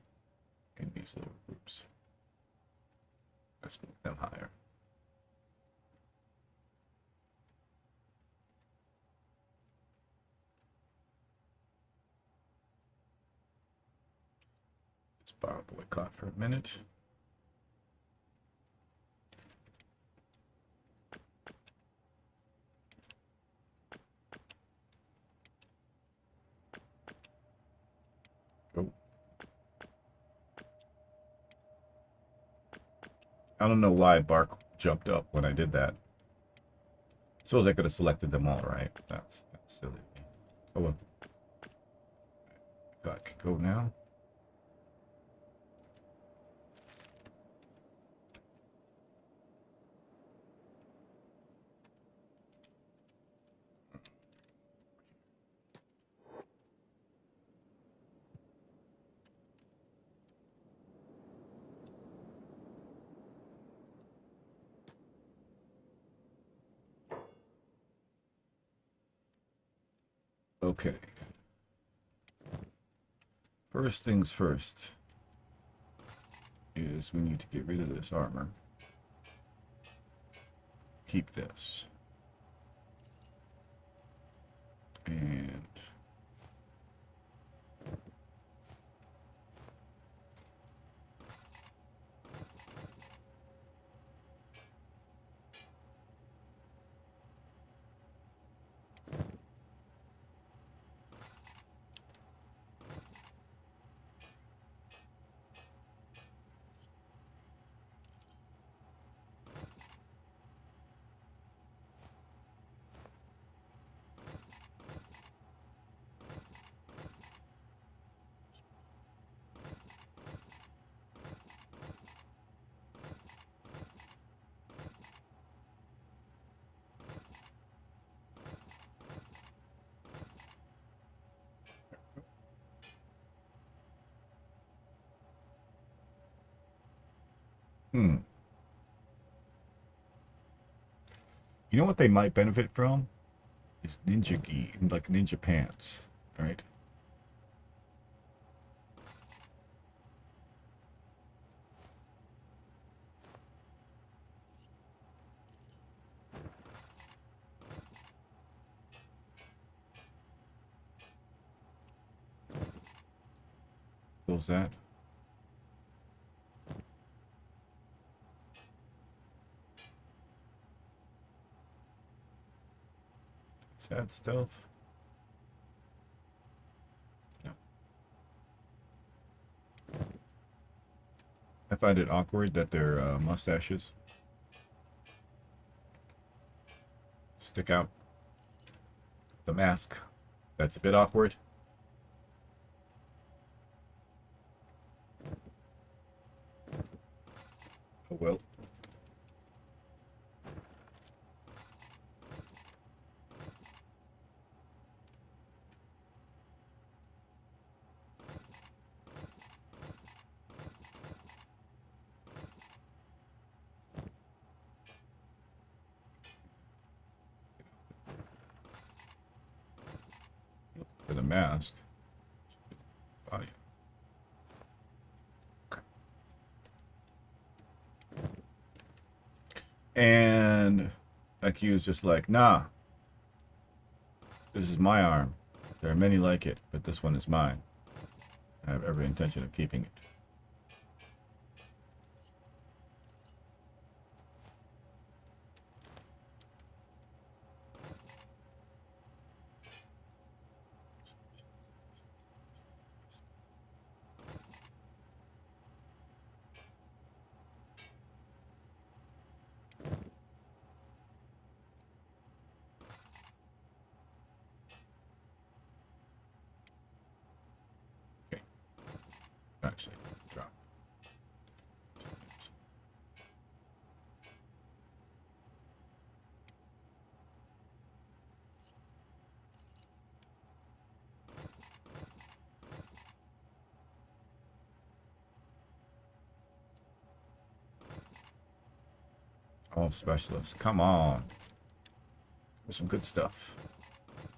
in these little groups. Let's move them higher. Let's borrow boycott for a minute. Go. I don't know why Bark jumped up when I did that. Suppose I could have selected them all, right? That's silly. Oh well. God can go now. Okay. First things first is we need to get rid of this armor. Keep this. And you know what they might benefit from? Is ninja gi, like ninja pants, right? Close that. Is that stealth? No. I find it awkward that their mustaches stick out. The mask. That's a bit awkward. Oh well. For the mask. Body. Okay. And IQ is just like, nah. This is my arm. There are many like it, but this one is mine. I have every intention of keeping it. actually drop. All specialists. Come on. There's some good stuff.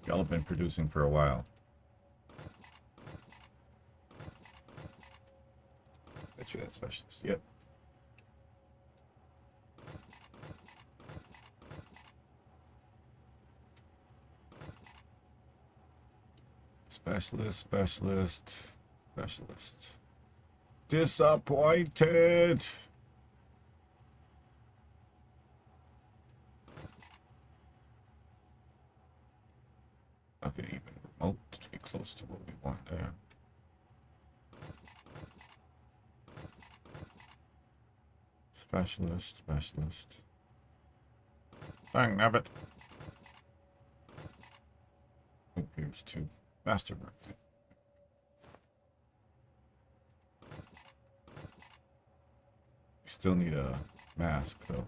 Y'all have been producing for a while. Bet you that specialist. Yep. Specialist, specialist, specialist. Disappointed. Not gonna even remote to be close to what we want there. Specialist, specialist. Dang nabbit. Oh, here's two. Masterwork. We still need a mask though.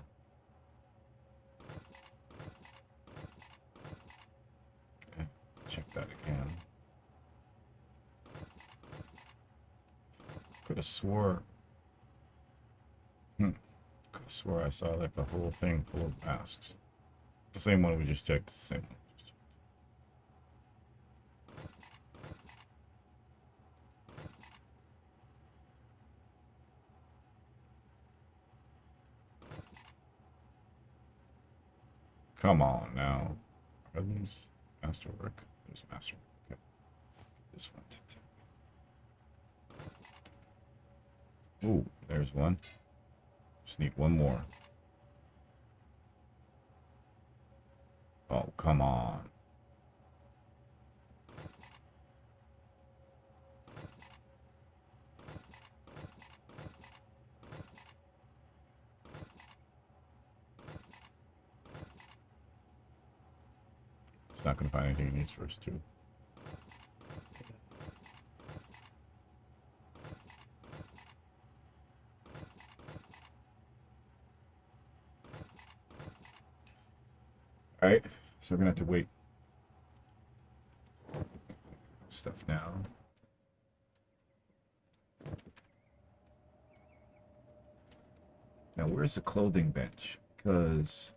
Okay, check that again. Could have swore. Could have swore I saw like a whole thing full of masks. The same one we just checked. It's the same one. Come on now. Are these masterwork? There's masterwork. Okay. This one. Ooh, there's one. Just need one more. Oh, come on. It's not going to find anything it needs first, too. Alright, so we're going to have to wait. Stuff now. Now, where's the clothing bench? Because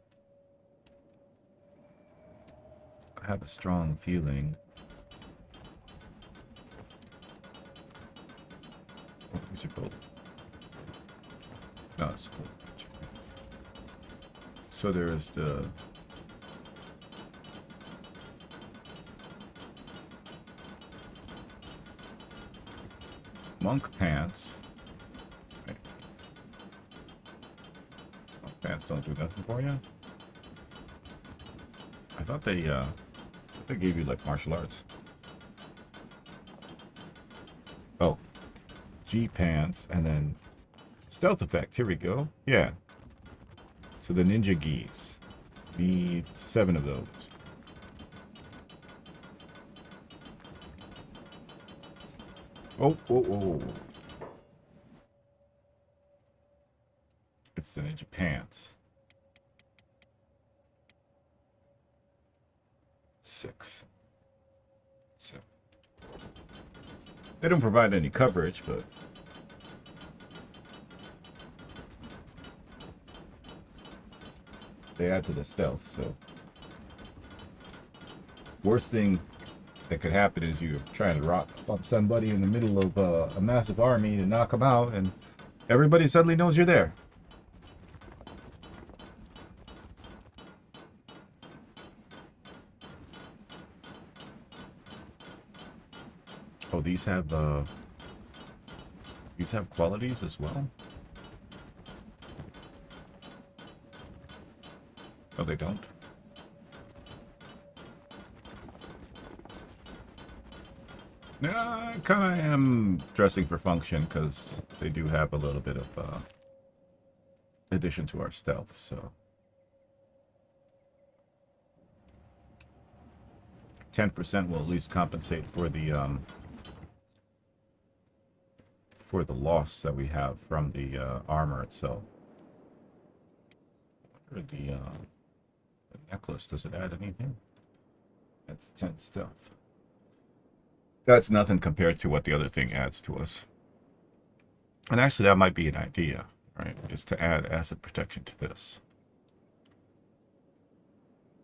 I have a strong feeling. Oh, where's your clothing? No, it's a clothing bench. So there's the monk pants. Right. Monk pants don't do nothing for you. I thought they gave you like martial arts. Oh, G pants and then stealth effect. Here we go. Yeah. So the ninja gis. Need 7 of those. Oh, oh, oh. It's the ninja pants. 6. 7. They don't provide any coverage, but they add to the stealth, so worst thing that could happen is you're trying to rock up somebody in the middle of a massive army to knock them out, and everybody suddenly knows you're there. Oh, these have qualities as well? Oh, they don't? Yeah, I kind of am dressing for function because they do have a little bit of addition to our stealth, so 10% will at least compensate for the for the loss that we have from the armor itself. The necklace, does it add anything? That's 10 stealth. That's nothing compared to what the other thing adds to us. And actually, that might be an idea, right? Is to add acid protection to this.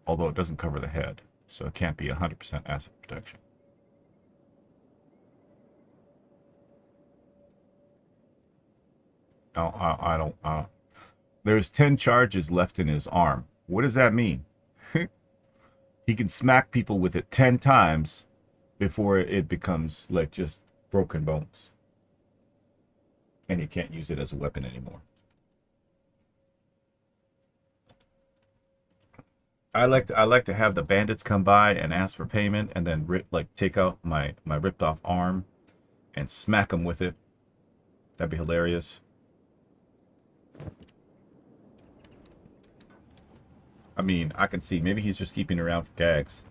Although it doesn't cover the head, so it can't be 100% acid protection. No, I don't. There's 10 charges left in his arm. What does that mean? He can smack people with it 10 times before it becomes like just broken bones. And he can't use it as a weapon anymore. I like to have the bandits come by and ask for payment, and then take out my ripped off arm and smack them with it. That'd be hilarious. I mean, I can see maybe he's just keeping around for gags.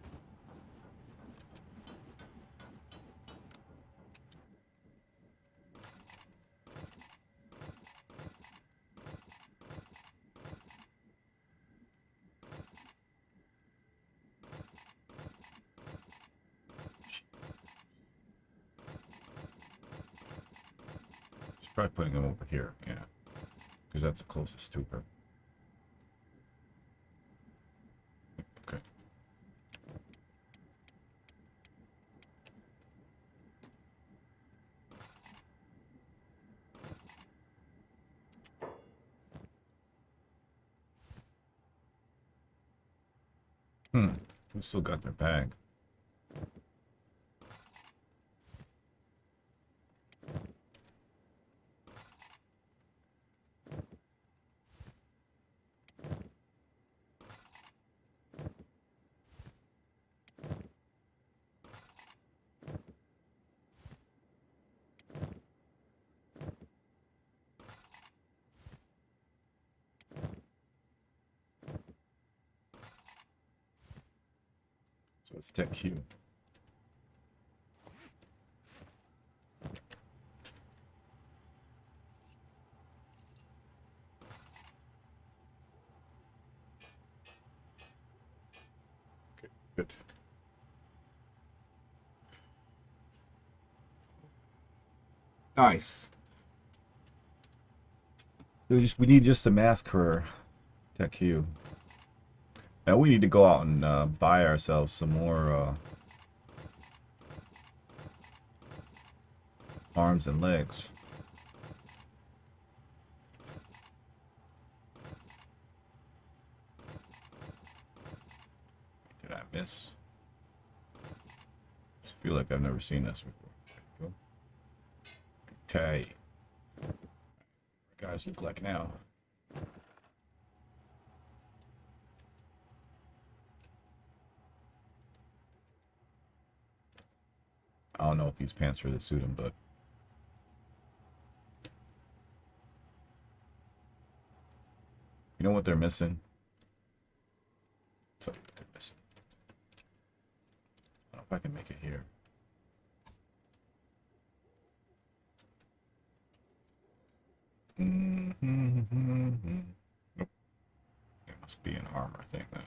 Probably putting him over here, yeah, because that's the closest to her. Okay. Who's still got their bag? So it's Tech Q. Okay, good. Nice. We need just to mask her, Tech Q. Now we need to go out and buy ourselves some more arms and legs. Did I miss? I feel like I've never seen this before. Okay. What guys look like now? I don't know if these pants really suit him, but you know what they're missing? Tell you what they're missing. I don't know if I can make it here. Nope. It must be an armor thing then.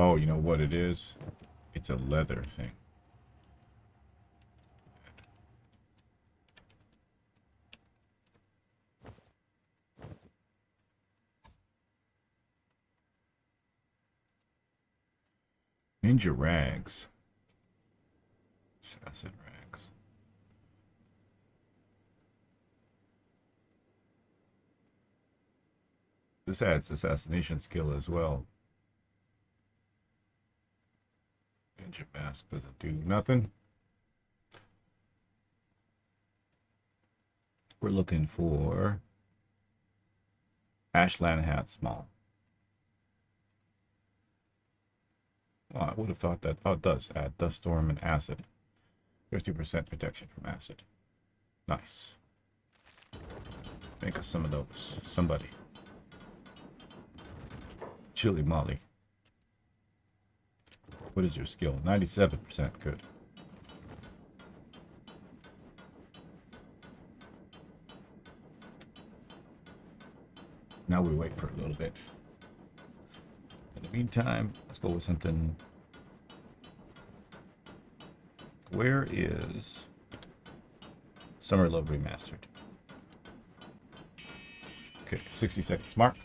Oh, you know what it is? It's a leather thing. Ninja rags. Assassin rags. This adds assassination skill as well. Ninja mask doesn't do nothing. We're looking for Ashland hat small. Well, I would have thought that. Oh, it does add dust storm and acid. 50% protection from acid. Nice. Make us some of those. Somebody. Chili Molly. What is your skill? 97%. Good. Now we wait for a little bit. In the meantime, let's go with something. Where is Summer Love Remastered? Okay, 60 seconds mark.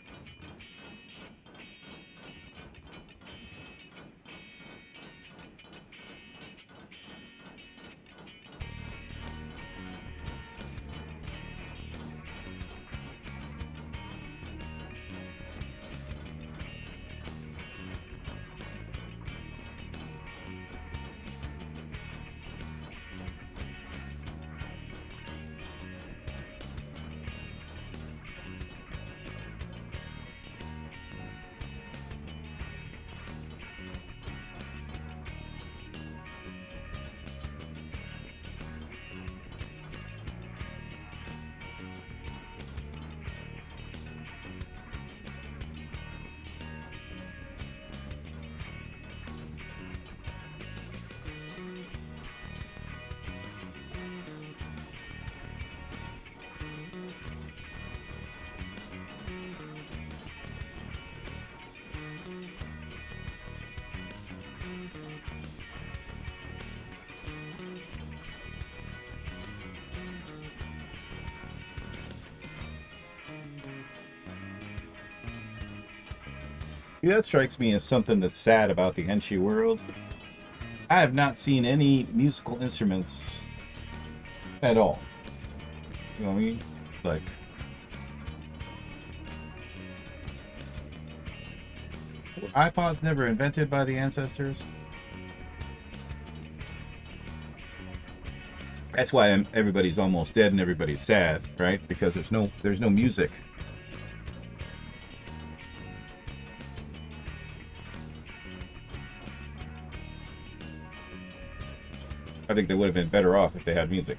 Yeah, that strikes me as something that's sad about the Kenshi world. I have not seen any musical instruments at all. You know what I mean? Like, were iPods never invented by the ancestors? That's why everybody's almost dead and everybody's sad, right? Because there's no music. I think they would have been better off if they had music.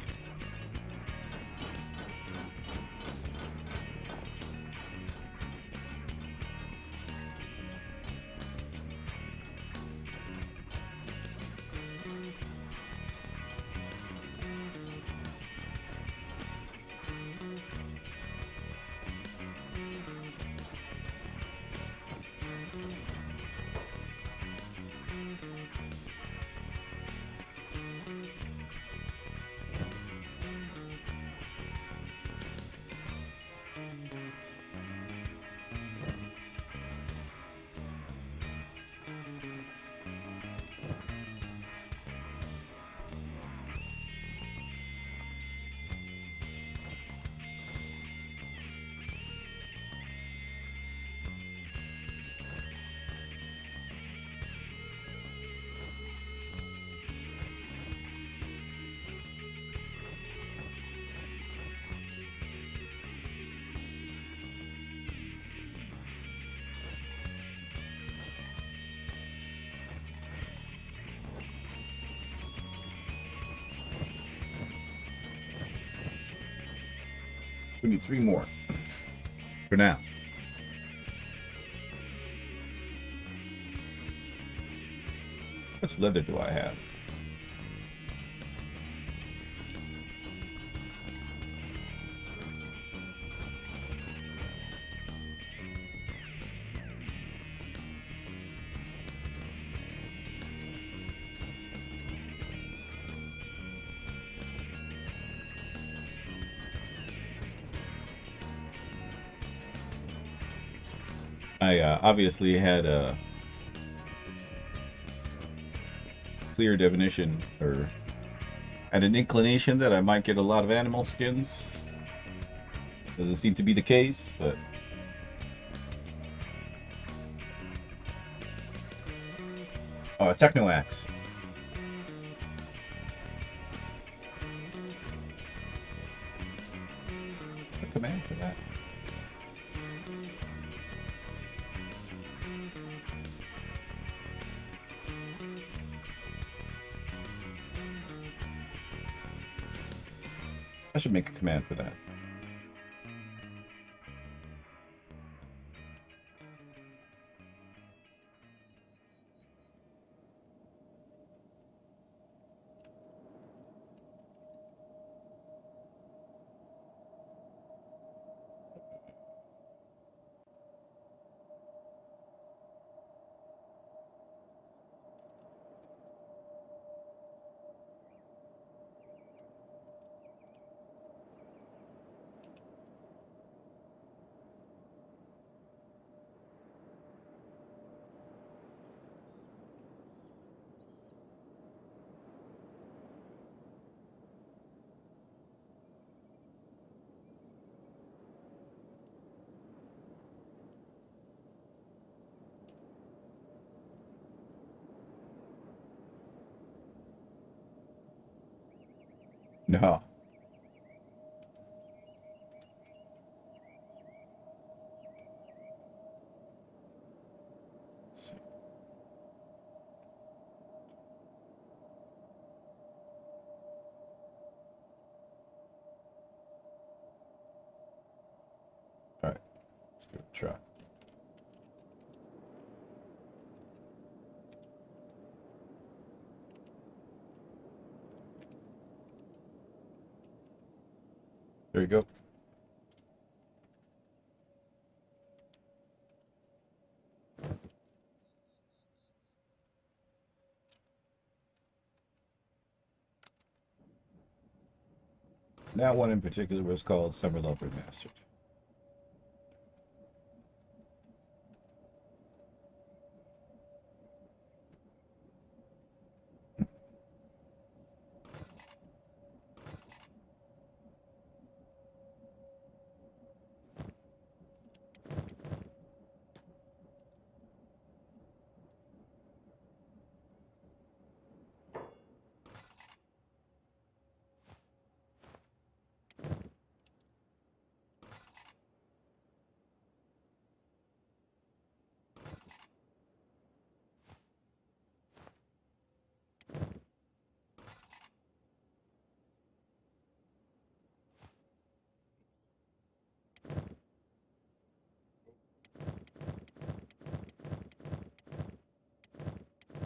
We need 3 more for now. How much leather do I have? I obviously had a clear definition, or had an inclination that I might get a lot of animal skins. Doesn't seem to be the case, but oh, a Techno Axe. What's the command for that? I should make a command for that. No. All right, let's give it a try. There you go. That one in particular was called Summer Love Remastered.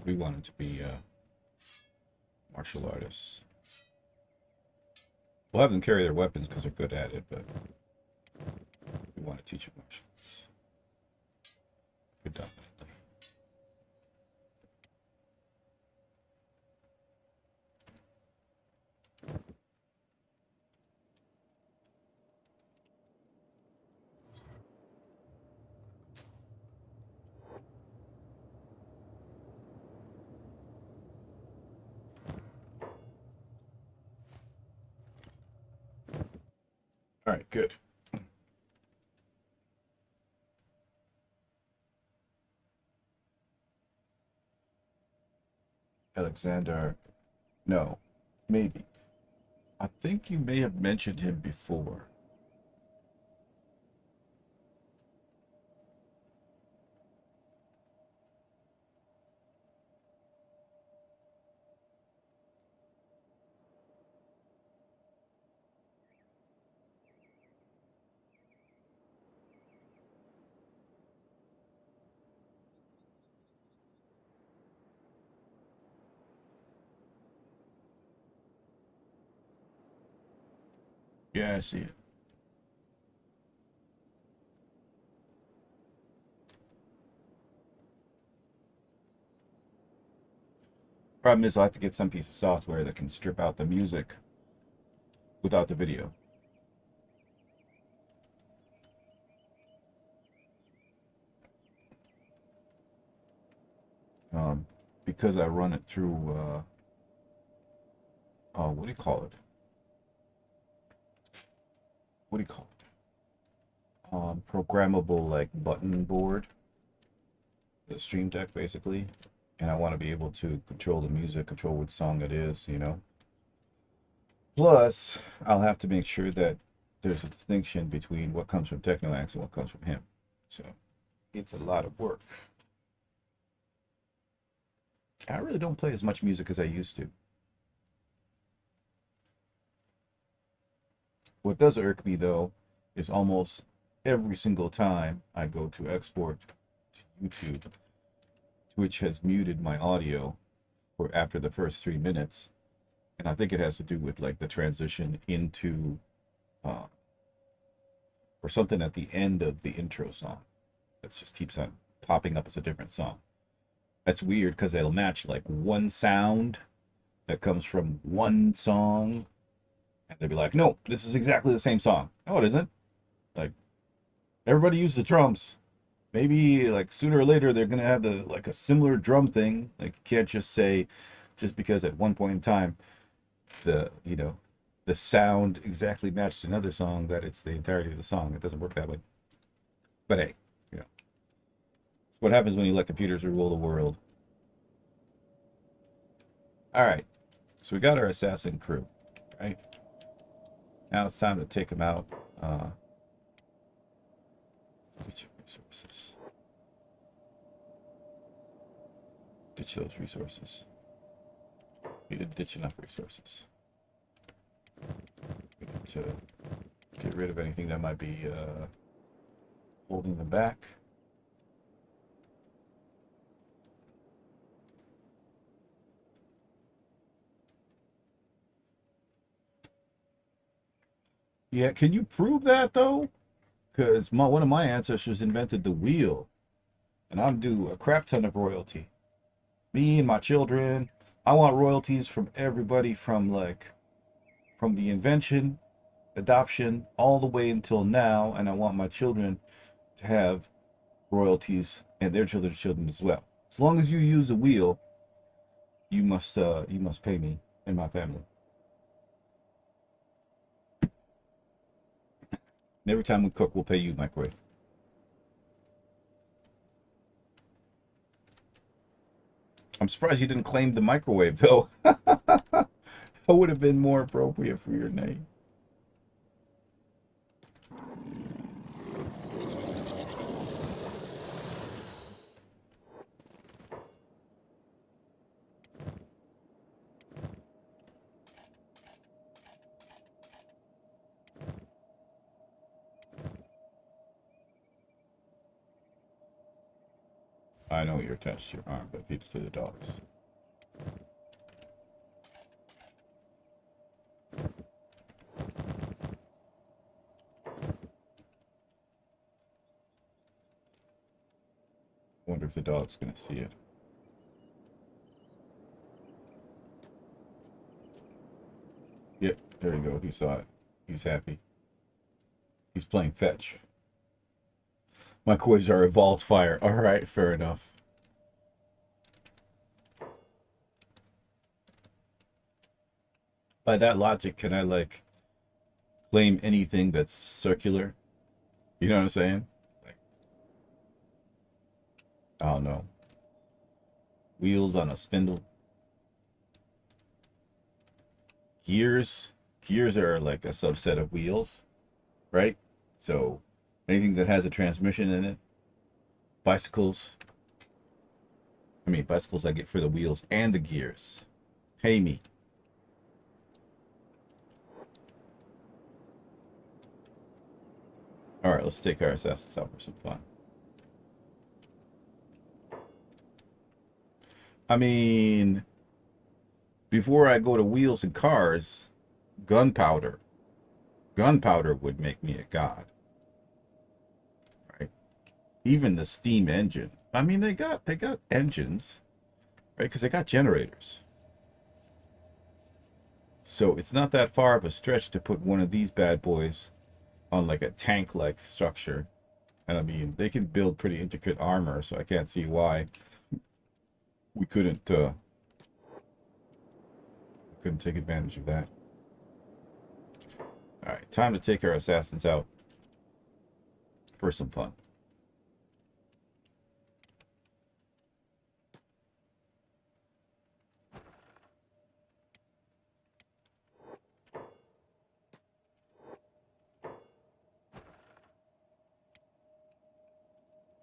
We wanted to be martial artists. We'll have them carry their weapons because they're good at it, but we want to teach them martial arts. Predominantly. All right, good. Alexander, no, maybe. I think you may have mentioned him before. Yeah, I see it. Problem is, I have to get some piece of software that can strip out the music without the video. Because I run it through, what do you call it? What do you call it? Programmable, like, button board. The Stream Deck, basically. And I want to be able to control the music, control which song it is, you know? Plus, I'll have to make sure that there's a distinction between what comes from Technoax and what comes from him. So, it's a lot of work. I really don't play as much music as I used to. What does irk me though is almost every single time I go to export to YouTube, Twitch has muted my audio for after the first 3 minutes, and I think it has to do with like the transition into uh, or something at the end of the intro song that just keeps on popping up as a different song. That's weird because it'll match like one sound that comes from one song, and they'll be like, "No, this is exactly the same song." No, it isn't. Like everybody uses the drums. Maybe like sooner or later they're gonna have the like a similar drum thing. Like you can't just say just because at one point in time the the sound exactly matched another song that it's the entirety of the song. It doesn't work that way. But hey, it's what happens when you let computers rule the world. All right, so we got our assassin crew, right? Now it's time to take them out. Ditch resources. Ditch those resources. We didn't ditch enough resources. We need to get rid of anything that might be holding them back. Yeah, can you prove that though? Because one of my ancestors invented the wheel, and I'm due a crap ton of royalty. Me and my children, I want royalties from everybody from the invention, adoption, all the way until now, and I want my children to have royalties and their children's children as well. As long as you use the wheel, you must pay me and my family. And every time we cook, we'll pay you, microwave. I'm surprised you didn't claim the microwave though. That would have been more appropriate for your name. I know you're attached to your arm, but feed it to the dogs. Wonder if the dog's gonna see it. Yep, there you go. He saw it. He's happy. He's playing fetch. My coins are evolved fire. All right, fair enough. By that logic, can I like claim anything that's circular? You know what I'm saying? Like, I don't know. Wheels on a spindle. Gears. Gears are like a subset of wheels, right? So anything that has a transmission in it. Bicycles. I mean, bicycles I get for the wheels and the gears. Pay me. All right, let's take our assassins out for some fun. I mean, before I go to wheels and cars, gunpowder. Gunpowder would make me a god. Right? Even the steam engine. I mean, they got engines, right? Because they got generators. So it's not that far of a stretch to put one of these bad boys on like a tank-like structure. And I mean, they can build pretty intricate armor, so I can't see why we couldn't take advantage of that. All right, time to take our assassins out for some fun.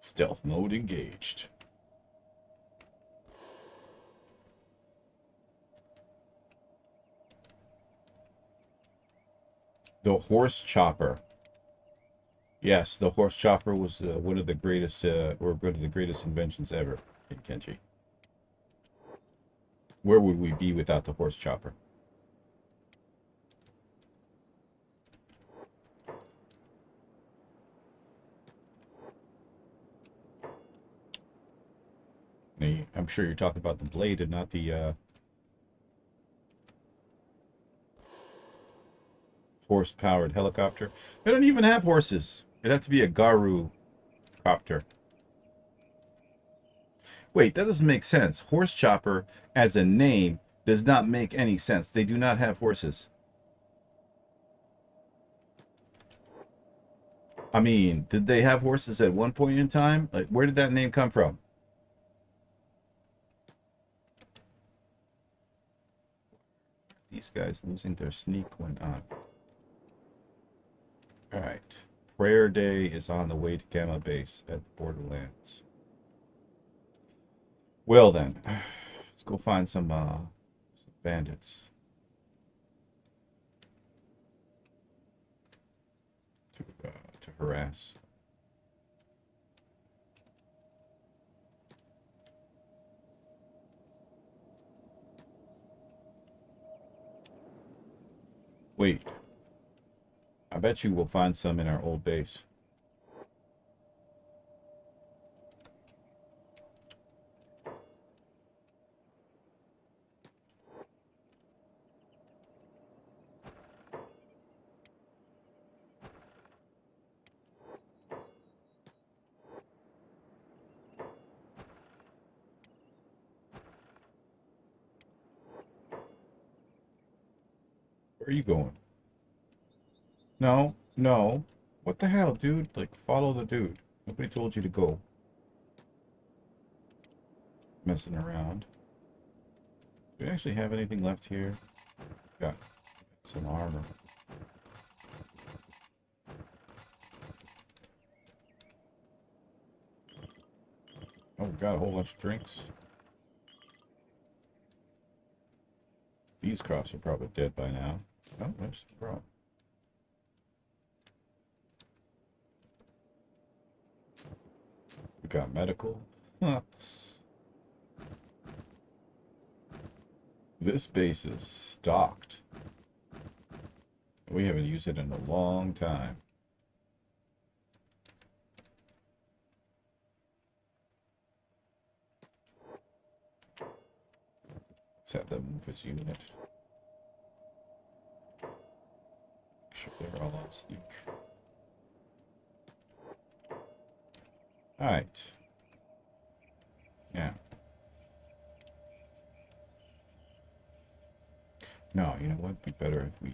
Stealth mode engaged. The horse chopper. Yes, the horse chopper was one of the greatest, or one of the greatest inventions ever in Kenshi. Where would we be without the horse chopper? I'm sure you're talking about the blade and not the horse-powered helicopter. They don't even have horses. It'd have to be a Garu copter. Wait, that doesn't make sense. Horse chopper as a name does not make any sense. They do not have horses. I mean, did they have horses at one point in time? Like, where did that name come from? These guys losing their sneak went on. Alright. Prayer Day is on the way to Gamma Base at the Borderlands. Well then, let's go find some bandits to harass. Wait. I bet you we'll find some in our old base. Where are you going? No, no. What the hell, dude? Like, follow the dude. Nobody told you to go. Messing around. Do we actually have anything left here? Got some armor. Oh, we got a whole bunch of drinks. These crops are probably dead by now. Oh, there's the problem. We got medical. Huh. This base is stocked. We haven't used it in a long time. Let's have them move his unit. Make sure they're all on sneak. Alright. Yeah. No, you know what? It'd be better if we,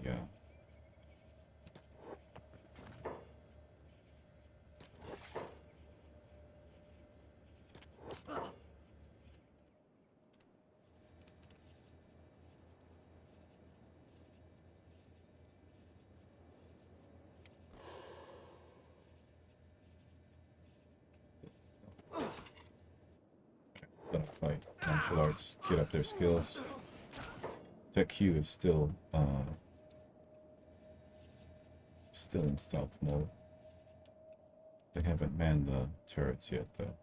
set up fight. Martial arts, get up their skills. Tech Q is still in stealth mode. They haven't manned the turrets yet, though.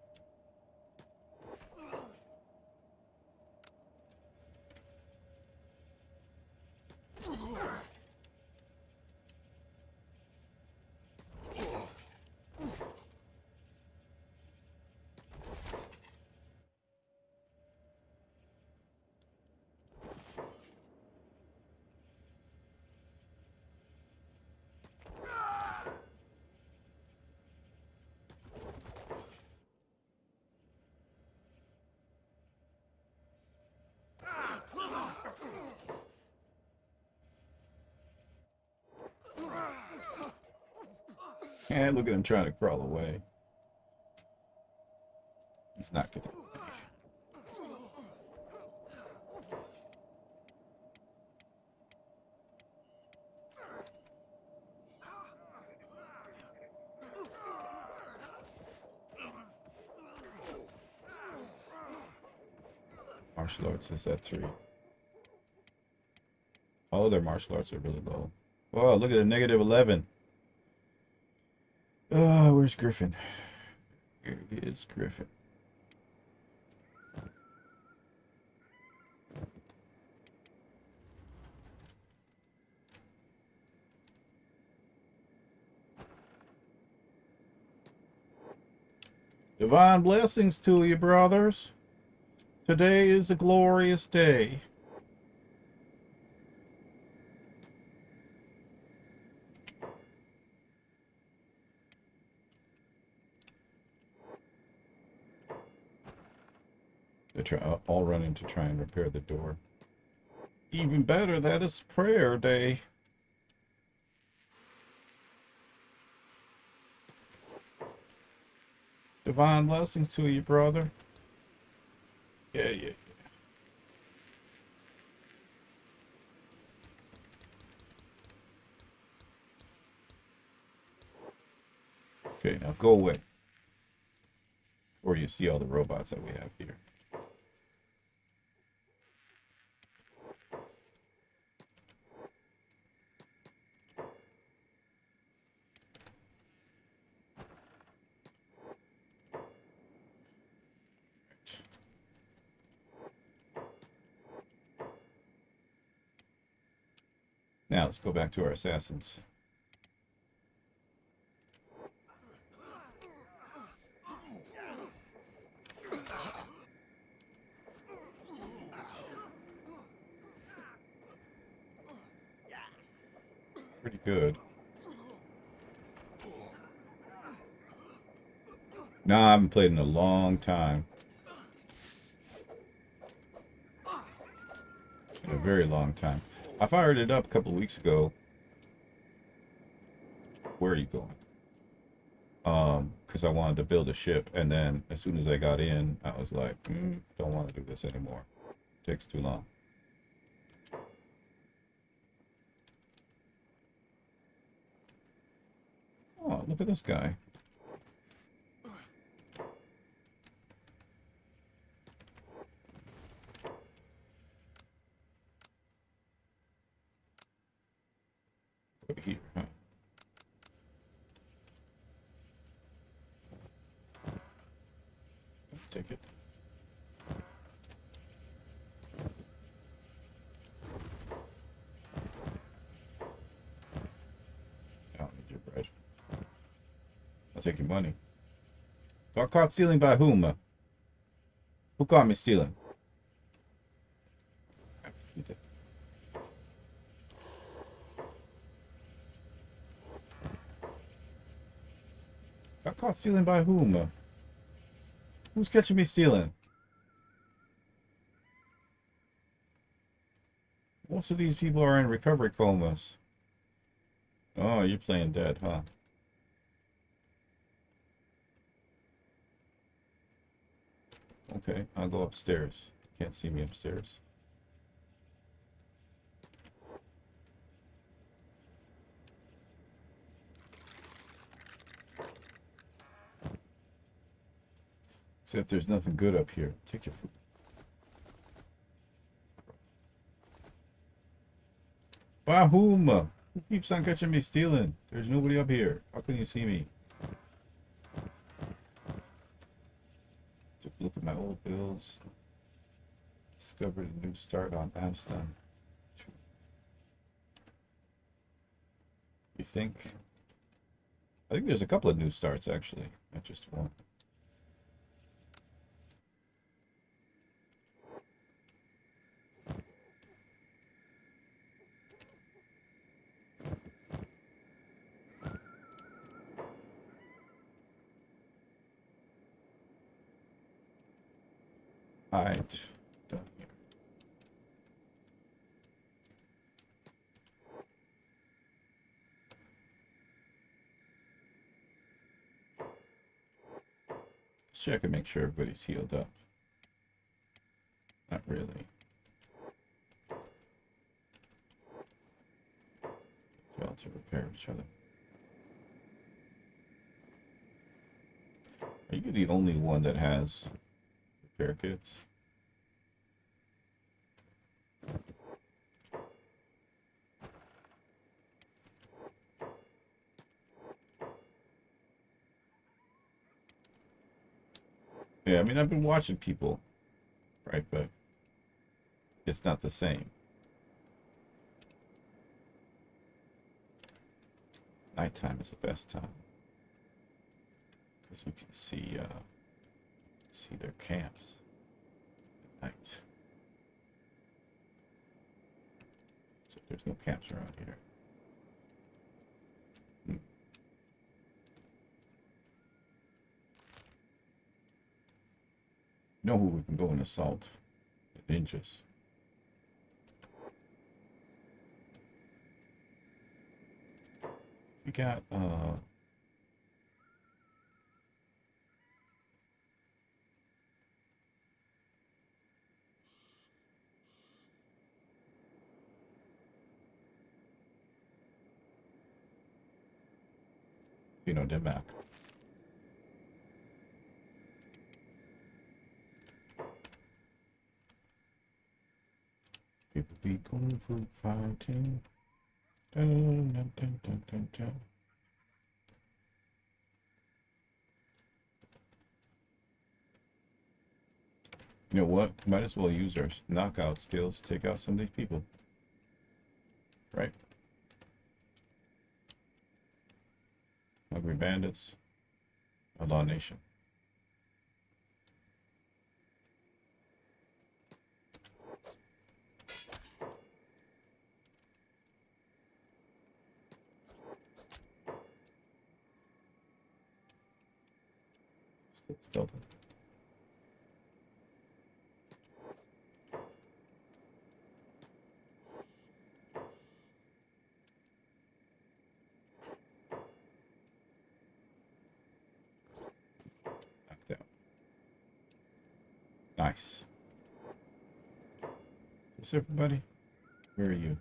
And look at him trying to crawl away. He's not getting away. Martial arts is at 3. All of their martial arts are really low. Oh, look at the -11. Where's Griffin? Here is Griffin. Divine blessings to you, brothers. Today is a glorious day. They all running to try and repair the door. Even better, that is prayer day. Divine blessings to you, brother. Yeah. Okay, now go away. Or you see all the robots that we have here. Now let's go back to our assassins. Pretty good. No, I haven't played in a long time. In a very long time. I fired it up a couple of weeks ago. Where are you going? Because I wanted to build a ship, and then as soon as I got in, I was like, don't want to do this anymore. It takes too long. Oh, look at this guy. Over here, huh? Take it. I don't need your bread. I'll take your money. Got caught stealing by whom? Who caught me stealing? Got caught stealing by whom? Who's catching me stealing? Most of these people are in recovery comas. Oh, you're playing dead, huh? Okay, I'll go upstairs. Can't see me upstairs. Except there's nothing good up here. Take your food. By whom? Who keeps on catching me stealing? There's nobody up here. How can you see me? Took a look at my old bills. Discovered a new start on Aston. You think? I think there's a couple of new starts actually, not just one. Alright, done here. Let's check and make sure everybody's healed up. Not really. Fail to repair each other. Are you the only one that has repair kits? Yeah, I mean, I've been watching people, right? But it's not the same. Nighttime is the best time because you can see their camps at night. So there's no camps around here. You know who we can go and assault? The ninjas. We got the map. People be kung fu fighting. Dun, dun, dun, dun, dun, dun. You know what? Might as well use our knockout skills to take out some of these people. Right? Hungry bandits. Outlaw nation. Stealth. Knocked down. Nice. Is everybody? Where are you?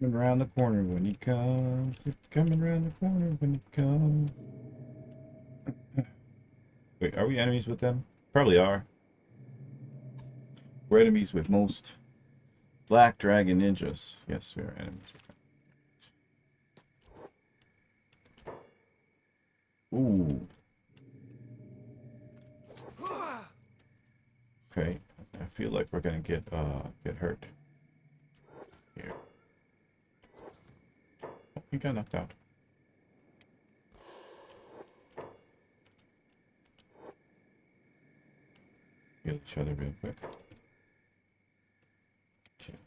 Coming around the corner when he comes. Coming around the corner when he comes. Wait, are we enemies with them? Probably are. We're enemies with most black dragon ninjas. Yes, we are enemies with them. Ooh. Okay, I feel like we're gonna get hurt here. Oh, we got knocked out. Heal each other real quick. Okay.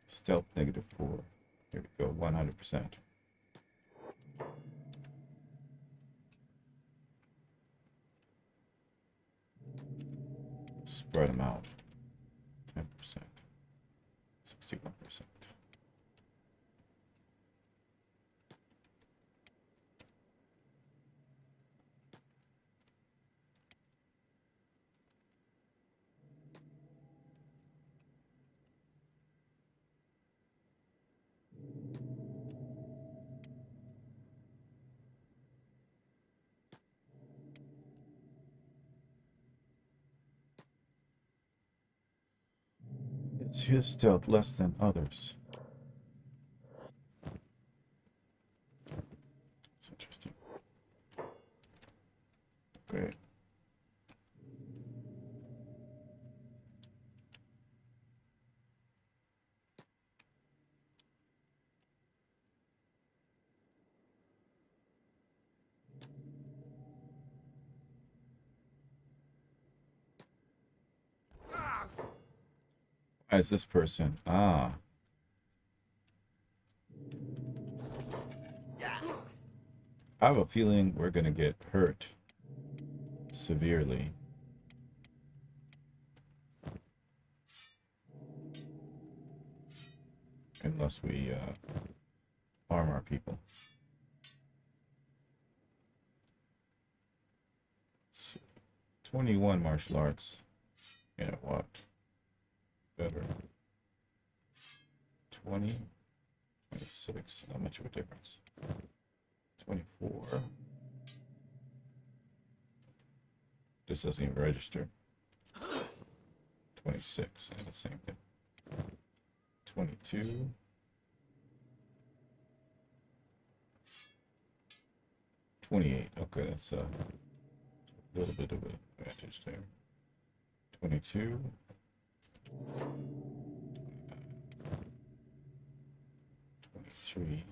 Stealth -4. Here we go, 100%. Spread them out. 10%. 61%. It's his stealth less than others. It's interesting. Great. Why is this person? Ah. I have a feeling we're gonna get hurt severely. Unless we arm our people. 21 martial arts. You know what? Better. 20, 26. Not much of a difference. 24. This doesn't even register. 26, and the same thing. 22. 28. Okay, that's a little bit of an advantage there. 22. 23.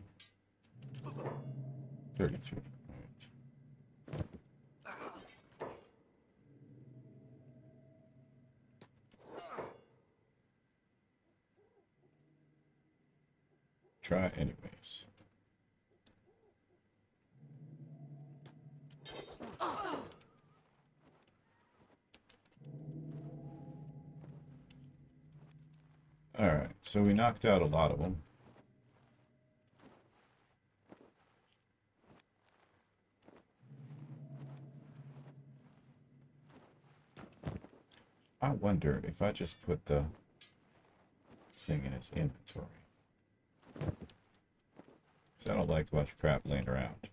33. All right. Try anyways. Alright, so we knocked out a lot of them. I wonder if I just put the thing in his inventory. Because I don't like a bunch of crap laying around.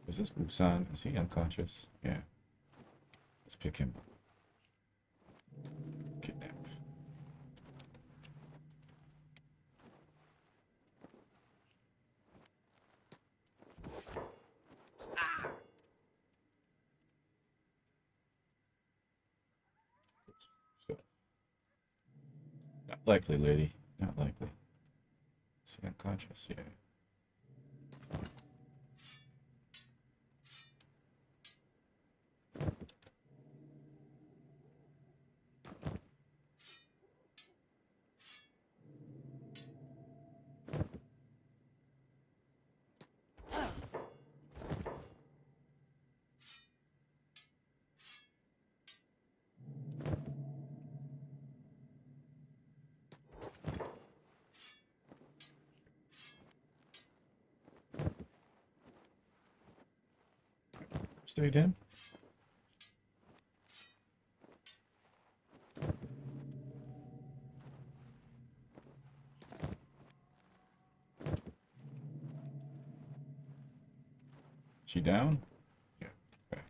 Is this Busan? Is he unconscious? Yeah. Let's pick him up. Kidnap. So, not likely, lady. Not likely. Is he unconscious? Yeah. Stayed in. She down? Yeah. Okay.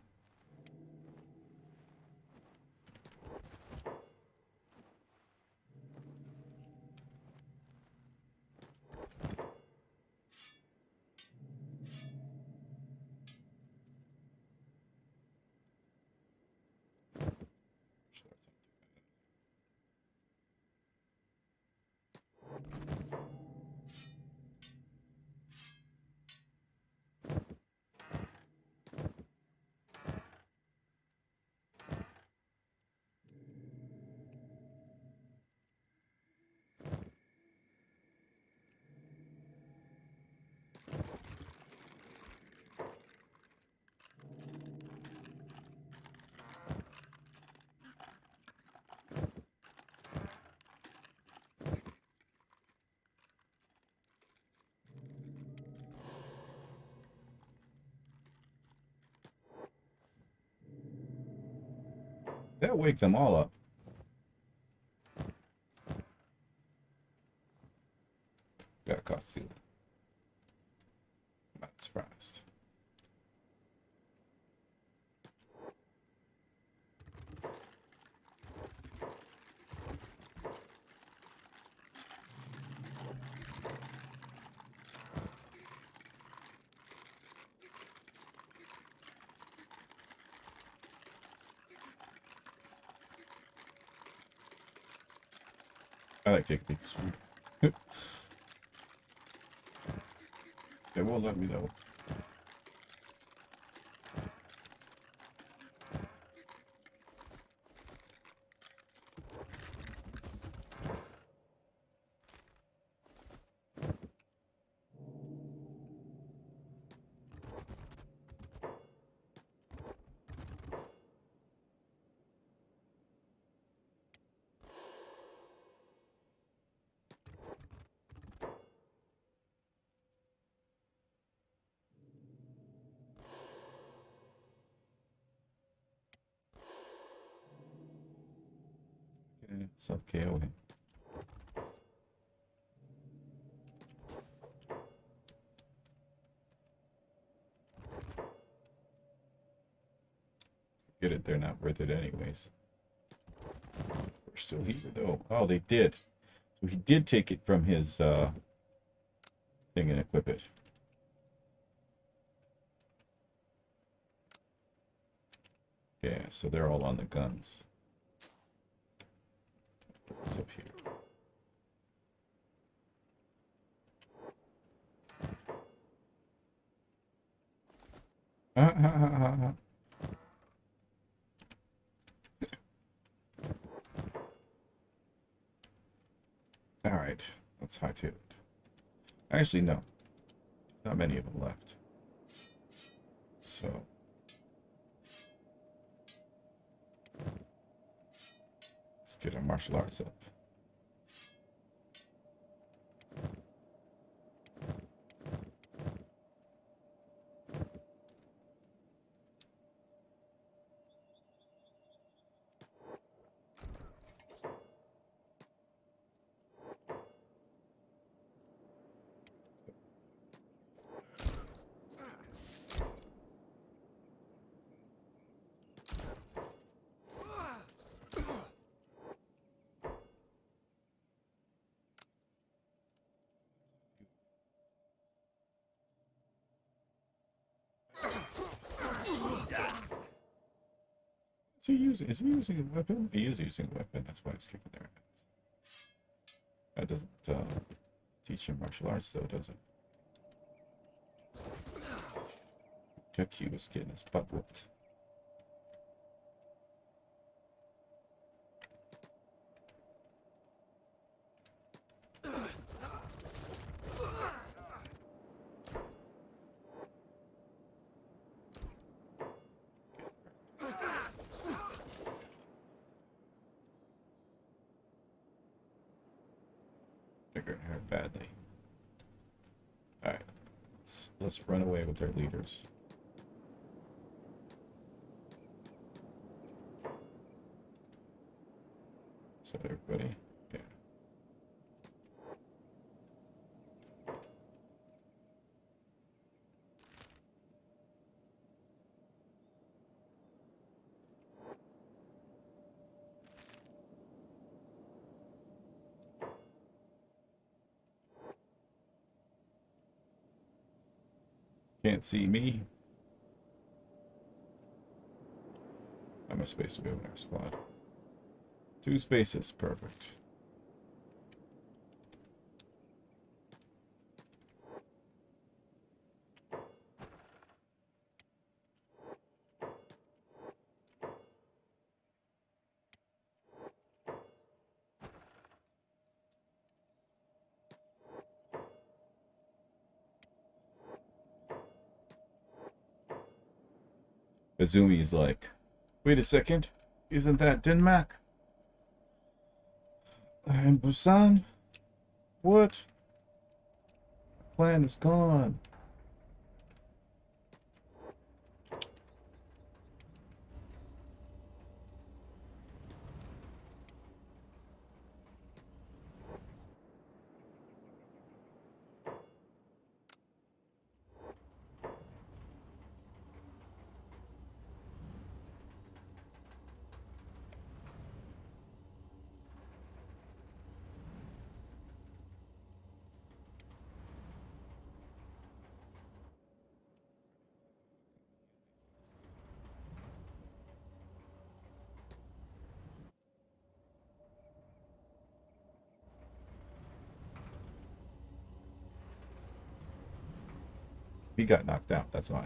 That'll wake them all up. Got caught stealing. Not surprised. I like taking people's food. They won't let me though. Self-KO him. Forget it, they're not worth it anyways. We're still here though. Oh, they did. So he did take it from his thing and equip it. Yeah, so they're all on the guns. What's up here? All right, let's hightail it. Actually, no. Not many of them left. So let's get our martial arts up. Is he using a weapon? He is using a weapon, that's why he's kicking their ass. That doesn't teach him martial arts though, does it? Jackie was getting his butt whooped. They're gonna hurt badly. Alright. Let's run away with their leaders. So everybody, yeah. Can't see me. How much space do we have in our squad? 2 spaces, perfect. Izumi's like, wait a second, isn't that Denmark? And Busan? What? Plan is gone. He got knocked out, that's why.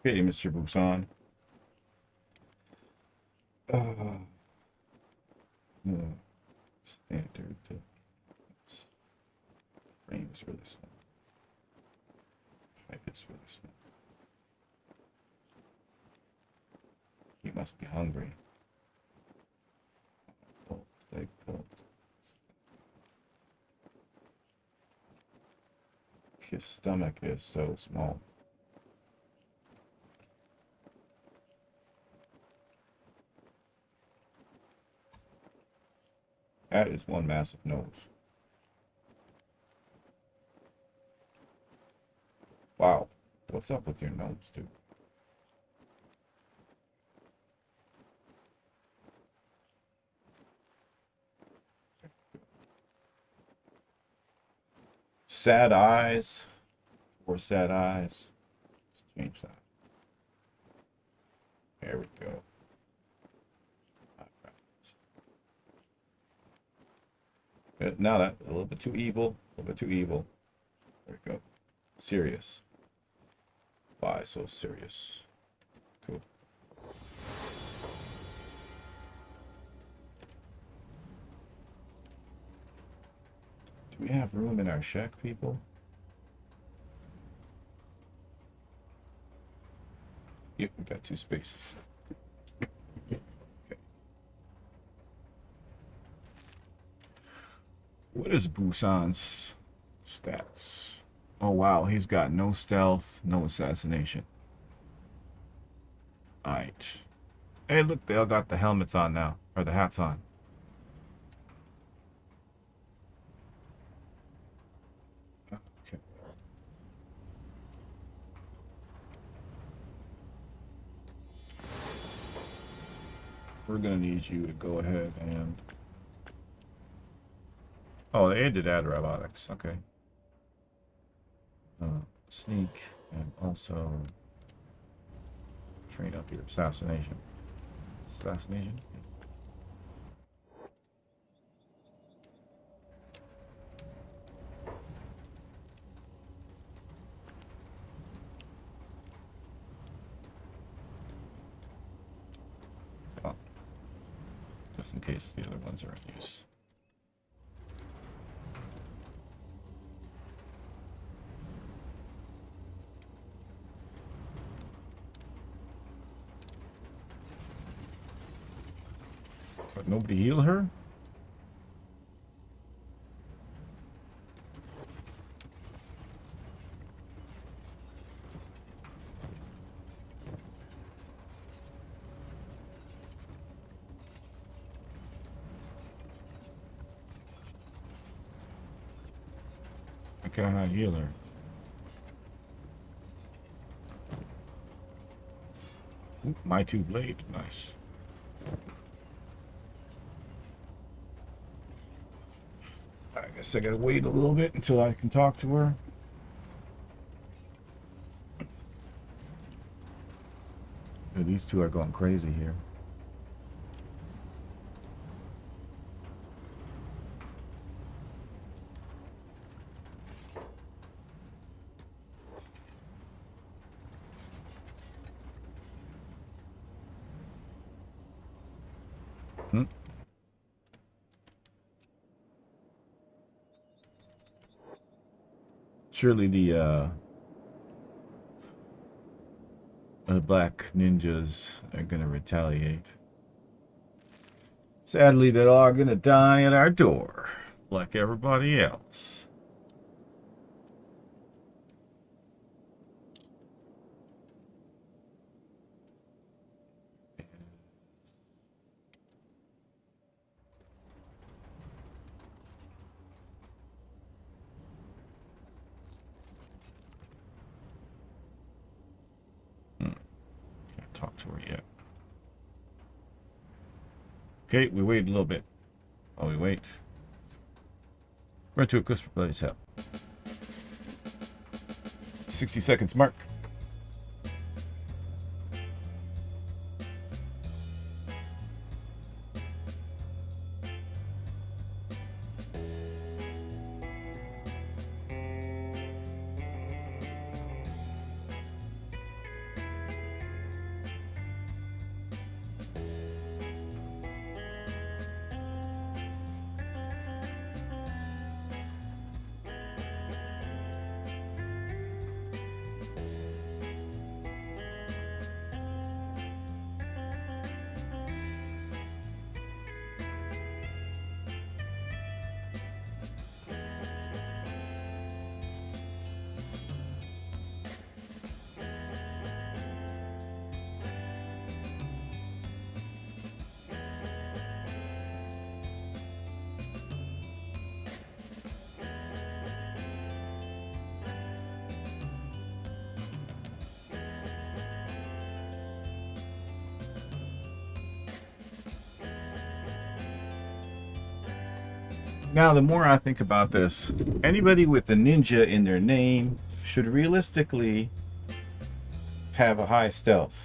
Okay, Mr. Busan. Standard frames for this one. Height is for this one. He must be hungry. Oh, leg pulled. His stomach is so small. That is one massive nose. Wow, what's up with your nose, dude? Sad eyes. Four sad eyes. Let's change that. There we go. Now that a little bit too evil. A little bit too evil. There we go. Serious. Why so serious? Cool. Do we have room in our shack, people? Yep, we got 2 spaces. Okay. What is Busan's stats? Oh wow, he's got no stealth, no assassination. Alright. Hey look, they all got the helmets on now. Or the hats on. Okay. We're gonna need you to go ahead and... Oh, they did add robotics. Okay. Sneak and also train up your assassination. Assassination? Oh. Just in case the other ones are in use. But nobody heal her? I cannot heal her. Ooh, my 2 blade, nice. I guess I gotta wait a little bit until I can talk to her. Yeah, these 2 are going crazy here. Surely the black ninjas are gonna retaliate. Sadly, they're all gonna die at our door, like everybody else. Can't talk to her yet. Okay, we wait a little bit. While we wait, we're into a Christopher Blaze help. 60 seconds mark. Now, the more I think about this, anybody with a ninja in their name should realistically have a high stealth.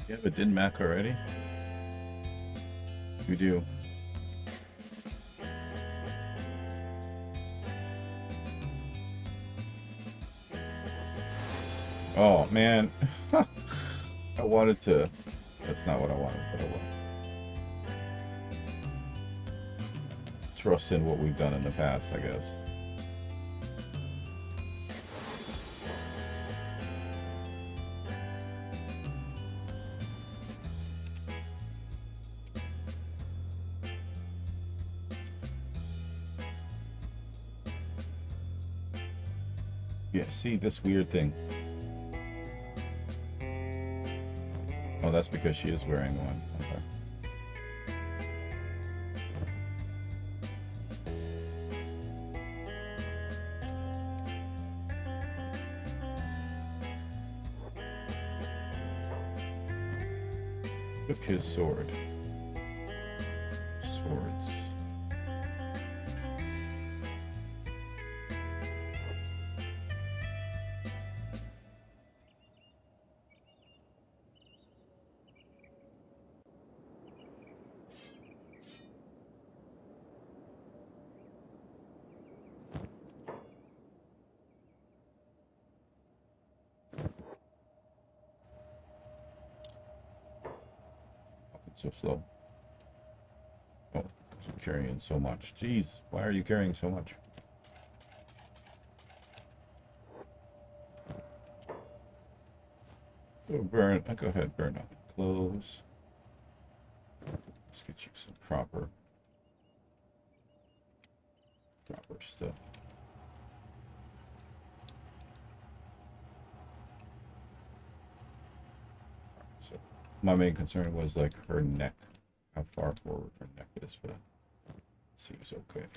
You have a Din Mac already? You do. Oh, man. I wanted to... That's not what I wanted, but I will. Trust in what we've done in the past, I guess. Yeah, see this weird thing. Oh, that's because she is wearing one. Okay. Took his sword. Swords. So slow. Oh, you're carrying so much. Jeez, why are you carrying so much? Oh, burn. Go ahead, burn up. Close. Let's get you some proper stuff. So my main concern was like her neck, how far forward her neck is, but it seems okay.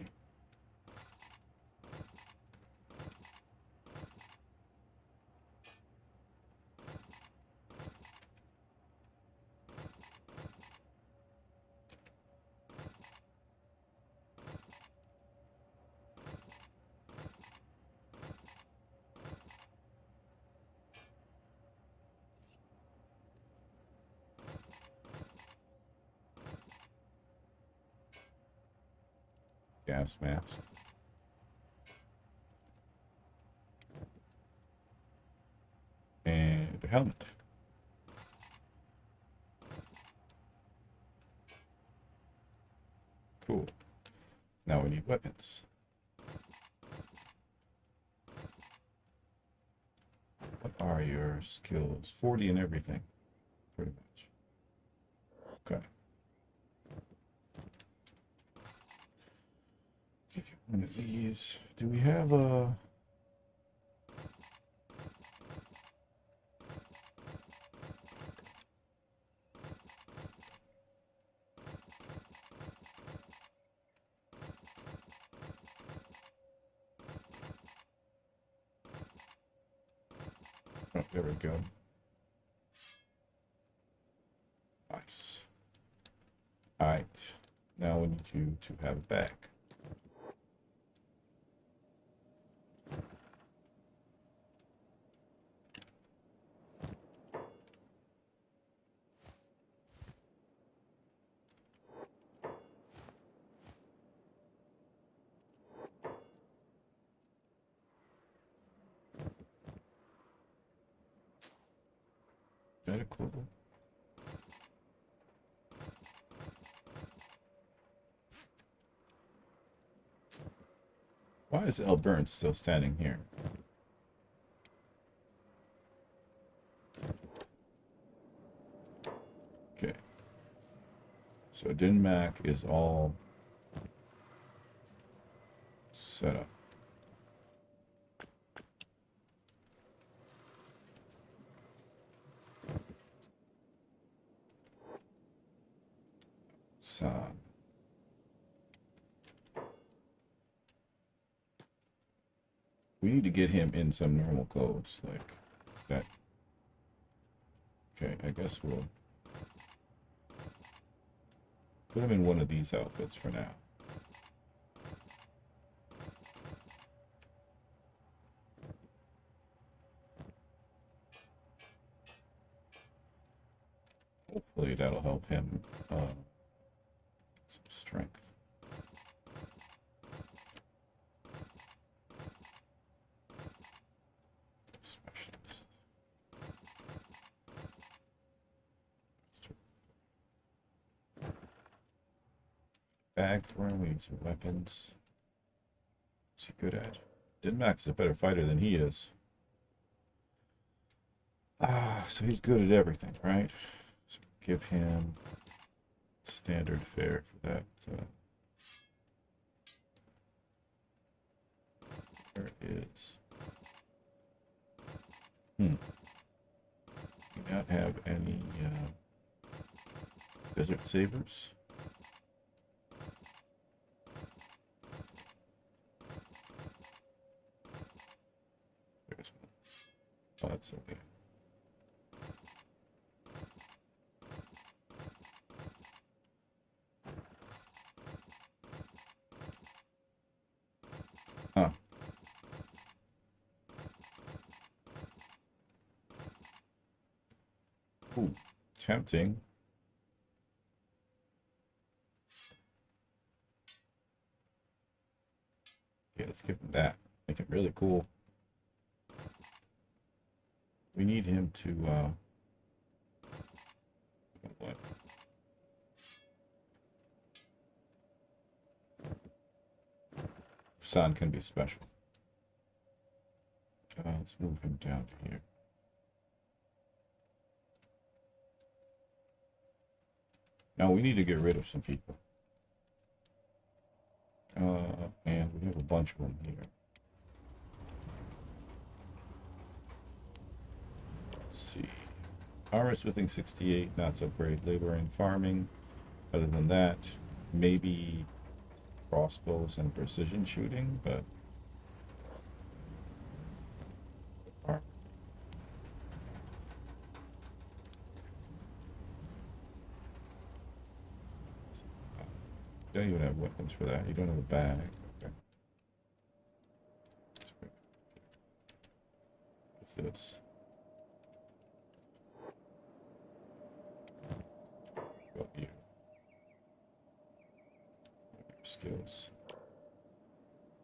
Gas mask. And a helmet. Cool. Now we need weapons. What are your skills? 40 and everything, pretty much. Okay. Give you one of these. Do we have a... Oh, there we go. Nice. Alright. Now we need you to have it back. Medical. Why is L. Burns still standing here? Okay. So Denmark is all set up. Son. We need to get him in some normal clothes, like that. Okay, I guess we'll put him in one of these outfits for now. Hopefully that'll help him some strength. Specialist. Bag for him, we need some weapons. What's he good at? Denmark's a better fighter than he is. So he's good at everything, right? So give him standard fare for that. There is. Do not have any desert sabers. There's one. Oh, that's okay. Huh. Ooh, tempting. Yeah, let's give him that. Make it really cool. We need him to, what? San can be special. Let's move him down to here. Now we need to get rid of some people. And we have a bunch of them here. Let's see. Armor smithing 68, not so great. Labor and farming. Other than that, maybe crossbows and precision shooting, but don't even have weapons for that. You don't have a bag. Okay. What's this? What you? Your skills.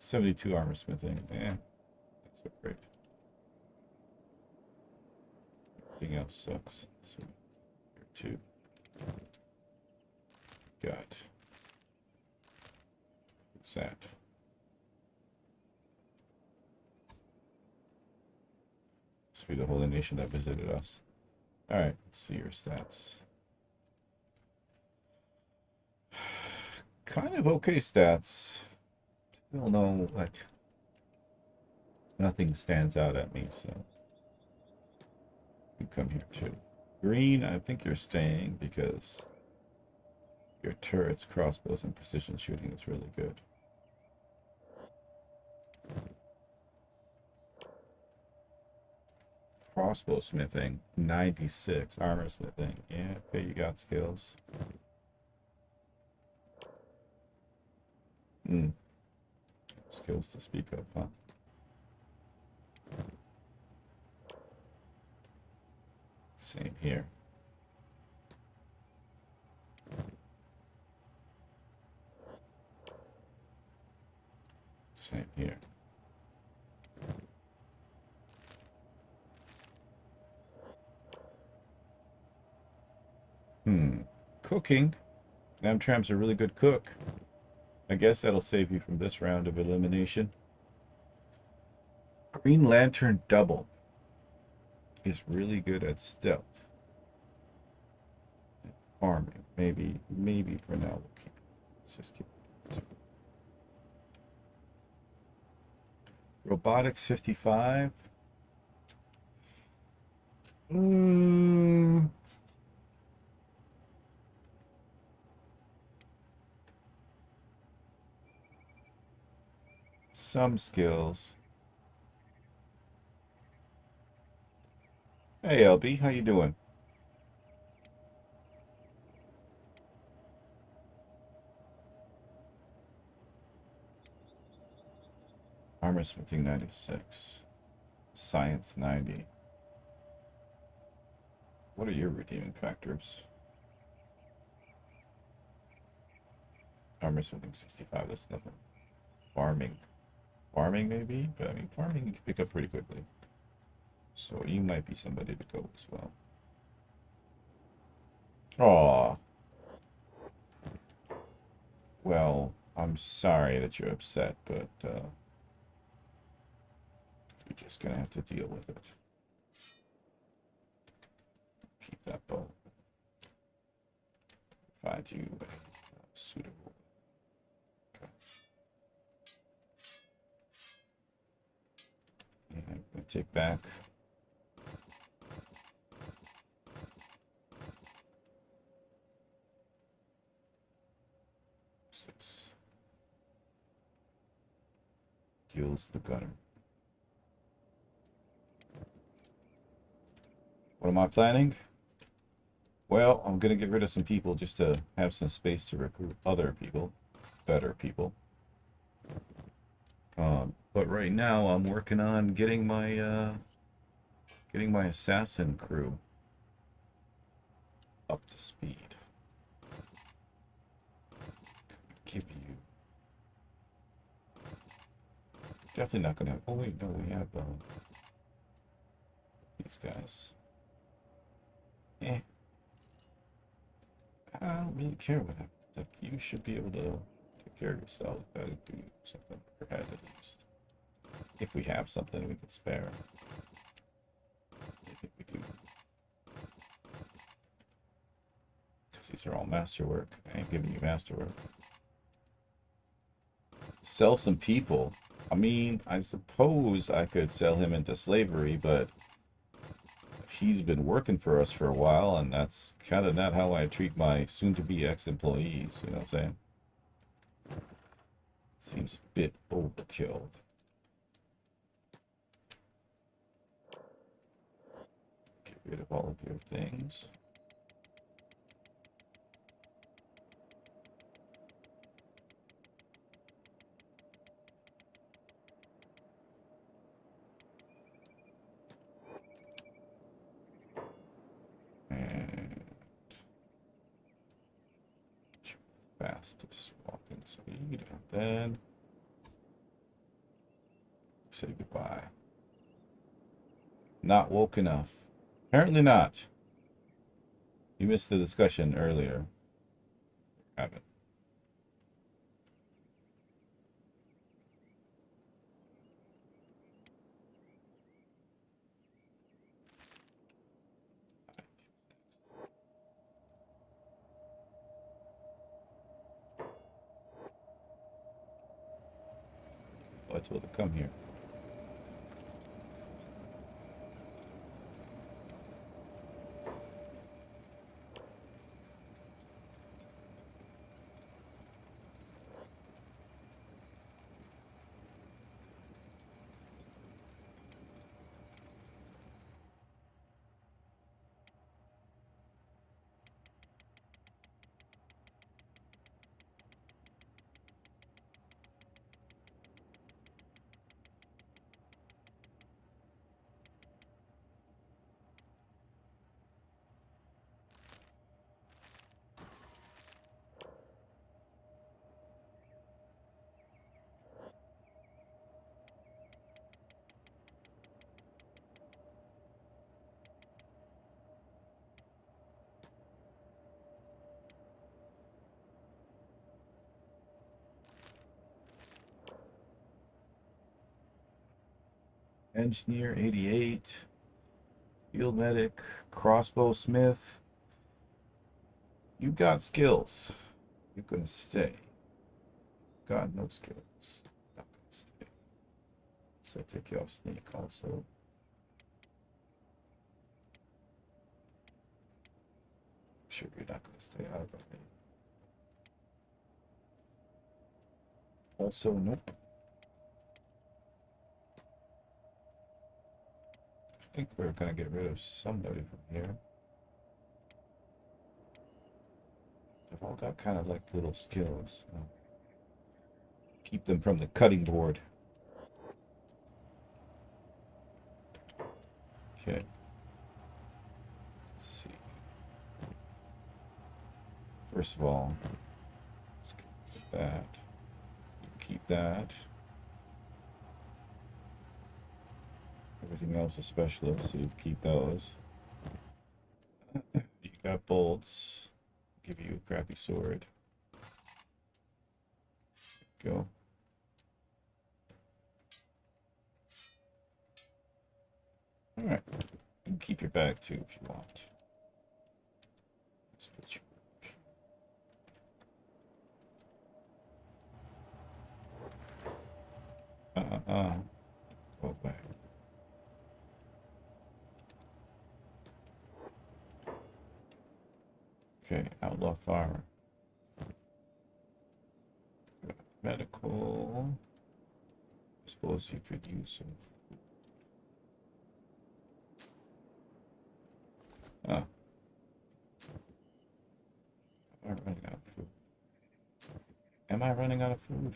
72 armor smithing. That's so great. Everything else sucks. So here too. Got. What's that? Must be the Holy Nation that visited us. Alright, let's see your stats. Kind of okay stats. Still no, like, nothing stands out at me, so you come here too. Green, I think you're staying because your turrets, crossbows, and precision shooting is really good. Crossbow smithing, 96. Armor smithing, yeah, okay, you got skills. Skills to speak of, huh? Same here. Same here. Cooking. Namtram's a really good cook. I guess that'll save you from this round of elimination. Green Lantern Double is really good at stealth. Farming. maybe for now we'll keep it. Let's just keep it. Robotics 55. Some skills. Hey LB, how you doing? Armor smithing 96. Science 90. What are your redeeming factors? Armor smithing 65, that's nothing. Farming. Farming maybe? But I mean farming you can pick up pretty quickly. So you might be somebody to go as well. Aw. Well, I'm sorry that you're upset, but you're just gonna have to deal with it. Keep that bow. Find you suitable. Okay. Yeah, I'm gonna take back. Six. Kills the gunner. What am I planning? Well, I'm gonna get rid of some people just to have some space to recruit other people, better people. But right now I'm working on getting my assassin crew up to speed. Give you definitely not gonna have. Oh wait, no, we have these guys. Eh. I don't really care what happens. Like, you should be able to take care of yourself. Gotta do something for your head at least. If we have something we can spare. I think we do. Because these are all masterwork. I ain't giving you masterwork. Sell some people. I mean, I suppose I could sell him into slavery, but he's been working for us for a while, and that's kind of not how I treat my soon-to-be ex-employees, you know what I'm saying? Seems a bit overkill. Get rid of all of your things. And fastest walking speed, and then say goodbye. Not woke enough. Apparently not. You missed the discussion earlier. Haven't. Oh, I told her to come here. Engineer 88. Field medic. Crossbow smith. You got skills. You're gonna stay. Got no skills. Not gonna stay. So take you off sneak also. Sure you're not gonna stay out of it. Also, nope. I think we're gonna get rid of somebody from here. They've all got kind of like little skills. So keep them from the cutting board. Okay. Let's see. First of all, let's get that. Keep that. Everything else is specialist, so you keep those. You got bolts. Give you a crappy sword. Go. Alright. You can keep your bag too if you want. Let's put you. Go away. Okay, outlaw farmer. Medical. I suppose you could use some. Oh. Am I running out of food? Am I running out of food?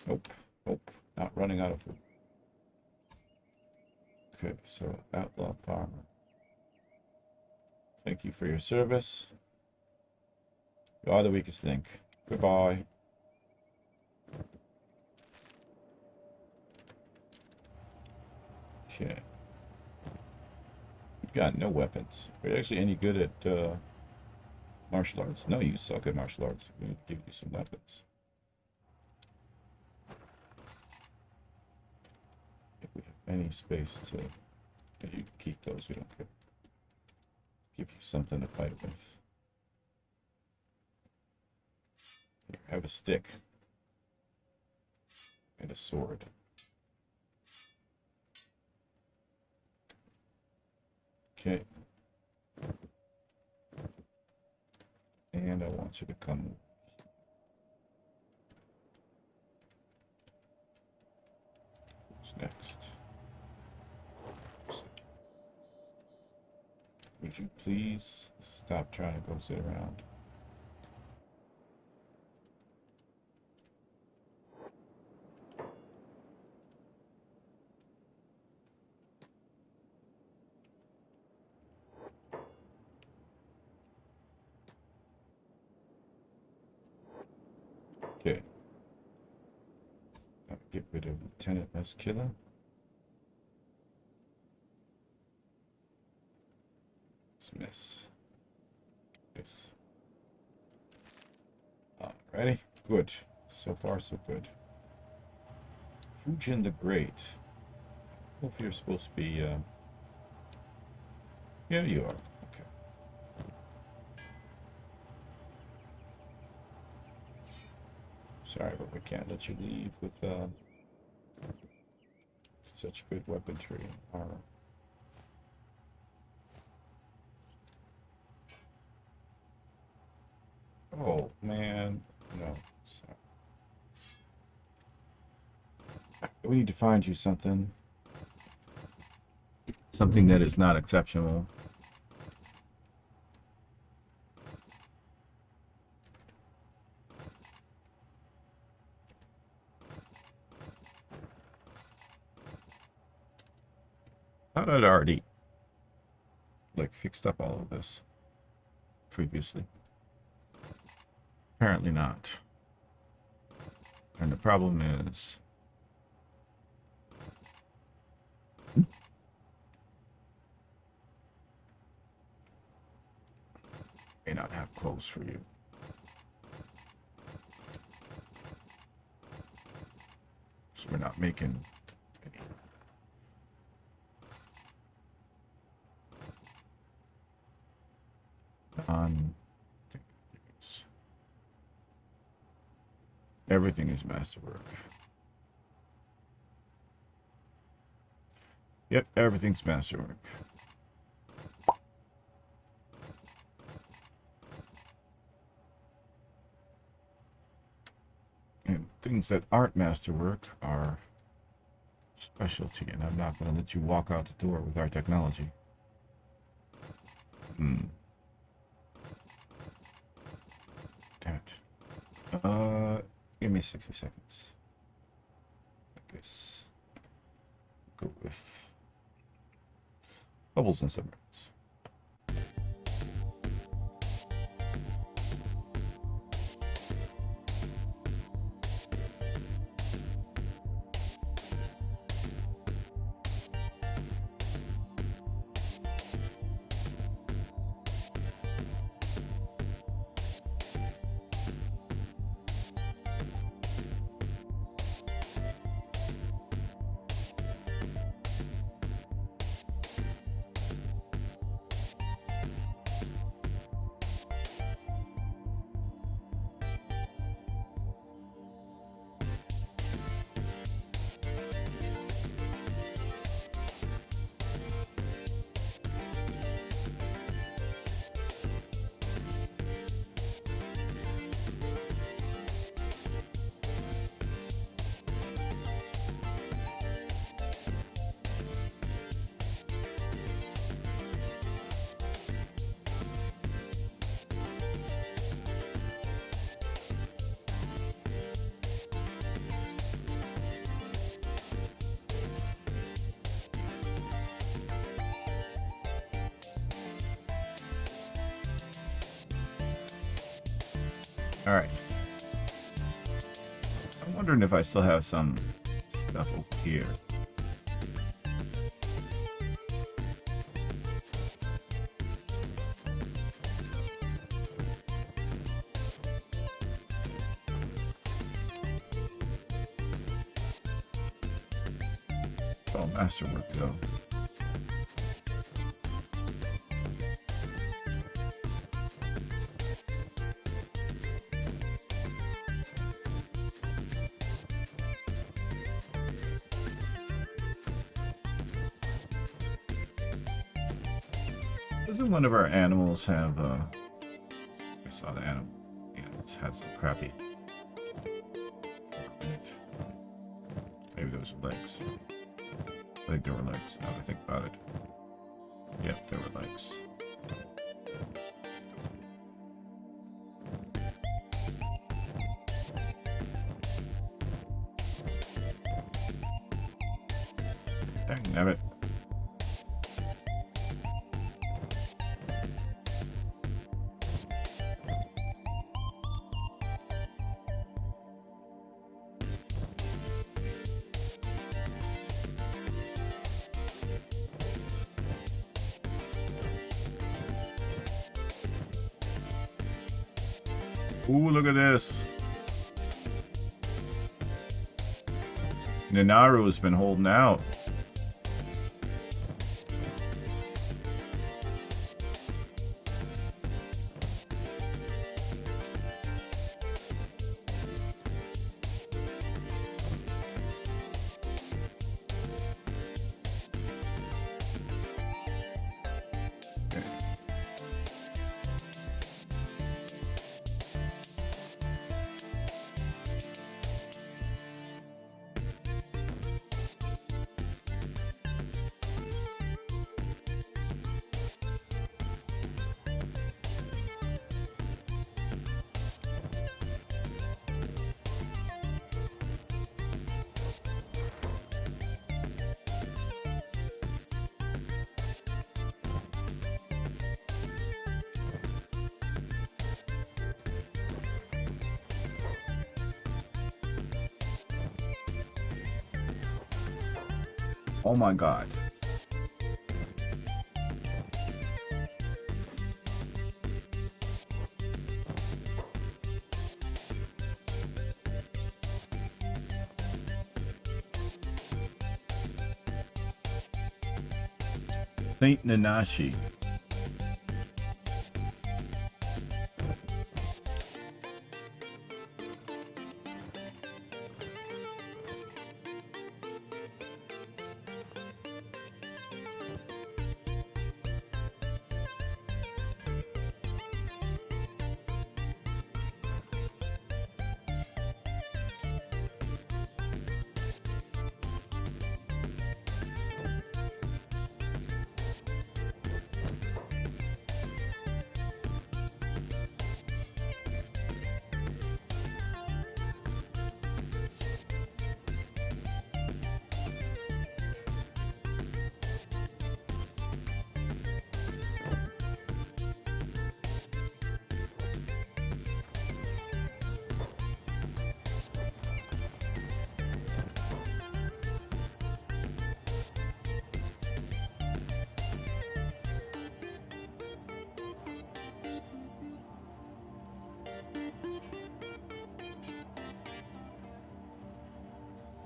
Nope. Nope. Not running out of food. Okay, so outlaw farmer. Thank you for your service. You are the weakest link. Goodbye. Okay. You've got no weapons. Are you actually any good at martial arts? No, you suck at martial arts. We need to give you some weapons. If we have any space to... You keep those, we don't care. Give you something to fight with. Here, have a stick. And a sword. Okay. And I want you to come. Who's next? Would you please stop trying to go sit around? Okay. I'll get rid of Lieutenant Killer. Dismiss. Yes. Alrighty. Good. So far, so good. Fujin the Great. Well, if you're supposed to be, yeah, you are. Okay. Sorry, but we can't let you leave with, such good weaponry and armor. Oh, man. No. Sorry. We need to find you something. Something that is not exceptional. Thought I'd already, like, fixed up all of this previously. Apparently not. And the problem is... may not have clothes for you. So we're not making any. On. Everything is masterwork. Yep, everything's masterwork. And things that aren't masterwork are specialty, and I'm not going to let you walk out the door with our technology. Damn it. Give me 60 seconds. I guess. Go with bubbles and submarines. All right. I'm wondering if I still have some stuff over here. Oh, masterwork though. Doesn't one of our animals have, I saw the animal. The animals had some crappy. Maybe those were legs. I think there were legs, now that I think about it. Yep, there were legs. Dang nabbit. Ooh, look at this. Ninaru's been holding out. Oh my god. Saint Nanashi.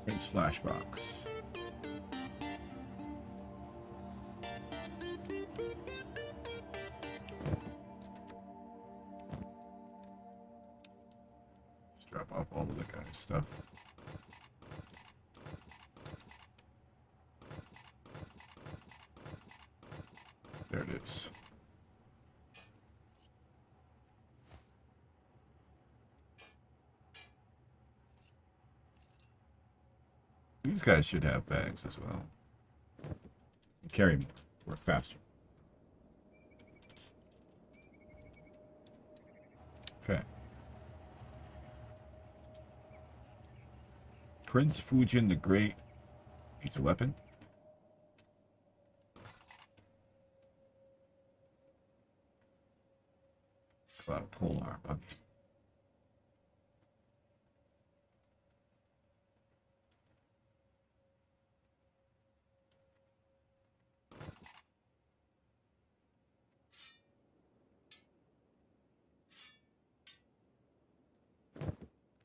Prince Flashbox. Let's drop off all of the guy's stuff. There it is. These guys should have bags as well. Carry more. Work faster. Okay. Prince Fujin the Great needs a weapon. About a pole arm. Okay.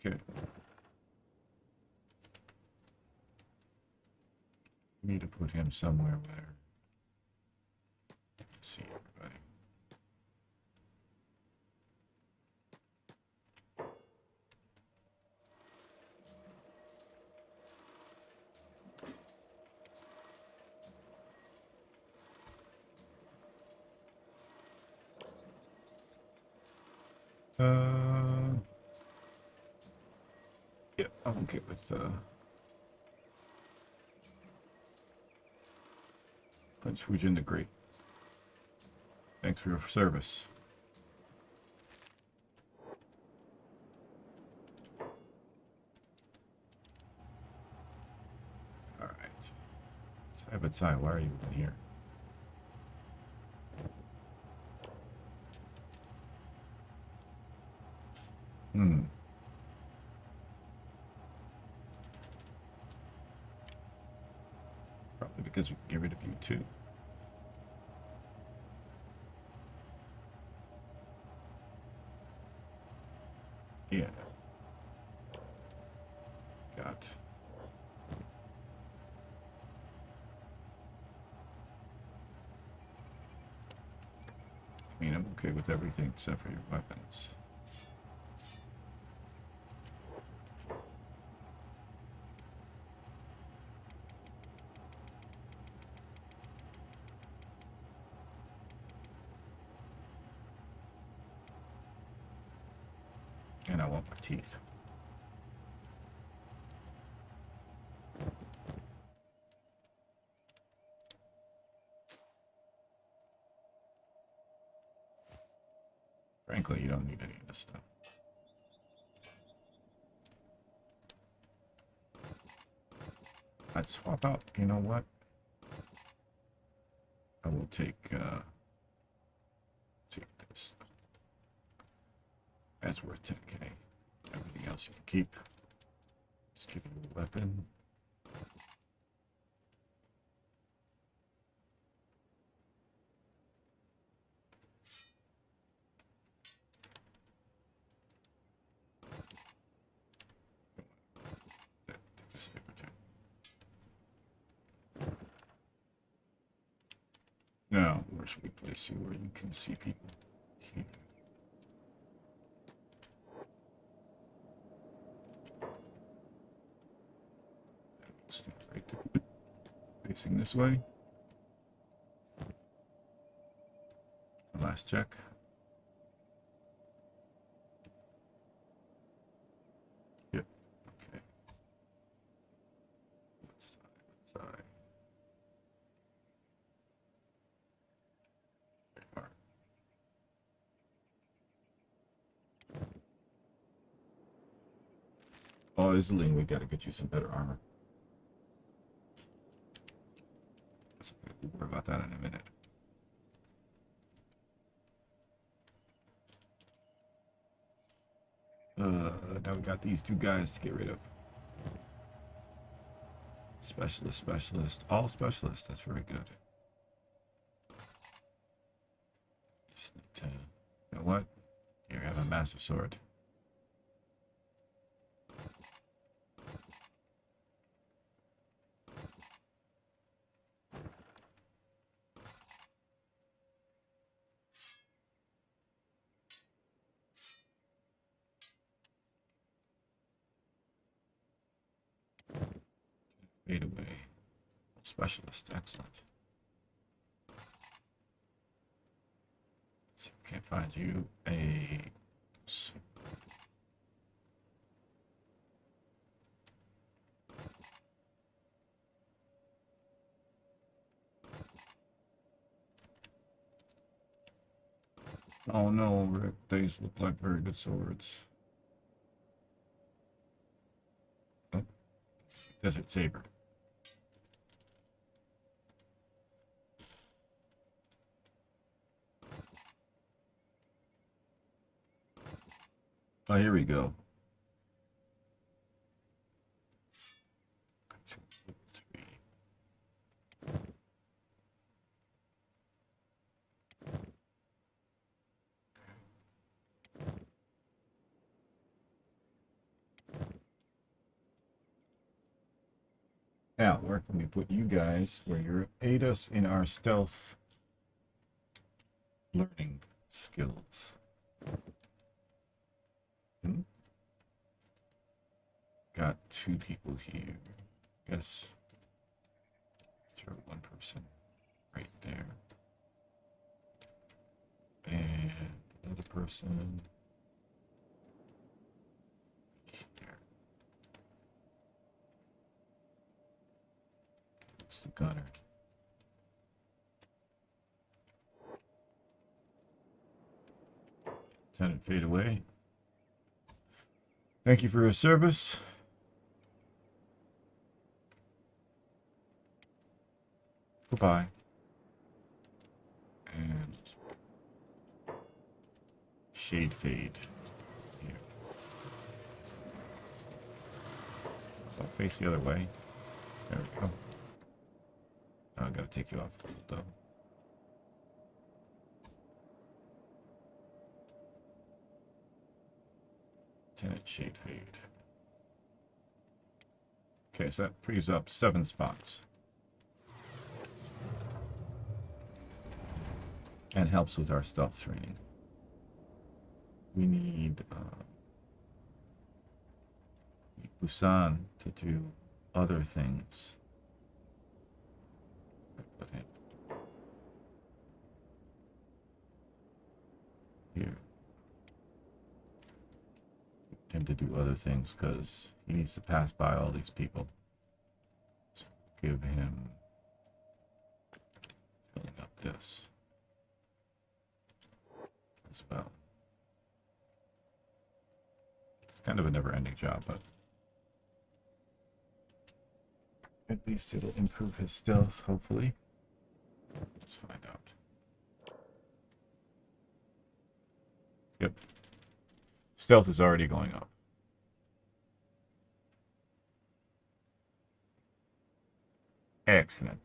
Okay. Need to put him somewhere where. Let's see everybody. Yeah, I'm okay with Prince Fujin the Great. Thanks for your service. All right. Sabatai, why are you in here? Probably because we can get rid of you too. Yeah. Got. I mean, I'm okay with everything except for your weapons. And I want my teeth. Frankly, you don't need any of this stuff. I'd swap out, you know what? I will take this. That's worth 10k. Everything else you can keep. Just give you a weapon. Now, where should we place you where you can see people? Here. Right there. Facing this way. Last check. Yep. Okay. Let's side. Oh, Isling, we gotta get you some better armor. We'll worry about that in a minute. Now we got these two guys to get rid of. Specialist. All specialists. That's very good. Just need to, you know what? Here, I have a massive sword. fade away. Specialist, excellent. So can't find you a. Oh no, Rick, these look like very good swords. Oh, Desert Saber. Oh, here we go. 2, 3. Now, where can we put you guys where you aid us in our stealth learning skills? Got 2 people here. Guess throw 1 person right there. And another person here. It's the gunner. Lieutenant, fade away. Thank you for your service. Goodbye. And shade fade here. Don't face the other way. There we go. Now I gotta take you off though. Lieutenant shade fade. Okay, so that frees up 7 spots. And helps with our stealth training. We need Busan to do other things. Put him here. Him to do other things because he needs to pass by all these people. So give him filling up this as well. It's kind of a never-ending job, but at least it'll improve his stealth, hopefully. Let's find out. Yep. Stealth is already going up. Excellent.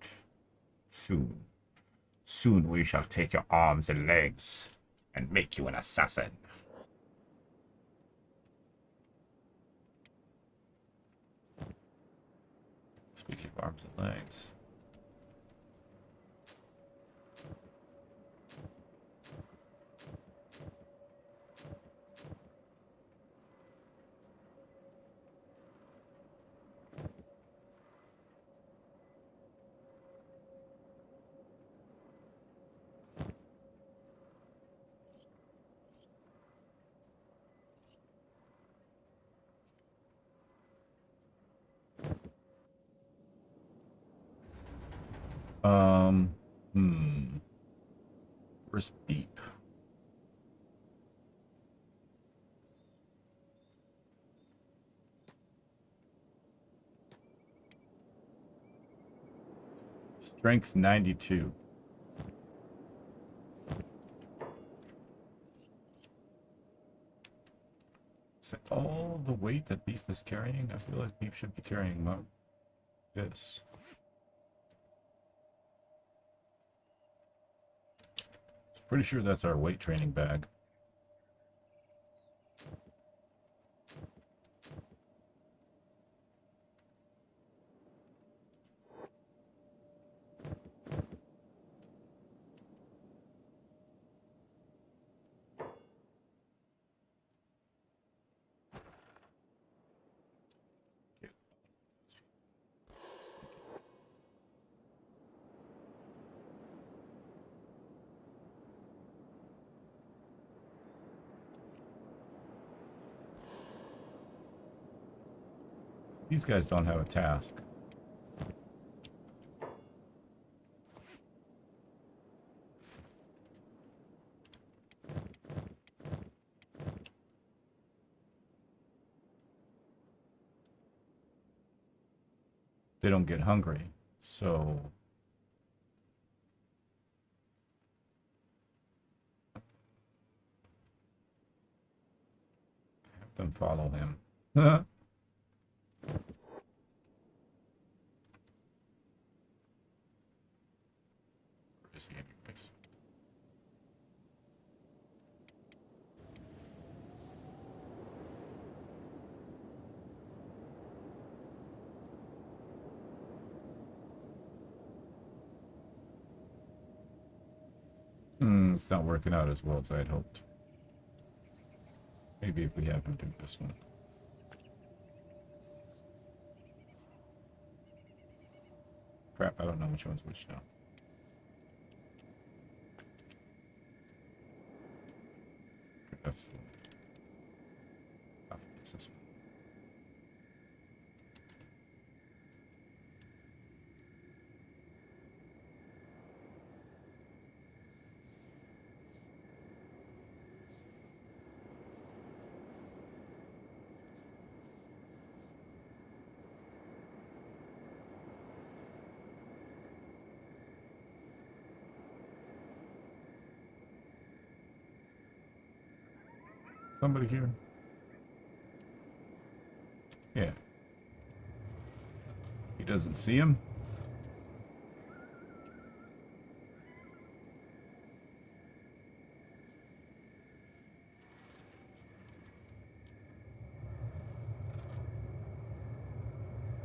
Soon we shall take your arms and legs and make you an assassin. Speaking of arms and legs. Where's Beep? Strength 92. Is that all the weight that Beep is carrying? I feel like Beep should be carrying more. This. Pretty sure that's our weight training bag. These guys don't have a task. They don't get hungry, so have them follow him. Where is he anyways? It's not working out as well as I had hoped. Maybe if we have him do this one. Crap, I don't know which one's which now. That's the one. I think it's this one. Somebody here? Yeah. He doesn't see him?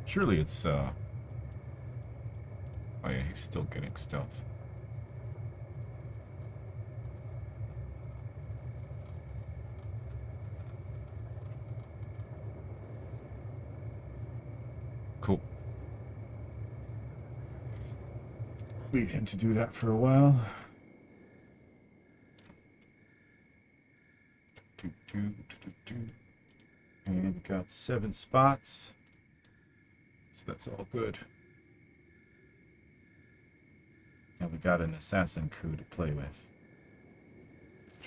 Surely it's, oh yeah, he's still getting stealth. Cool. Leave him to do that for a while. And we got 7 spots. So that's all good. And we got an assassin crew to play with.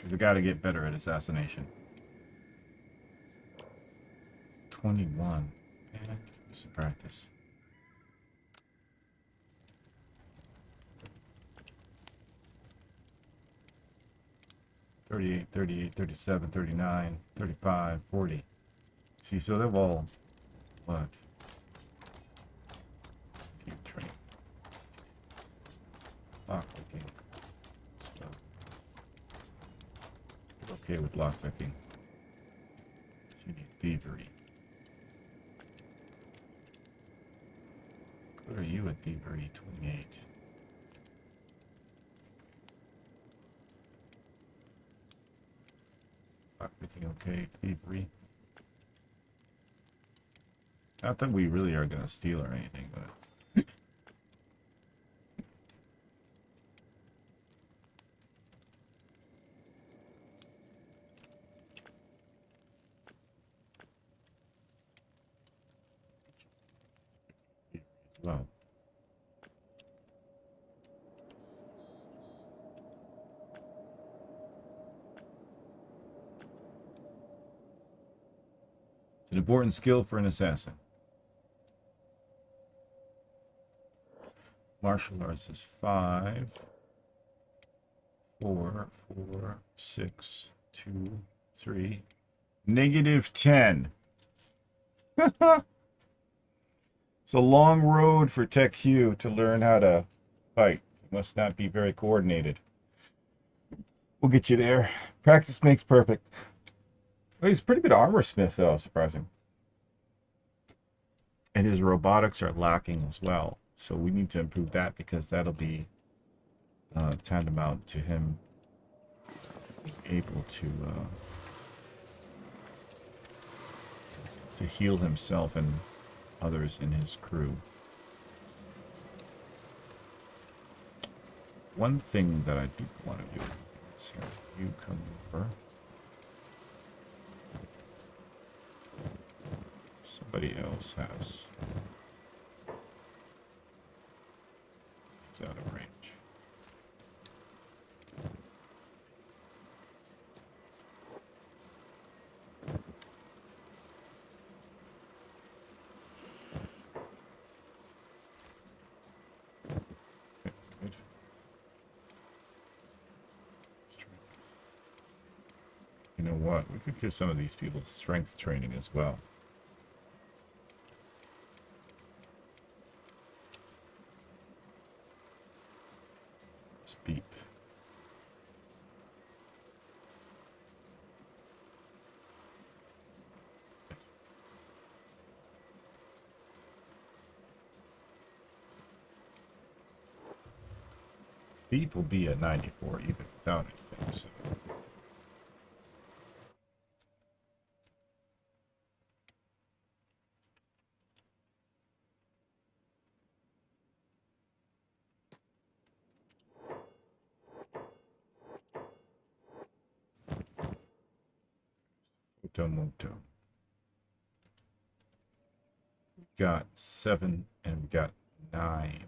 We gotta get better at assassination. 21. And some practice. $38, $38, $37, $39, $35, $40. See, so they've all what? Keep training. Lockpicking. So, okay with lockpicking. You need thievery. What are you at thievery? 28. Lockpicking okay, thievery. Not that we really are gonna steal or anything, but well. It's an important skill for an assassin. Martial arts is 5, 4, 4, 6, 2, 3, -10. It's a long road for Tech Hugh to learn how to fight. You must not be very coordinated. We'll get you there. Practice makes perfect. Well, he's a pretty good armor smith, though, surprising. And his robotics are lacking as well. So we need to improve that because that'll be tantamount to him being able to heal himself and others in his crew. One thing that I do want to do is here, you come over. So Somebody else has. It's out of range. Good. You know what? We could give some of these people strength training as well. Just beep. Beep will be at 94 even without anything, so. Moto. We got 7 and we got 9.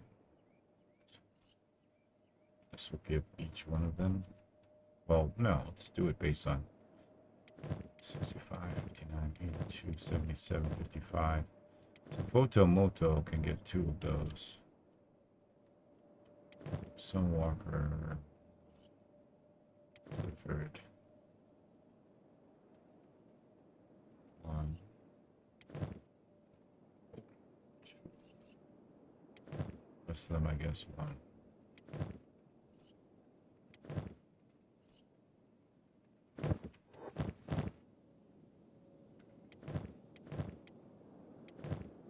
This will give each one of them. Well, no, let's do it based on 65, 59, 82, 77, 55. So Photomoto can get 2 of those. Sunwalker. Clifford. 1. 2. Rest of them, I guess, 1.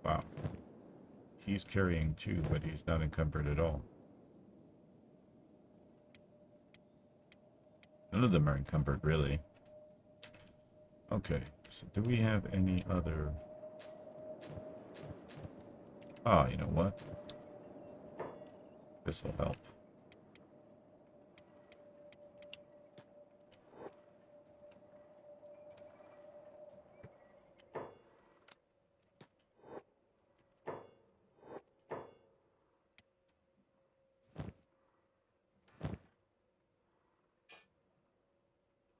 Wow. He's carrying 2, but he's not encumbered at all. None of them are encumbered, really. Okay, so do we have any other... Ah, you know what? This will help.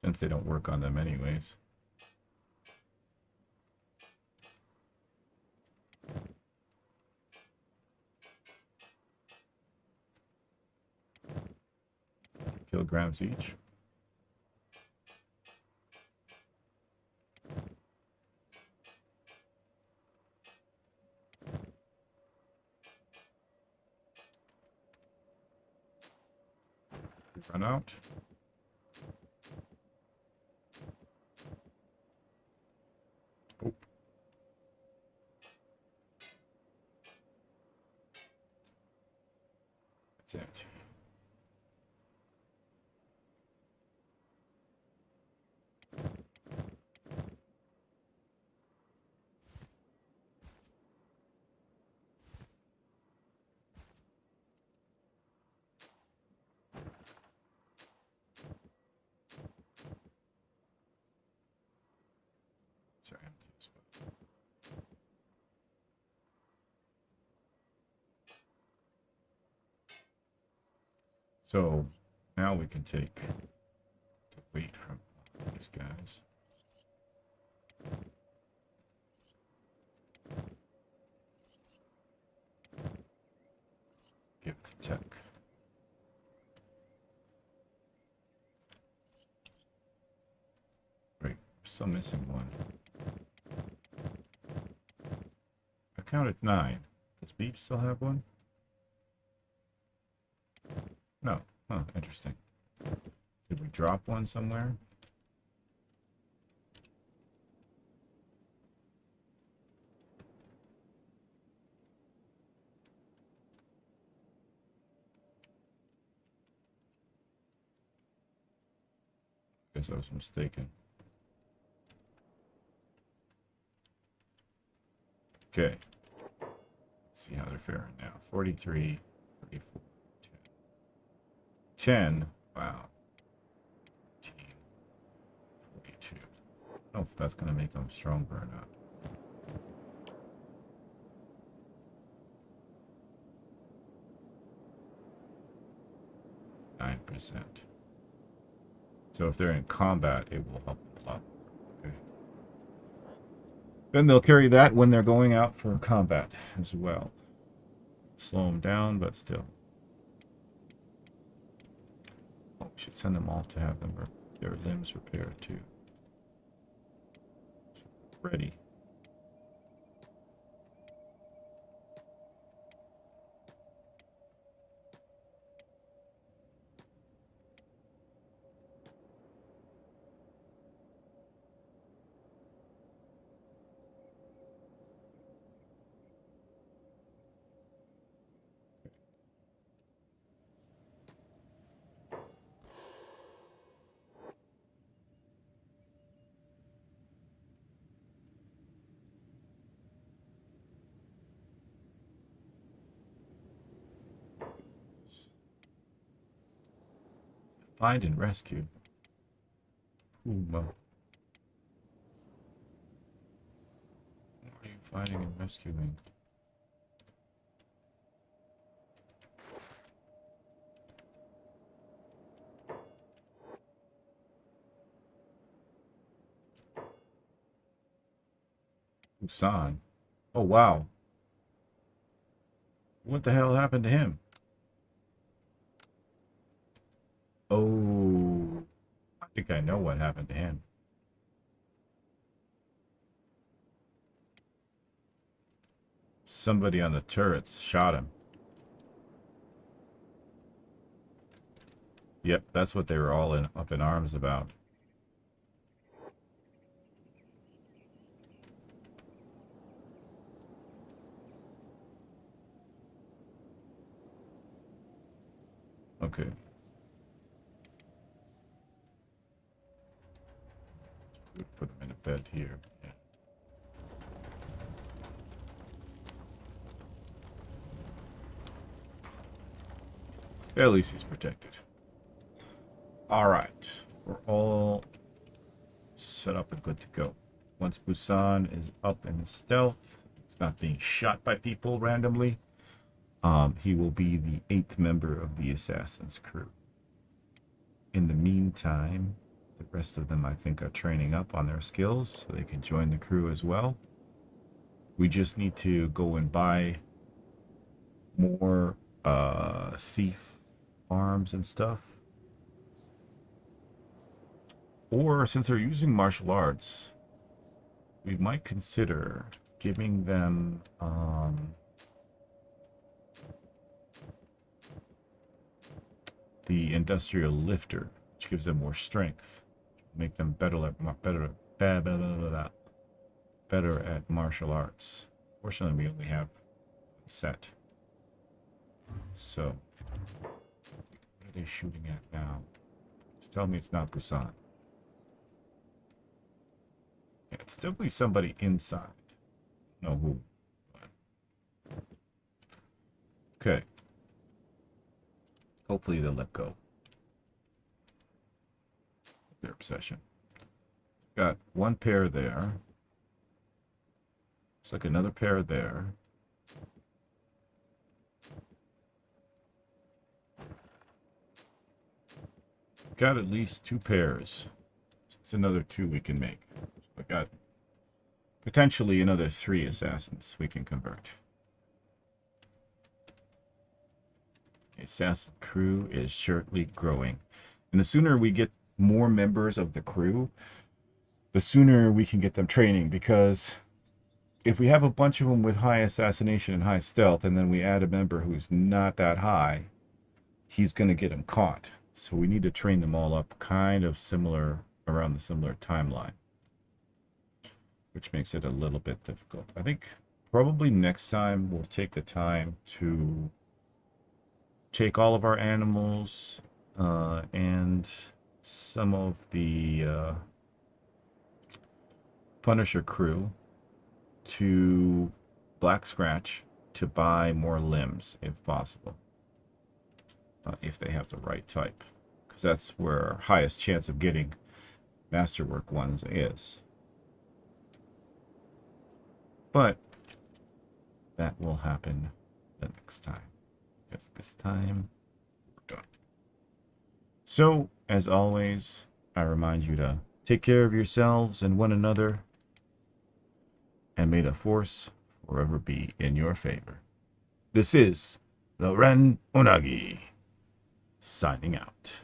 Since they don't work on them anyways. Kilograms each. Run out. Oh. It's empty. It's empty as well. So now we can take the weight from these guys. Give it to tech. Right, still missing one. I counted 9. Does Beep still have one? No. Oh, interesting. Did we drop one somewhere? Guess I was mistaken. Okay. Let's see how they're faring now. 43, 34, 10. Wow. 15, 42. I don't know if that's going to make them stronger or not. 9%. So if they're in combat, it will help a lot. Okay. Then they'll carry that when they're going out for combat as well. Slow them down, but still. Oh, we should send them all to have them their limbs repaired too. Ready. Find and rescue. Puma. What are you finding and rescuing? Busan. Oh, wow. What the hell happened to him? Oh, I think I know what happened to him. Somebody on the turrets shot him. Yep, that's what they were all up in arms about. Okay. We put him in a bed here. Yeah. At least he's protected. All right. We're all set up and good to go. Once Busan is up in stealth, he's not being shot by people randomly, he will be the 8th member of the Assassin's crew. In the meantime, the rest of them, I think, are training up on their skills so they can join the crew as well. We just need to go and buy more thief arms and stuff. Or, since they're using martial arts, we might consider giving them the industrial lifter, which gives them more strength, make them better at martial arts. Fortunately, we only have a set. So, what are they shooting at now? Just tell me it's not Busan. Yeah, it's definitely somebody inside. No who. Okay. Hopefully they'll let go. Their obsession. Got one pair there. Looks like another pair there. Got at least 2 pairs. It's another 2 we can make. I got potentially another 3 assassins we can convert. The assassin crew is surely growing. And the sooner we get more members of the crew, the sooner we can get them training, because if we have a bunch of them with high assassination and high stealth, and then we add a member who's not that high, he's going to get him caught. So we need to train them all up kind of similar, around the similar timeline, which makes it a little bit difficult. I think probably next time we'll take the time to take all of our animals and some of the Punisher crew to Black Scratch to buy more limbs if possible, if they have the right type, because that's where our highest chance of getting masterwork ones is. But that will happen the next time, because this time we're done. So, as always, I remind you to take care of yourselves and one another, and may the Force forever be in your favor. This is Lao Ren Onagi, signing out.